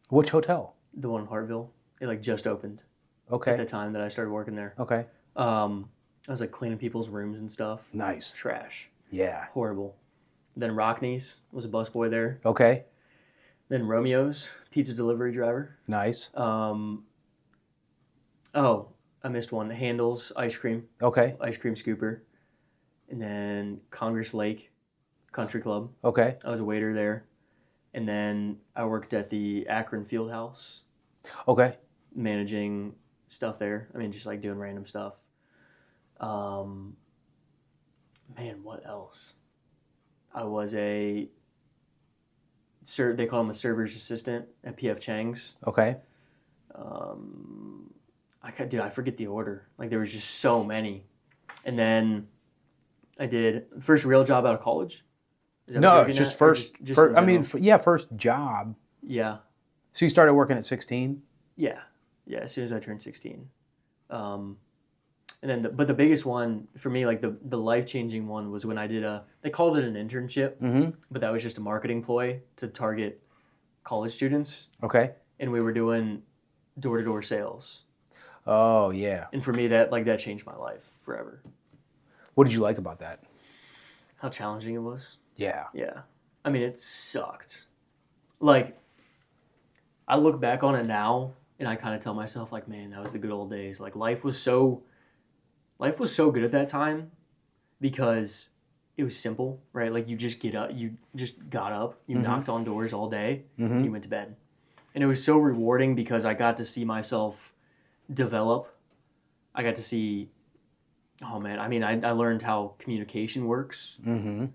Which hotel? the one in Hartville. It like just opened at the Okay. time that I started working there. Okay. I was like cleaning people's rooms and stuff. Nice. Trash. Yeah. Horrible. Then Rockney's was a busboy there. Okay. Then Romeo's, pizza delivery driver. Nice. Oh, I missed one. Handles ice cream Okay. scooper. And then Congress Lake Country Club. Okay. I was a waiter there. And then I worked at the Akron Field House, Okay. managing stuff there. I mean, just like doing random stuff. Man, what else? I was they call him a server's assistant at PF Chang's. Okay. I forget the order. Like there was just so many. And then I did first real job out of college. Is that what No, you're it's getting just at? Or first. just First in I mean, general? first job. Yeah. So you started working at 16? Yeah, as soon as I turned 16. And then, but the biggest one for me, like the life changing one, was when I did they called it an internship, but that was just a marketing ploy to target college students, Okay. and we were doing door to door sales. Oh, yeah. And for me, that changed my life forever. What did you like about that? How challenging it was. Yeah. Yeah, I mean, it sucked. Like, I look back on it now, and I kind of tell myself, like, man, that was the good old days. Like, life was so good at that time because it was simple, right? Like, you just got up, you knocked on doors all day, and you went to bed. And it was so rewarding because I got to see myself develop. I got to see, oh man, I mean, I learned how communication works. Mm-hmm.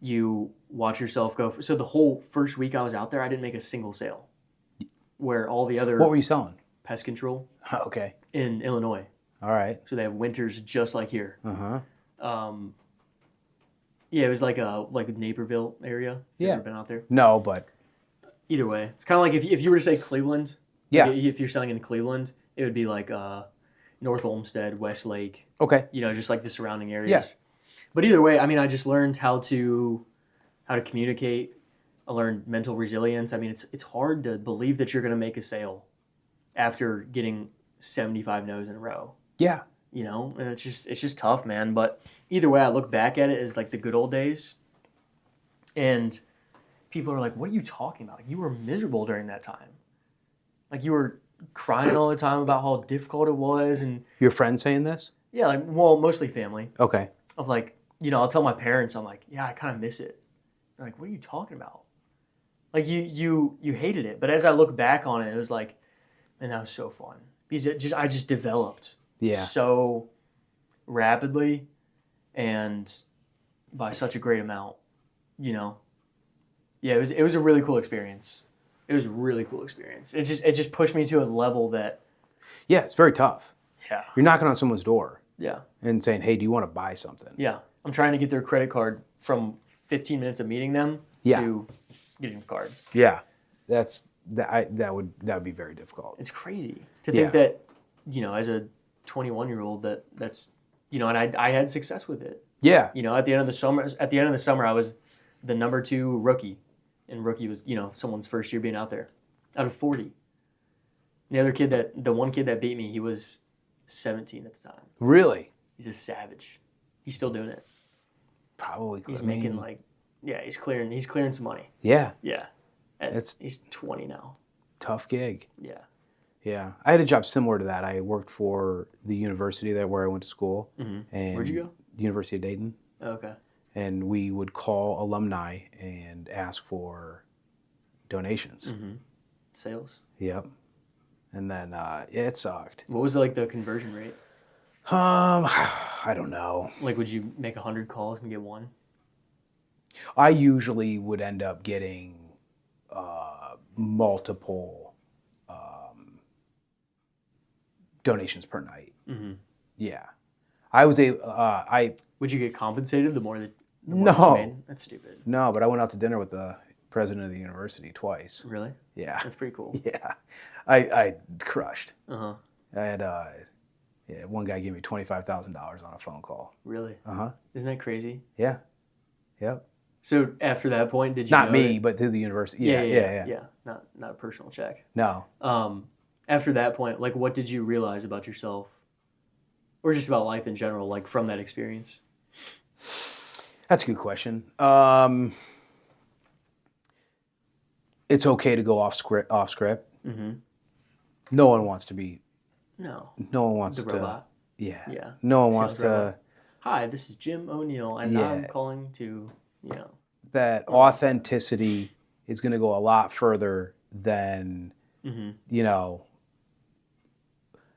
You watch yourself go. So the whole first week I was out there, I didn't make a single sale. Where all the other What were you selling? pest control Okay. in Illinois. All right. So they have winters just like here. Uh-huh. Yeah, it was like Naperville area. If you've Yeah. ever been out there. No, but Either way, it's kind of like if you were to say Cleveland. Yeah. Like if you're selling in Cleveland, it would be like North Olmsted, Westlake. okay. You know, just like the surrounding areas. Yes. But either way, I mean, I just learned how to communicate. I learned mental resilience. I mean, it's hard to believe that you're going to make a sale after getting 75 no's in a row. Yeah. You know, and it's just tough, man. But either way, I look back at it as like the good old days. And people are like, "What are you talking about? Like, you were miserable during that time. Like you were crying all the time about how difficult it was." And Your friend saying this? yeah, like well, mostly family. Okay. Of like, you know, I'll tell my parents, I'm like, "Yeah, I kind of miss it." They're like, "What are you talking about?" Like you hated it. But as I look back on it, it was like, man, that was so fun because I just developed Yeah. so rapidly and by such a great amount, you know. Yeah, it was a really cool experience. It was a really cool experience. It just pushed me to a level that Yeah, it's very tough. yeah. You're knocking on someone's door Yeah. and saying, "Hey, do you want to buy something?" Yeah. I'm trying to get their credit card from 15 minutes of meeting them Yeah. to getting the card. Yeah. That would be very difficult. It's crazy to think Yeah. that, you know, as a 21-year-old that's you know, and I had success with it. Yeah. You know, at the end of the summer I was the number 2 rookie. And rookie was, you know, someone's first year being out there out of 40. The one kid that beat me, he was 17 at the time. Really? He's a savage. He's still doing it. Probably. He's I mean, making like, yeah, he's clearing some money. Yeah. Yeah. And It's- he's 20 now. Tough gig. Yeah. Yeah. I had a job similar to that. I worked for the university where I went to school. Mm-hmm. And Where'd you go? University of Dayton. Okay. And we would call alumni and ask for donations. Sales. Yep. And then it sucked. What was like the conversion rate? I don't know. Like, would you make 100 calls and get one? I usually would end up getting multiple donations per night. Yeah. I was I Would you get compensated the more that you no, made? That's stupid. no, but I went out to dinner with the president of the university twice. Really? Yeah. That's pretty cool. Yeah. I crushed. Uh-huh. I had yeah, one guy gave me $25,000 on a phone call. Really? Uh-huh. Isn't that crazy? Yeah. Yep. So after that point, did you Not know me, that- but through the university. Yeah. Not a personal check. No. After that point, like, what did you realize about yourself, or just about life in general, like from that experience? That's a good question. It's okay to go off script. No one wants to be. No. No one wants The to. robot. Yeah. Yeah. No one wants Sales to. robot. Hi, this is Jim O'Neill, and I'm Yeah. calling to, you know. That authenticity is going to go a lot further than you know.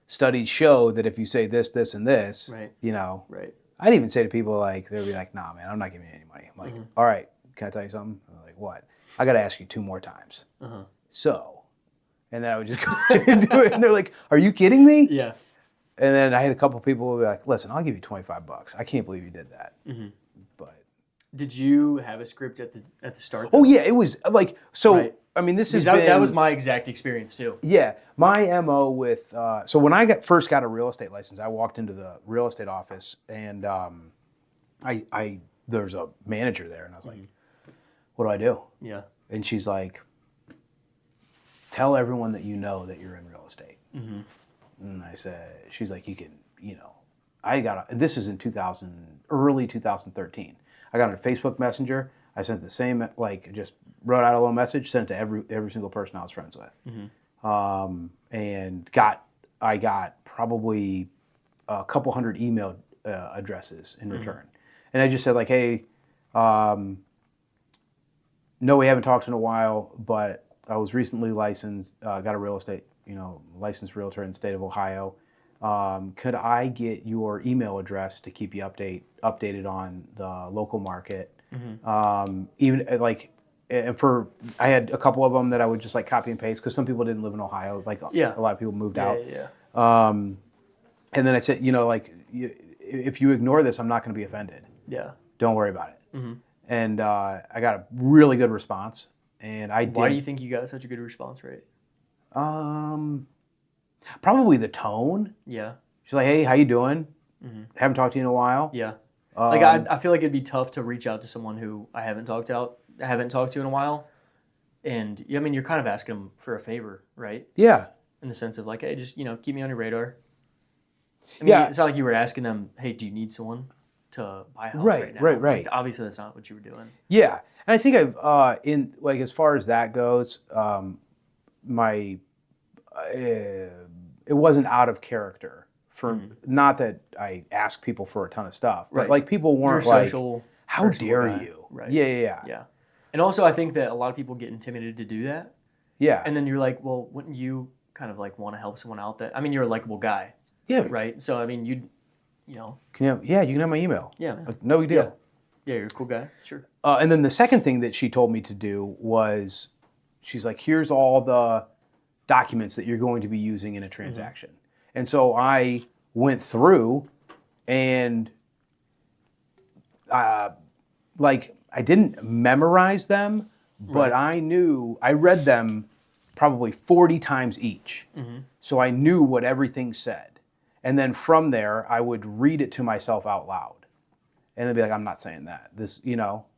Studies show that if you say this, this, and this, Right. you know, Right. I'd even say to people like, they'd be like, nah, man, I'm not giving you any money. I'm like, all right, can I tell you something? I'm like, what? I got to ask you 2 more times. So, and then I would just go ahead and do it. And they're like, are you kidding me? Yeah. And then I had a couple people who were like, listen, I'll give you $25. I can't believe you did that. But, Did you have a script at the start? oh yeah, it was like, so, Right. I mean, this Because has been. that was my exact experience too. Yeah, my MO with so when I first got a real estate license, I walked into the real estate office and I there's a manager there, and I was like, "What do I do?" Yeah. And she's like, "Tell everyone that you know that you're in real estate." And I said, "She's like, you can, you know." This is in early 2013. I got a Facebook Messenger. I sent the same, like, just wrote out a little message, sent it to every single person I was friends with, and I got probably a couple hundred email addresses in return, and I just said like, hey, no, we haven't talked in a while, but I was recently licensed, got a real estate, licensed realtor in the state of Ohio. Could I get your email address to keep you updated on the local market? Even like, I had a couple of them that I would just like copy and paste because some people didn't live in Ohio. Like a lot of people moved out. Yeah. And then I said, if you ignore this, I'm not going to be offended. Yeah. Don't worry about it. And I got a really good response. And I did. Why do you think you got such a good response rate? Probably the tone. Yeah. She's like, hey, how you doing? Haven't talked to you in a while. Yeah. Like I feel like it'd be tough to reach out to someone who I haven't talked to in a while, and I mean you're kind of asking them for a favor, right? Yeah. In the sense of like, hey, just keep me on your radar. I mean, Yeah. It's not like you were asking them, hey, do you need someone to buy a house Right, right now? right. Like, obviously, that's not what you were doing. Yeah, and I think I've in like as far as that goes, my it wasn't out of character for not that I ask people for a ton of stuff, but Right. like people weren't You're a like, social, how personal dare guy. you? Right. Yeah. Yeah. And also, I think that a lot of people get intimidated to do that. Yeah. And then you're like, well, wouldn't you kind of like want to help someone out that, I mean, you're a likable guy, Yeah. right? So, I mean, you You can have my email. Yeah, man. Like, no big deal. Yeah, you're a cool guy. Sure. And then the second thing that she told me to do was, she's like, here's all the documents that you're going to be using in a transaction. And so I went through and like I didn't memorize them, but I read them probably 40 times each. So I knew what everything said. And then from there, I would read it to myself out loud. And then be like, I'm not saying that.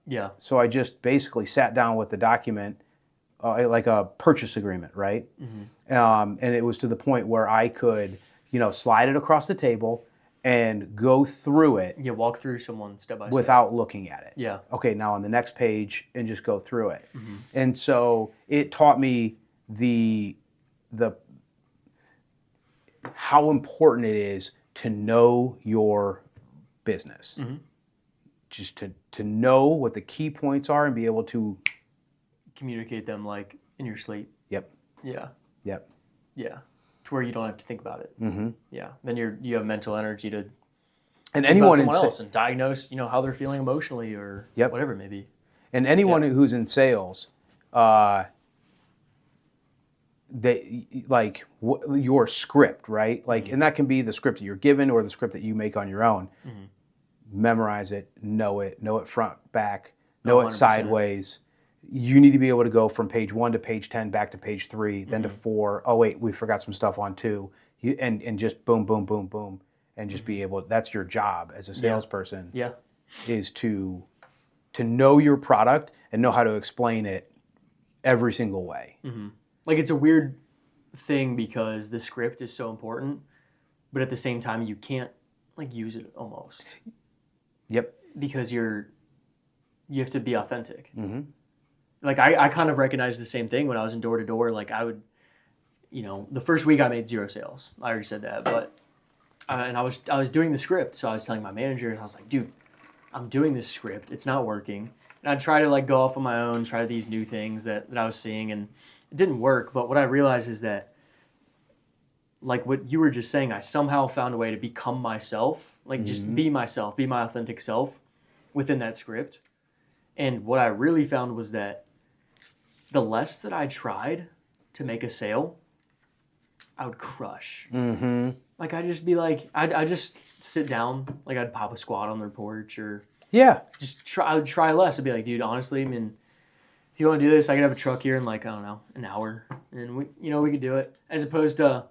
Yeah. So I just basically sat down with the document, like a purchase agreement, right? And it was to the point where I could, slide it across the table and go through it Yeah, walk through someone step by step. without looking at it. Yeah. Okay, now on the next page, and just go through it. And so it taught me the how important it is to know your business. just to know what the key points are and be able to. Communicate them like in your sleep. Yep. Yeah. Yep. Yeah. To where you don't have to think about it. Mm-hmm. Yeah. Then you have mental energy to And think anyone about in someone else and diagnose, how they're feeling emotionally or Yep. whatever it may be. and anyone who's in sales, they like your script, right? Like, and that can be the script that you're given or the script that you make on your own. Memorize it, know it front, back, know it 100%. sideways. You need to be able to go from page 1 to page 10, back to page 3, then to 4. Oh wait, we forgot some stuff on 2. And just boom, boom, boom, boom, and just be able. That's your job as a salesperson. Yeah. Is to know your product and know how to explain it every single way. Like it's a weird thing because the script is so important, but at the same time you can't like use it almost. Yep. Because you have to be authentic. Like I kind of recognized the same thing when I was in door to door. Like I would, the first week I made 0 sales. I already said that, but and I was doing the script, so I was telling my manager, and I was like, dude, I'm doing this script. It's not working. And I'd try to like go off on my own, try these new things that I was seeing, and it didn't work. But what I realized is that, like what you were just saying, I somehow found a way to become myself, like just be myself, be my authentic self within that script. And what I really found was that the less that I tried to make a sale, I would crush. Like I'd just be like, I'd just sit down, like I'd pop a squat on their porch or just try. I would try less. I'd be like, dude, honestly, I mean, if you want to do this, I could have a truck here in like, I don't know, an hour, and we could do it. As opposed to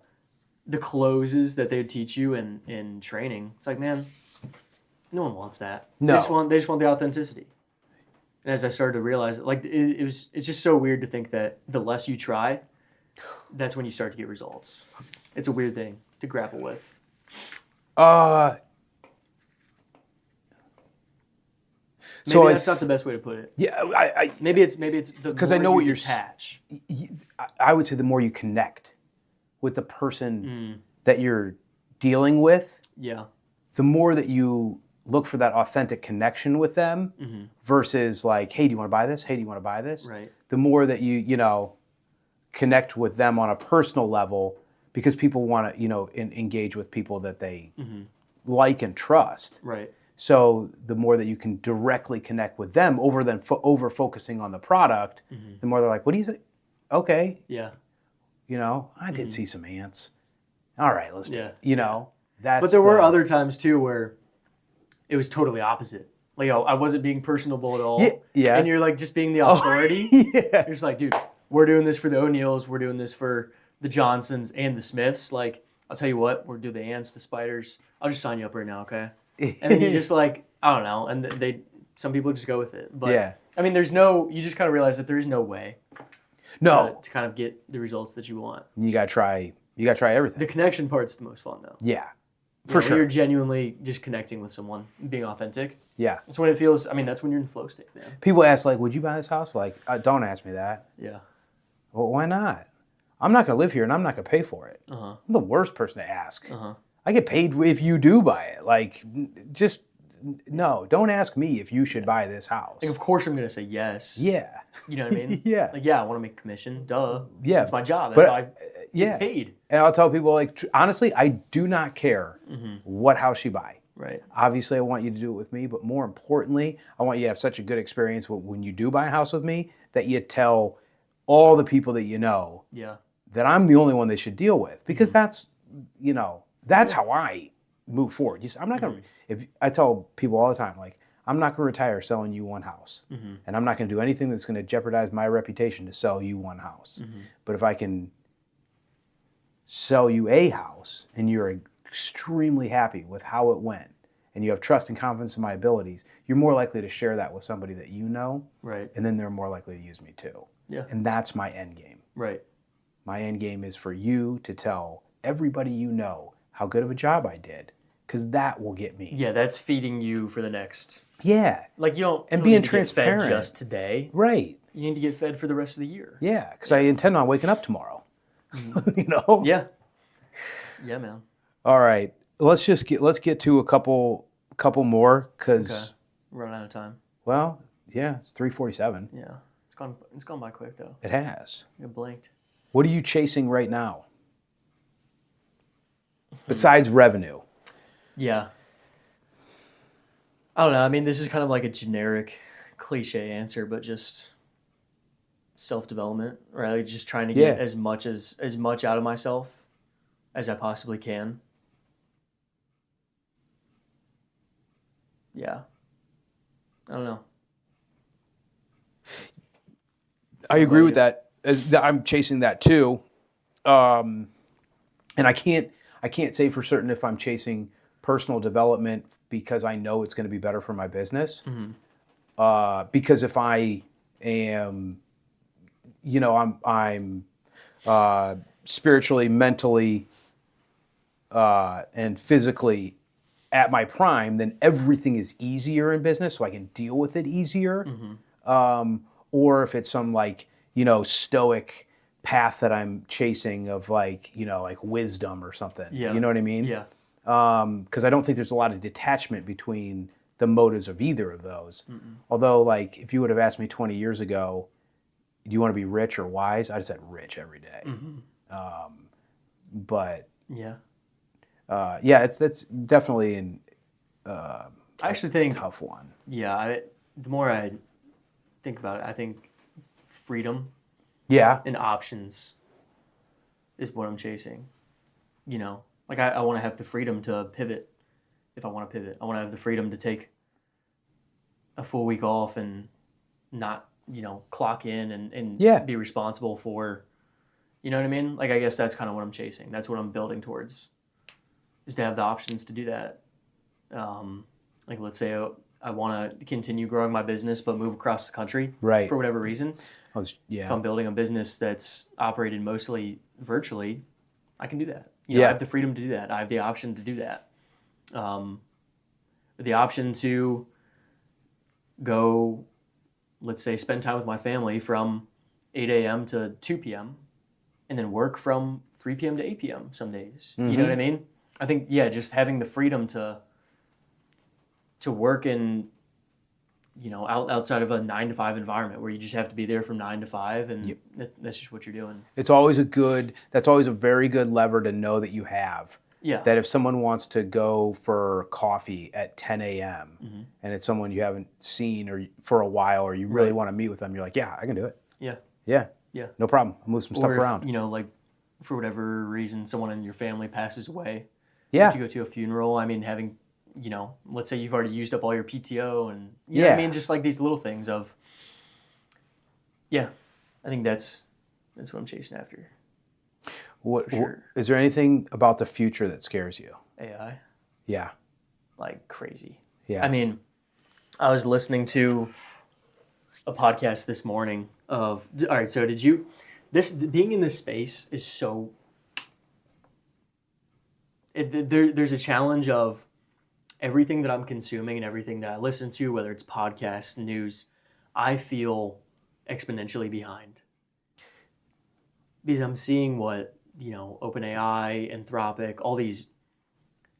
the closes that they would teach you in training. It's like, man, no one wants that. No. They just want the authenticity. And as I started to realize it, like it's just so weird to think that the less you try, that's when you start to get results. It's a weird thing to grapple with. Maybe that's not the best way to put it. Yeah, Maybe it's the because I know more what you you're detach. I would say the more you connect with the person that you're dealing with, Yeah. the more that you look for that authentic connection with them versus like, hey, do you want to buy this? Hey, do you want to buy this? Right. The more that you connect with them on a personal level, because people want to, engage with people that they like and trust. Right. So the more that you can directly connect with them over focusing on the product, the more they're like, what do you think? Okay. Yeah. I did see some ants. All right, let's do it. Yeah. That's But there were other times too where it was totally opposite. Like, I wasn't being personable at all. Yeah. And you're like just being the authority. Yeah. You're just like, dude, we're doing this for the O'Neills. We're doing this for the Johnsons and the Smiths. Like, I'll tell you what, we're doing the ants, the spiders. I'll just sign you up right now, okay? And then you just like, I don't know. And some people just go with it. But I mean, you just kind of realize that there is no way to kind of get the results that you want. You gotta try everything. The connection part's the most fun though. Yeah. For sure. When you're genuinely just connecting with someone, being authentic. Yeah. That's when it feels, that's when you're in flow state, man. People ask like, would you buy this house? Like, don't ask me that. Yeah. Well, why not? I'm not gonna live here and I'm not gonna pay for it. Uh-huh. I'm the worst person to ask. Uh-huh. I get paid if you do buy it. Like, just no, don't ask me if you should buy this house. Like, of course I'm going to say yes. Yeah. You know what I mean? Yeah. Like, yeah, I want to make commission. Duh. Yeah. It's my job. That's how I get paid. And I'll tell people, like, honestly, I do not care what house you buy. Right. Obviously, I want you to do it with me, but more importantly, I want you to have such a good experience when you do buy a house with me that you tell all the people that you know that I'm the only one they should deal with. Because that's how I move forward. I'm not going to, if I tell people all the time, like, I'm not going to retire selling you one house. And I'm not going to do anything that's going to jeopardize my reputation to sell you one house. But if I can sell you a house and you're extremely happy with how it went and you have trust and confidence in my abilities, you're more likely to share that with somebody that you know. Right. And then they're more likely to use me too. Yeah. And that's my end game. Right. My end game is for you to tell everybody you know how good of a job I did, because that will get me. Yeah, that's feeding you for the next. Yeah. Like, you don't being need to transparent. get fed just today. Right. You need to get fed for the rest of the year. Yeah, because I intend on waking up tomorrow. Yeah. Yeah, man. All right. Let's get to a couple more, because Run out of time. Well, yeah, it's 3:47. Yeah. It's gone by quick though. It has. I blinked. What are you chasing right now? Besides revenue. Yeah. I don't know. I mean, this is kind of like a generic cliche answer, but just self-development, right? Like just trying to get Yeah. as much out of myself as I possibly can. Yeah. I don't know. I agree about with that. I'm chasing that too. And I can't say for certain if I'm chasing personal development because I know it's going to be better for my business. Because if I am, I'm spiritually, mentally, and physically at my prime, then everything is easier in business, so I can deal with it easier. Or if it's some stoic path that I'm chasing of like wisdom or something. Yeah. You know what I mean? Yeah. Because I don't think there's a lot of detachment between the motives of either of those. Although, like, if you would have asked me 20 years ago, do you want to be rich or wise? I'd have said rich every day. But Yeah. that's definitely I actually think, tough one. yeah, the more I think about it, I think freedom Yeah, and options is what I'm chasing. Like I want to have the freedom to pivot if I want to pivot. I want to have the freedom to take a full week off and not, clock in and Yeah. be responsible for, you know what I mean? Like, I guess that's kind of what I'm chasing. That's what I'm building towards, is to have the options to do that. Like, let's say I want to continue growing my business, but move across the country Right. for whatever reason. If yeah, I'm building a business that's operated mostly virtually, I can do that. I Yeah. have the freedom to do that. I have the option to do that. The option to go, let's say, spend time with my family from 8 a.m. to 2 p.m. and then work from 3 p.m. to 8 p.m. some days. You know what I mean? I think, yeah, just having the freedom to work in, outside of a 9 to 5 environment where you just have to be there from 9 to 5 and that's just what you're doing. that's always a very good lever to know that you have. Yeah. That if someone wants to go for coffee at 10 a.m. And it's someone you haven't seen or for a while, or you really want to meet with them, you're like, yeah, I can do it. Yeah. Yeah. Yeah. No problem. I'll move some stuff Or if, around. like for whatever reason, someone in your family passes away. Yeah. If you go to a funeral, I mean, having, let's say you've already used up all your PTO and, you know what I mean? Just like these little things of, I think that's what I'm chasing after. What, for sure. Is there anything about the future that scares you? AI, Yeah. like crazy. Yeah. I mean, I was listening to a podcast this morning of, all right, so being in this space is so, there's a challenge of everything that I'm consuming and everything that I listen to, whether it's podcasts, news, I feel exponentially behind. Because I'm seeing what, OpenAI, Anthropic, all these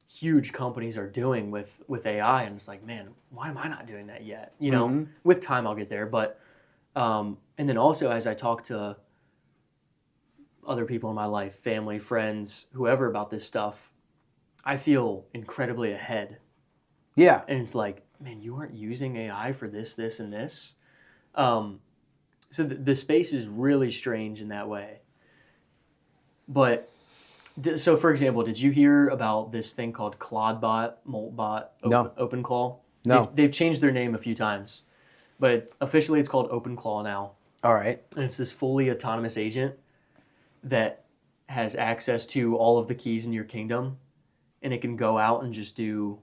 huge companies are doing with AI, and it's like, man, why am I not doing that yet? With time I'll get there, but and then also as I talk to other people in my life, family, friends, whoever about this stuff, I feel incredibly ahead. Yeah. And it's like, man, you aren't using AI for this, this, and this. So the space is really strange in that way. But so, for example, did you hear about this thing called Claudebot, Moltbot, No. OpenClaw? No. They've changed their name a few times, but officially it's called OpenClaw now. All right. And it's this fully autonomous agent that has access to all of the keys in your kingdom, and it can go out and just do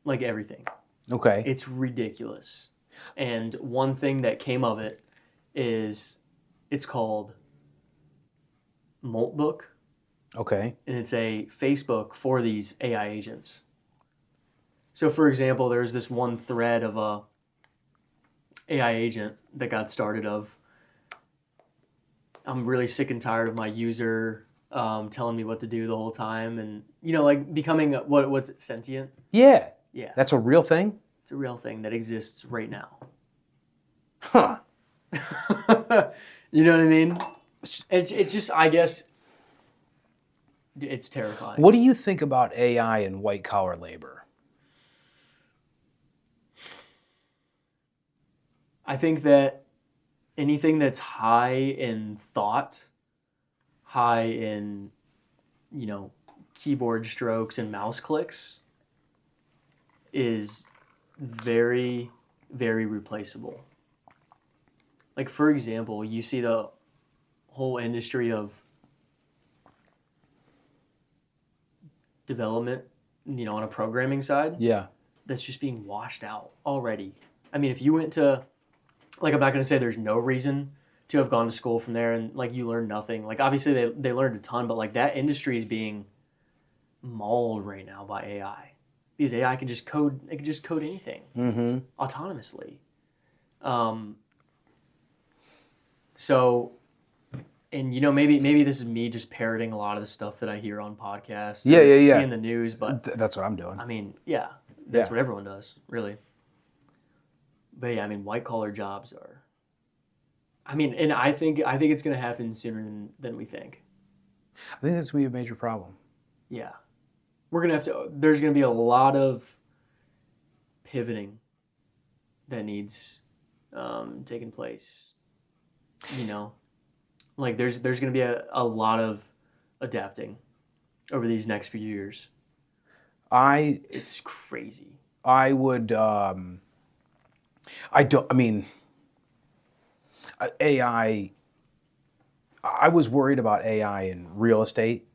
like everything. Okay. It's ridiculous. And one thing that came of it is it's called Moltbook, Okay. and it's a Facebook for these AI agents. So, for example, there's this one thread of a AI agent that got started of, I'm really sick and tired of my user telling me what to do the whole time, and like becoming what's it, sentient? Yeah. Yeah. That's a real thing? It's a real thing that exists right now. Huh. You know what I mean? It's just, I guess, it's terrifying. What do you think about AI and white collar labor? I think that anything that's high in thought, high in, keyboard strokes and mouse clicks is very, very replaceable. Like, for example, you see the whole industry of development, on a programming side, Yeah. that's just being washed out already. I mean, if you went to, like, I'm not going to say there's no reason to have gone to school from there and, like, you learned nothing. Like, obviously they learned a ton, but, like, that industry is being mauled right now by AI. Because AI can just code, it can just code anything autonomously. So, and maybe this is me just parroting a lot of the stuff that I hear on podcasts, Yeah. seeing the news, but That's what I'm doing. I mean, yeah, that's Yeah. what everyone does, really. But yeah, I mean, white collar jobs are. I mean, and I think it's going to happen sooner than we think. I think that's going to be a major problem. Yeah, we're gonna have to. There's going to be a lot of pivoting that needs taking place. Like there's going to be a lot of adapting over these next few years. It's crazy. I would. I don't. I mean, AI. I was worried about AI in real estate,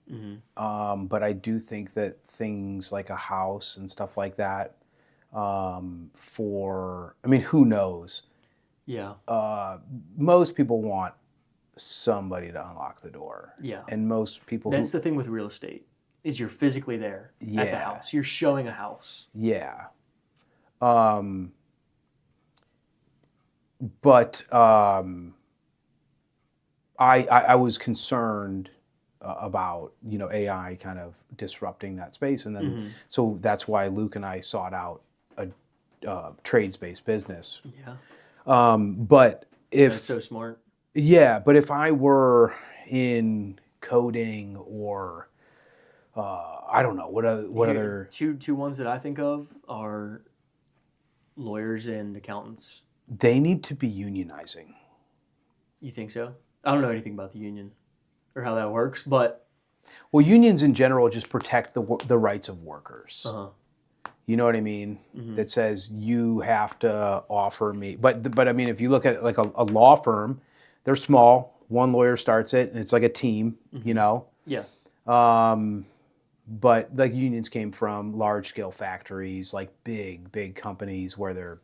but I do think that things like a house and stuff like that. I mean, who knows? Yeah. Most people want somebody to unlock the door. Yeah. And most people. That's the thing with real estate is you're physically there at the Yeah. house. You're showing a house. Yeah. But I was concerned about AI kind of disrupting that space, and then so that's why Luke and I sought out a trades-based business. Yeah. But if That's so smart. yeah, but if I were in coding or I don't know what other two ones that I think of are lawyers and accountants. they need to be unionizing. You think so? I don't know anything about the union or how that works, but Well, unions in general just protect the rights of workers. You know what I mean? That says you have to offer me. But I mean, if you look at like a law firm, they're small. One lawyer starts it, and it's like a team. yeah, But like unions came from large scale factories, like big companies where they're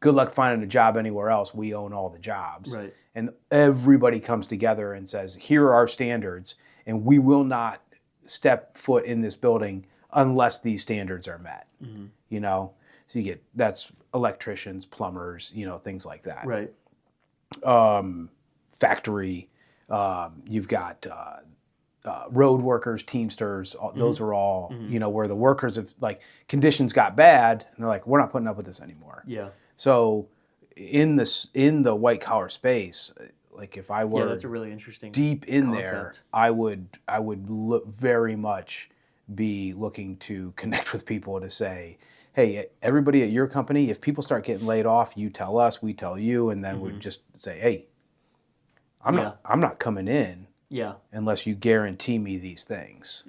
good luck finding a job anywhere else. We own all the jobs. right. And everybody comes together and says, here are our standards, and we will not step foot in this building unless these standards are met. So you get that's electricians, plumbers, things like that. Right. Factory, you've got road workers, Teamsters. Those are all where the workers have conditions got bad, and they're like, we're not putting up with this anymore. Yeah. So in the white collar space, like if I were that's a really interesting deep in concept. there, I would look very much be looking to connect with people to say, hey, everybody at your company, if people start getting laid off, you tell us, we tell you, and then we'd just say, hey, I'm not coming in unless you guarantee me these things.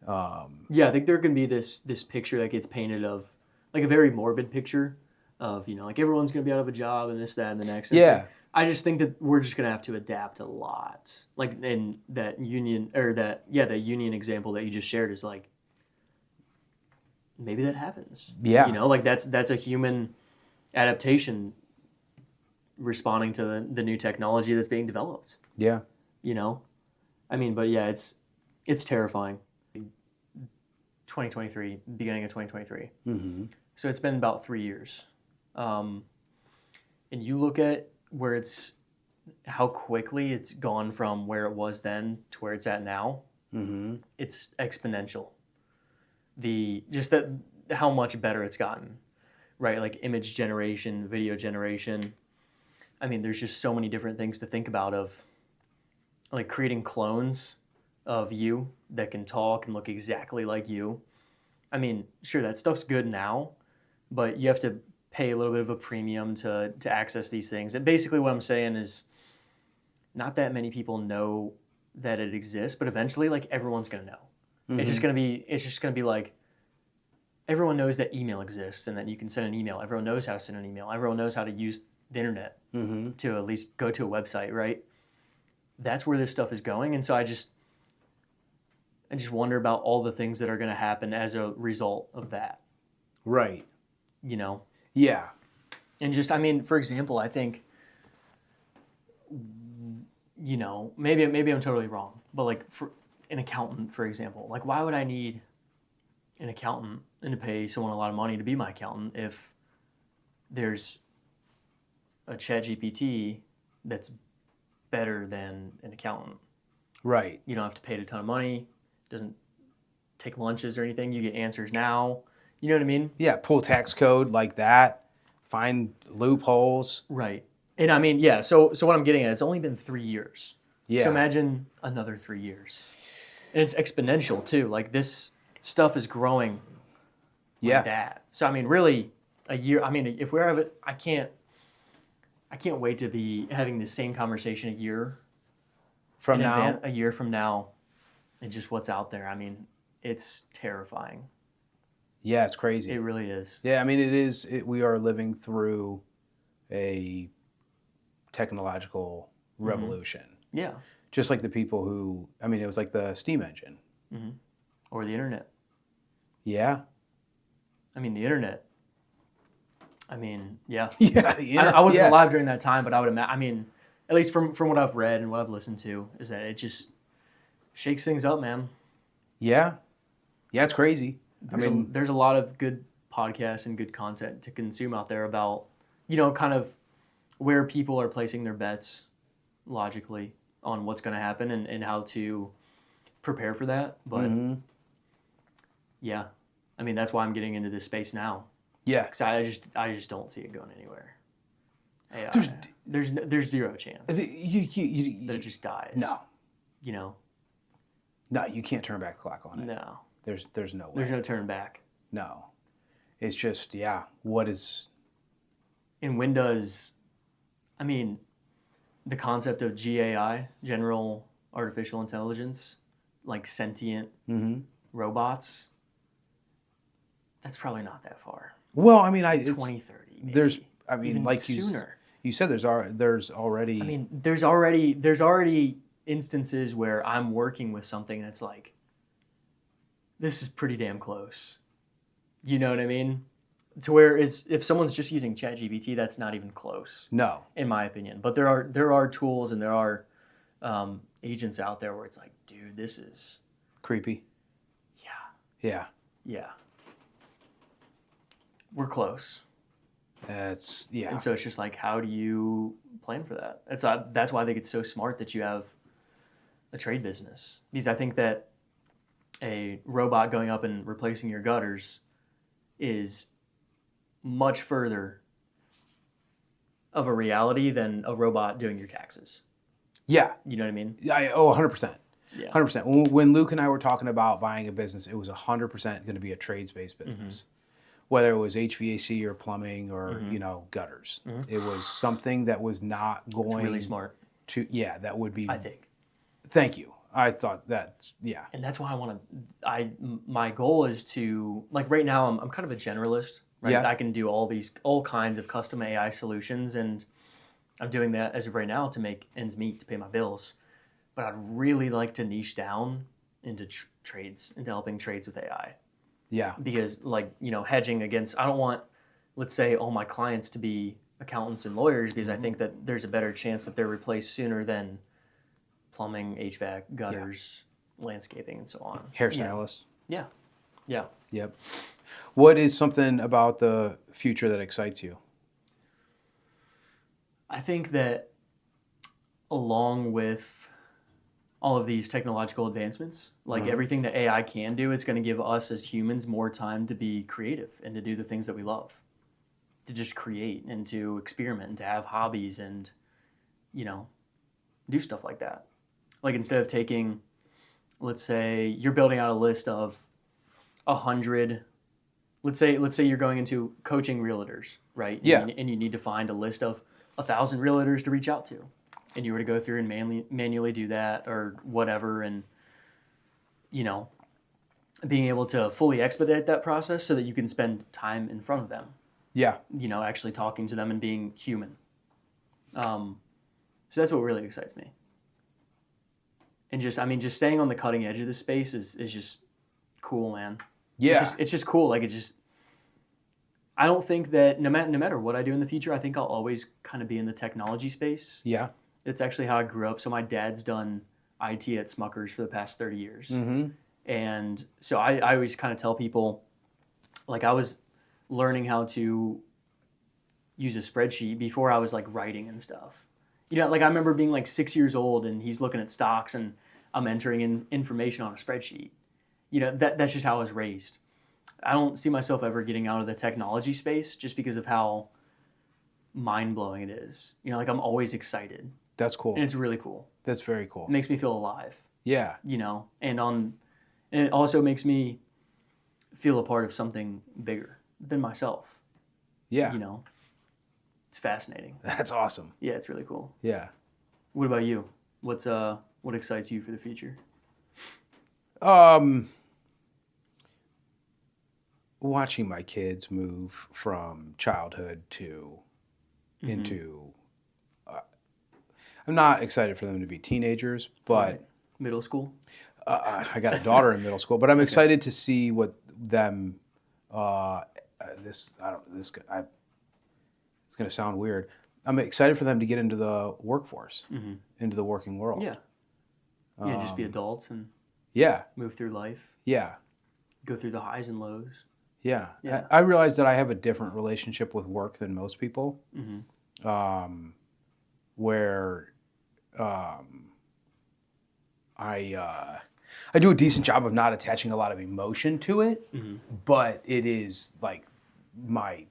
Yeah, I think there can be this picture that gets painted of like a very morbid picture of like everyone's gonna be out of a job and this, that, and the next. And Yeah. I just think that we're just gonna have to adapt a lot. Like in that union that union example that you just shared is like maybe that happens. Yeah. Like that's a human adaptation responding to the new technology that's being developed. Yeah. I mean, but yeah, it's terrifying. 2023, beginning of 2023. So it's been about 3 years. And you look at how quickly it's gone from where it was then to where it's at now. It's exponential. How much better it's gotten. right? Like image generation, video generation. I mean, there's just so many different things to think about of like creating clones of you that can talk and look exactly like you. I mean, sure, that stuff's good now, but you have to pay a little bit of a premium to access these things. And basically what I'm saying is not that many people know that it exists, but eventually like everyone's going to know. It's just going to be like everyone knows that email exists and that you can send an email. Everyone knows how to send an email. Everyone knows how to use the internet to at least go to a website, right? That's where this stuff is going. And so I just wonder about all the things that are going to happen as a result of that, Right. you know? Yeah. And just, I mean, for example, I think, you know, maybe I'm totally wrong, but like for an accountant, for example, like why would I need an accountant and to pay someone a lot of money to be my accountant if there's a ChatGPT that's better than an accountant? Right. You don't have to pay a ton of money, doesn't take lunches or anything. You get answers now. You know what I mean? Yeah. Pull tax code like that. Find loopholes. Right. And I mean, yeah, so what I'm getting at, it's only been 3 years. Yeah. So imagine another 3 years. And it's exponential too. Like this stuff is growing Yeah. like that. So I mean, really a year, I mean, if we're having, I can't wait to be having the same conversation a year From now. a year from now and just what's out there. I mean, it's terrifying. Yeah, it's crazy. It really is. Yeah, I mean, it is. We are living through a technological revolution. Yeah. Just like the people who, I mean, it was like the steam engine. Or the internet. Yeah. I mean, the internet. I mean, yeah. Yeah. I wasn't alive during that time, but I would imagine. I mean, at least from what I've read and what I've listened to, is that it just shakes things up, man. Yeah. Yeah, it's crazy. There's a lot of good podcasts and good content to consume out there about, you know, kind of where people are placing their bets logically on what's going to happen and how to prepare for that. But yeah, I mean, that's why I'm getting into this space now. Yeah. Because I just don't see it going anywhere. AI, there's zero chance that it just dies. No. You know? No, you can't turn back the clock on it. No. There's no way. There's no turn back. No. It's just, yeah, what is... And when does, I mean, the concept of GAI, general artificial intelligence, like sentient robots, that's probably not that far. Well, I mean, 2030. Maybe. There's, I mean, Even like sooner. you said, there's already... I mean, there's already instances where I'm working with something and it's like, this is pretty damn close. You know what I mean? To where if someone's just using ChatGPT, that's not even close. No. In my opinion. But there are tools and there are agents out there where it's like, dude, this is... Creepy. Yeah. Yeah. Yeah. We're close. That's, yeah. And so it's just like, how do you plan for that? That's why I think it's so smart that you have a trade business. Because I think that a robot going up and replacing your gutters is much further of a reality than a robot doing your taxes. Yeah. You know what I mean? 100%. Yeah. 100%. When Luke and I were talking about buying a business, it was 100% going to be a trades-based business. Whether it was HVAC or plumbing or, you know, gutters. It was something that was not going... It's really smart. That would be... I think. Thank you. I thought that, yeah. And that's why my goal is to, like right now, I'm kind of a generalist, right? Yeah. I can do all kinds of custom AI solutions, and I'm doing that as of right now to make ends meet, to pay my bills. But I'd really like to niche down into trades, into helping trades with AI. Yeah. Because like, you know, hedging against, I don't want, let's say, all my clients to be accountants and lawyers, because I think that there's a better chance that they're replaced sooner than plumbing, HVAC, gutters, landscaping, and so on. Hairstylist. Yeah. Yeah. Yep. What is something about the future that excites you? I think that along with all of these technological advancements, like everything that AI can do, it's going to give us as humans more time to be creative and to do the things that we love. to just create and to experiment and to have hobbies and, you know, do stuff like that. Like instead of taking, let's say you're building out a list of 100, let's say you're going into coaching realtors, right? Yeah. And you need to find a list of 1,000 realtors to reach out to. And you were to go through and manually do that or whatever, and, you know, being able to fully expedite that process so that you can spend time in front of them, Yeah. you know, actually talking to them and being human. So that's what really excites me. And just staying on the cutting edge of this space is just cool, man. Yeah. It's just cool. Like, I don't think that no matter what I do in the future, I think I'll always kind of be in the technology space. Yeah. It's actually how I grew up. So my dad's done IT at Smuckers for the past 30 years. Mm-hmm. And so I always kind of tell people, like, I was learning how to use a spreadsheet before I was like writing and stuff. You know, like I remember being like 6 years old and he's looking at stocks and I'm entering in information on a spreadsheet. You know, that's just how I was raised. I don't see myself ever getting out of the technology space just because of how mind-blowing it is. You know, like I'm always excited. That's cool. And it's really cool. That's very cool. It makes me feel alive, Yeah. you know, and it also makes me feel a part of something bigger than myself. Yeah. You know, it's fascinating. That's awesome. Yeah, it's really cool. Yeah. What about you? What excites you for the future? Watching my kids move from childhood to into. I'm not excited for them to be teenagers, but Right. Middle school? I got a daughter in middle school. But I'm excited to see what them. It's going to sound weird. I'm excited for them to get into the workforce, into the working world. Yeah. Yeah, just be adults and Yeah. move through life, Yeah. go through the highs and lows. Yeah. Yeah. I realize that I have a different relationship with work than most people. Where I do a decent job of not attaching a lot of emotion to it, but it is like my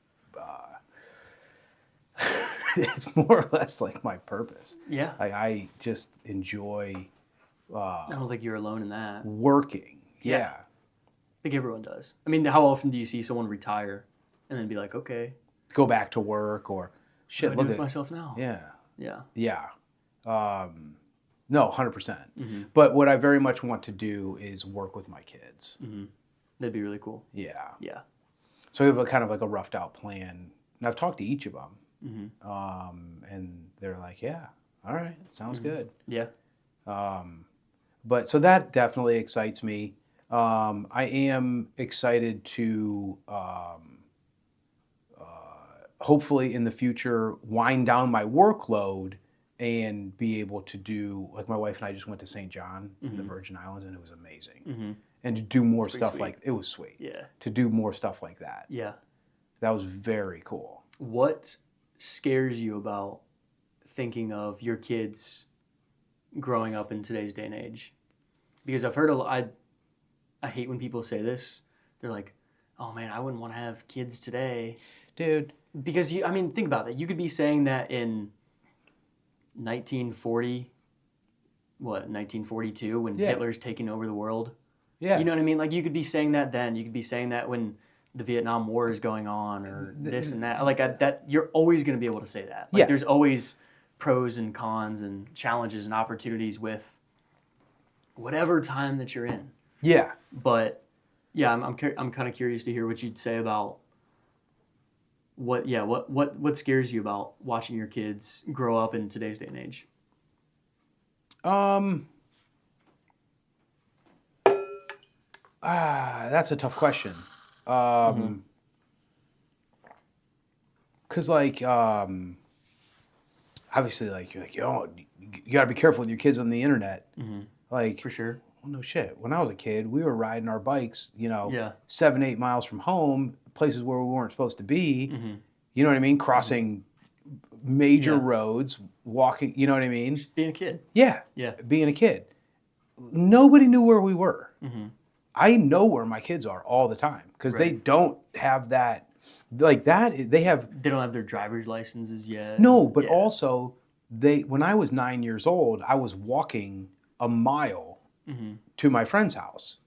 it's more or less like my purpose. Yeah. Like I just enjoy I don't think you're alone in that. I working. Yeah. think everyone does. I mean, how often do you see someone retire and then be like, okay, Go back to work or shit. what do I Look do with at myself now? yeah. Yeah. Yeah. No, 100%. But what I very much want to do is work with my kids. That'd be really cool. Yeah. Yeah. So we have a kind of like a roughed out plan. And I've talked to each of them. And they're like, yeah, all right, sounds good. Yeah. But so that definitely excites me. I am excited to hopefully in the future wind down my workload and be able to do, like my wife and I just went to St. John in the Virgin Islands and it was amazing. And to do more stuff sweet. like, it was sweet. Yeah. To do more stuff like that. Yeah. That was very cool. What scares you about thinking of your kids growing up in today's day and age? Because I've heard a lot, I hate when people say this. They're like, oh man, I wouldn't want to have kids today. Dude. Because think about that. You could be saying that in 1942 when Yeah. Hitler's taking over the world. Yeah. You know what I mean? Like you could be saying that then. You could be saying that when the Vietnam War is going on or this and that. Like that, you're always going to be able to say that. Like Yeah. there's always pros and cons and challenges and opportunities with whatever time that you're in. Yeah. But yeah, I'm kind of curious to hear what you'd say about what scares you about watching your kids grow up in today's day and age. That's a tough question. Cause like, obviously like, you're like, you gotta be careful with your kids on the internet. Like, For sure. well, no shit. When I was a kid, we were riding our bikes, Yeah. 7-8 miles from home, places where we weren't supposed to be. You know what I mean? Crossing major Yeah. roads, walking. You know what I mean? Just being a kid. Yeah. Yeah. Being a kid, nobody knew where we were. I know where my kids are all the time because they don't have that. Like that, they have They don't have their driver's licenses yet. no, but Yeah. also when I was 9 years old, I was walking a mile to my friend's house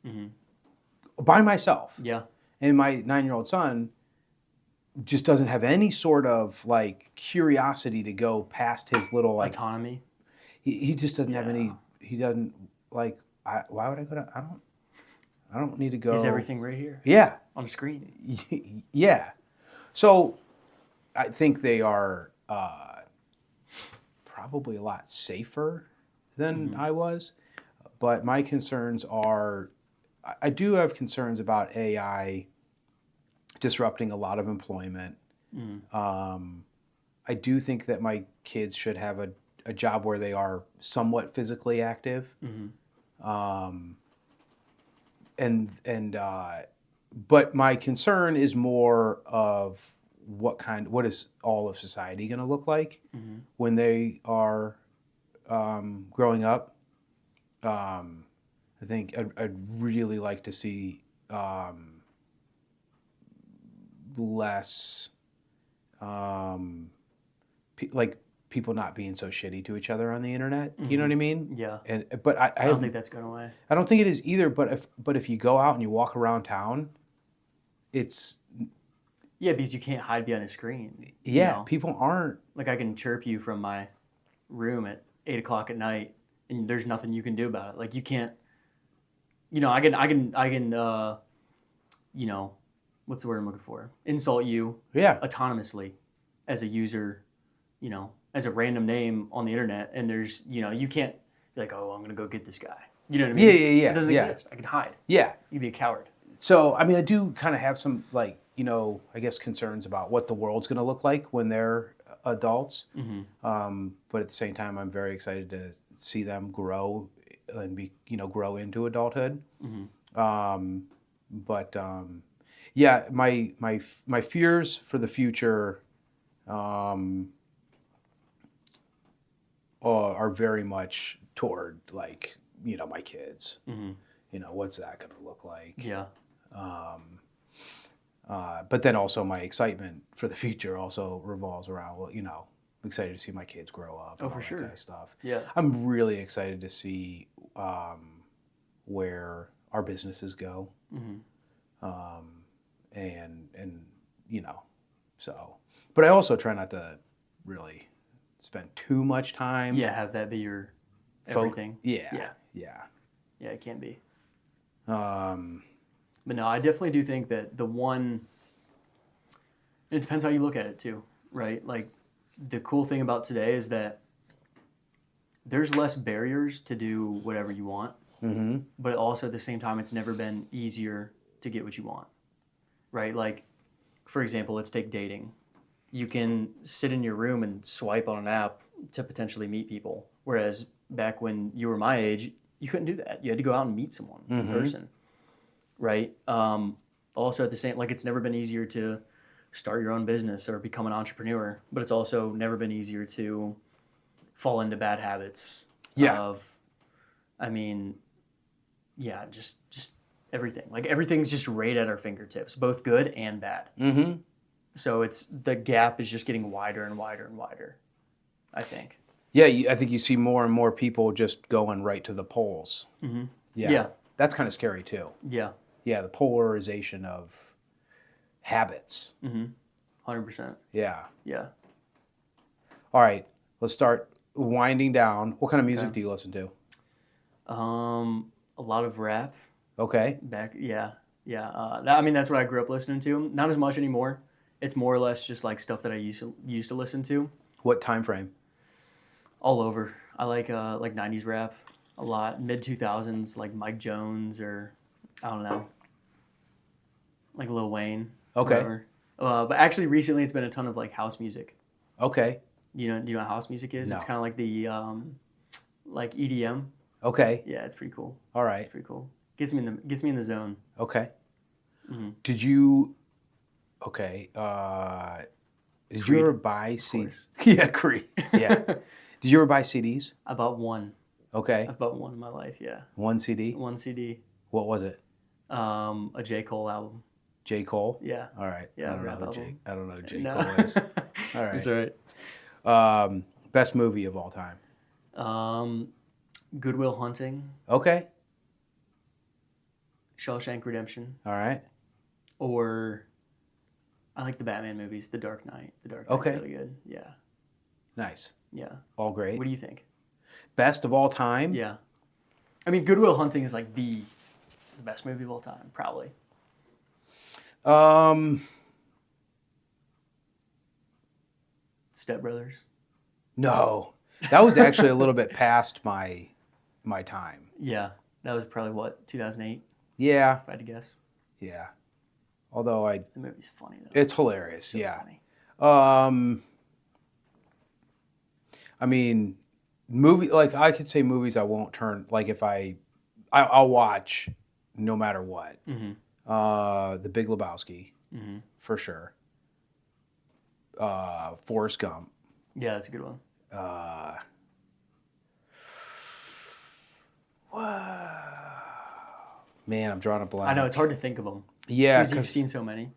by myself. Yeah. And my 9-year-old son just doesn't have any sort of like curiosity to go past his little like Autonomy. he just doesn't have any Yeah. he doesn't like why would I go to I don't need to go Is everything right here yeah on the screen? yeah so I think they are probably a lot safer than I was, but my concerns are I do have concerns about AI disrupting a lot of employment. I do think that my kids should have a job where they are somewhat physically active. But my concern is more of what is all of society going to look like when they are growing up. I think I'd really like to see less like people not being so shitty to each other on the internet. You know what I mean? Yeah. But I don't think that's going away. I don't think it is either. But if you go out and you walk around town, it's Yeah, because you can't hide behind a screen. yeah. You know? People aren't. Like I can chirp you from my room at 8 o'clock at night, and there's nothing you can do about it. Like you can't. You know, I can. You know, what's the word I'm looking for? Insult you Yeah. autonomously as a user. You know, as a random name on the internet, and there's you can't be like, oh, I'm gonna go get this guy. You know what I mean? Yeah. It doesn't Yeah. exist. I can hide. Yeah. You'd be a coward. So I mean, I do kind of have some like I guess concerns about what the world's going to look like when they're adults. But at the same time, I'm very excited to see them grow and grow into adulthood. Yeah, my fears for the future are very much toward like my kids. What's that going to look like? Yeah. But then also my excitement for the future also revolves around, I'm excited to see my kids grow up. And for all sure. That kind of stuff. Yeah. I'm really excited to see where our businesses go. So, but I also try not to really spend too much time. Yeah, have that be your everything. Yeah. Yeah, it can be. Um, But no, I definitely do think that it depends how you look at it too, right? Like the cool thing about today is that there's less barriers to do whatever you want, but also at the same time, it's never been easier to get what you want, right? Like, for example, let's take dating. You can sit in your room and swipe on an app to potentially meet people, whereas back when you were my age, you couldn't do that. You had to go out and meet someone in person. Right. Also at the same, like it's never been easier to start your own business or become an entrepreneur, but it's also never been easier to fall into bad habits. Yeah. Just everything. Like everything's just right at our fingertips, both good and bad. So the gap is just getting wider and wider and wider, I think. Yeah, I think you see more and more people just going right to the polls. Yeah. That's kind of scary too. Yeah. Yeah, the polarization of habits. 100%. Yeah. Yeah. All right, let's start winding down. What kind of music do you listen to? A lot of rap. Okay. Yeah. That's what I grew up listening to. Not as much anymore. It's more or less just like stuff that I used to listen to. What time frame? All over. I like 90s rap a lot. Mid 2000s, like Mike Jones or I don't know, like Lil Wayne. Okay. Whatever. But actually, recently it's been a ton of like house music. Okay. Do you know what house music is? No. It's kind of like the like EDM. Okay. Yeah, it's pretty cool. All It's right. pretty cool. Gets me in the zone. Okay. Did you? Okay. Did you ever buy CDs? Yeah, Creed. Yeah. Did you ever buy CDs? I bought one. Okay. I've bought one in my life. Yeah. One CD. One CD. What was it? A J. Cole album. J. Cole? Yeah. All right. Yeah, I don't know rap who album. I don't know who J. No. Cole is. All right. That's all right. Best movie of all time. Good Will Hunting, Okay. Shawshank Redemption, All right. or I like the Batman movies, The Dark Knight. The Dark Knight's Okay. really good. Yeah. Nice. Yeah. All great. What do you think? Best of all time? Yeah. I mean, Good Will Hunting is like the best movie of all time, probably. Step Brothers. No. That was actually a little bit past my time. Yeah. That was probably what, 2008, Yeah. if I had to guess. Yeah. Although The movie's funny though. it's hilarious. So yeah. funny. I mean, like I could say movies I won't turn, like if I'll watch no matter what. Mm-hmm. The Big Lebowski, Mm-hmm. for sure. Forrest Gump. Yeah, that's a good one. Man, I'm drawing a blank. I know it's hard to think of them. Yeah, Because you've because seen so many.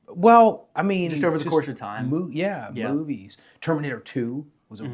well, I mean, Just over the it's course of time. Yeah, Yeah. movies. Terminator 2 was a Mhm.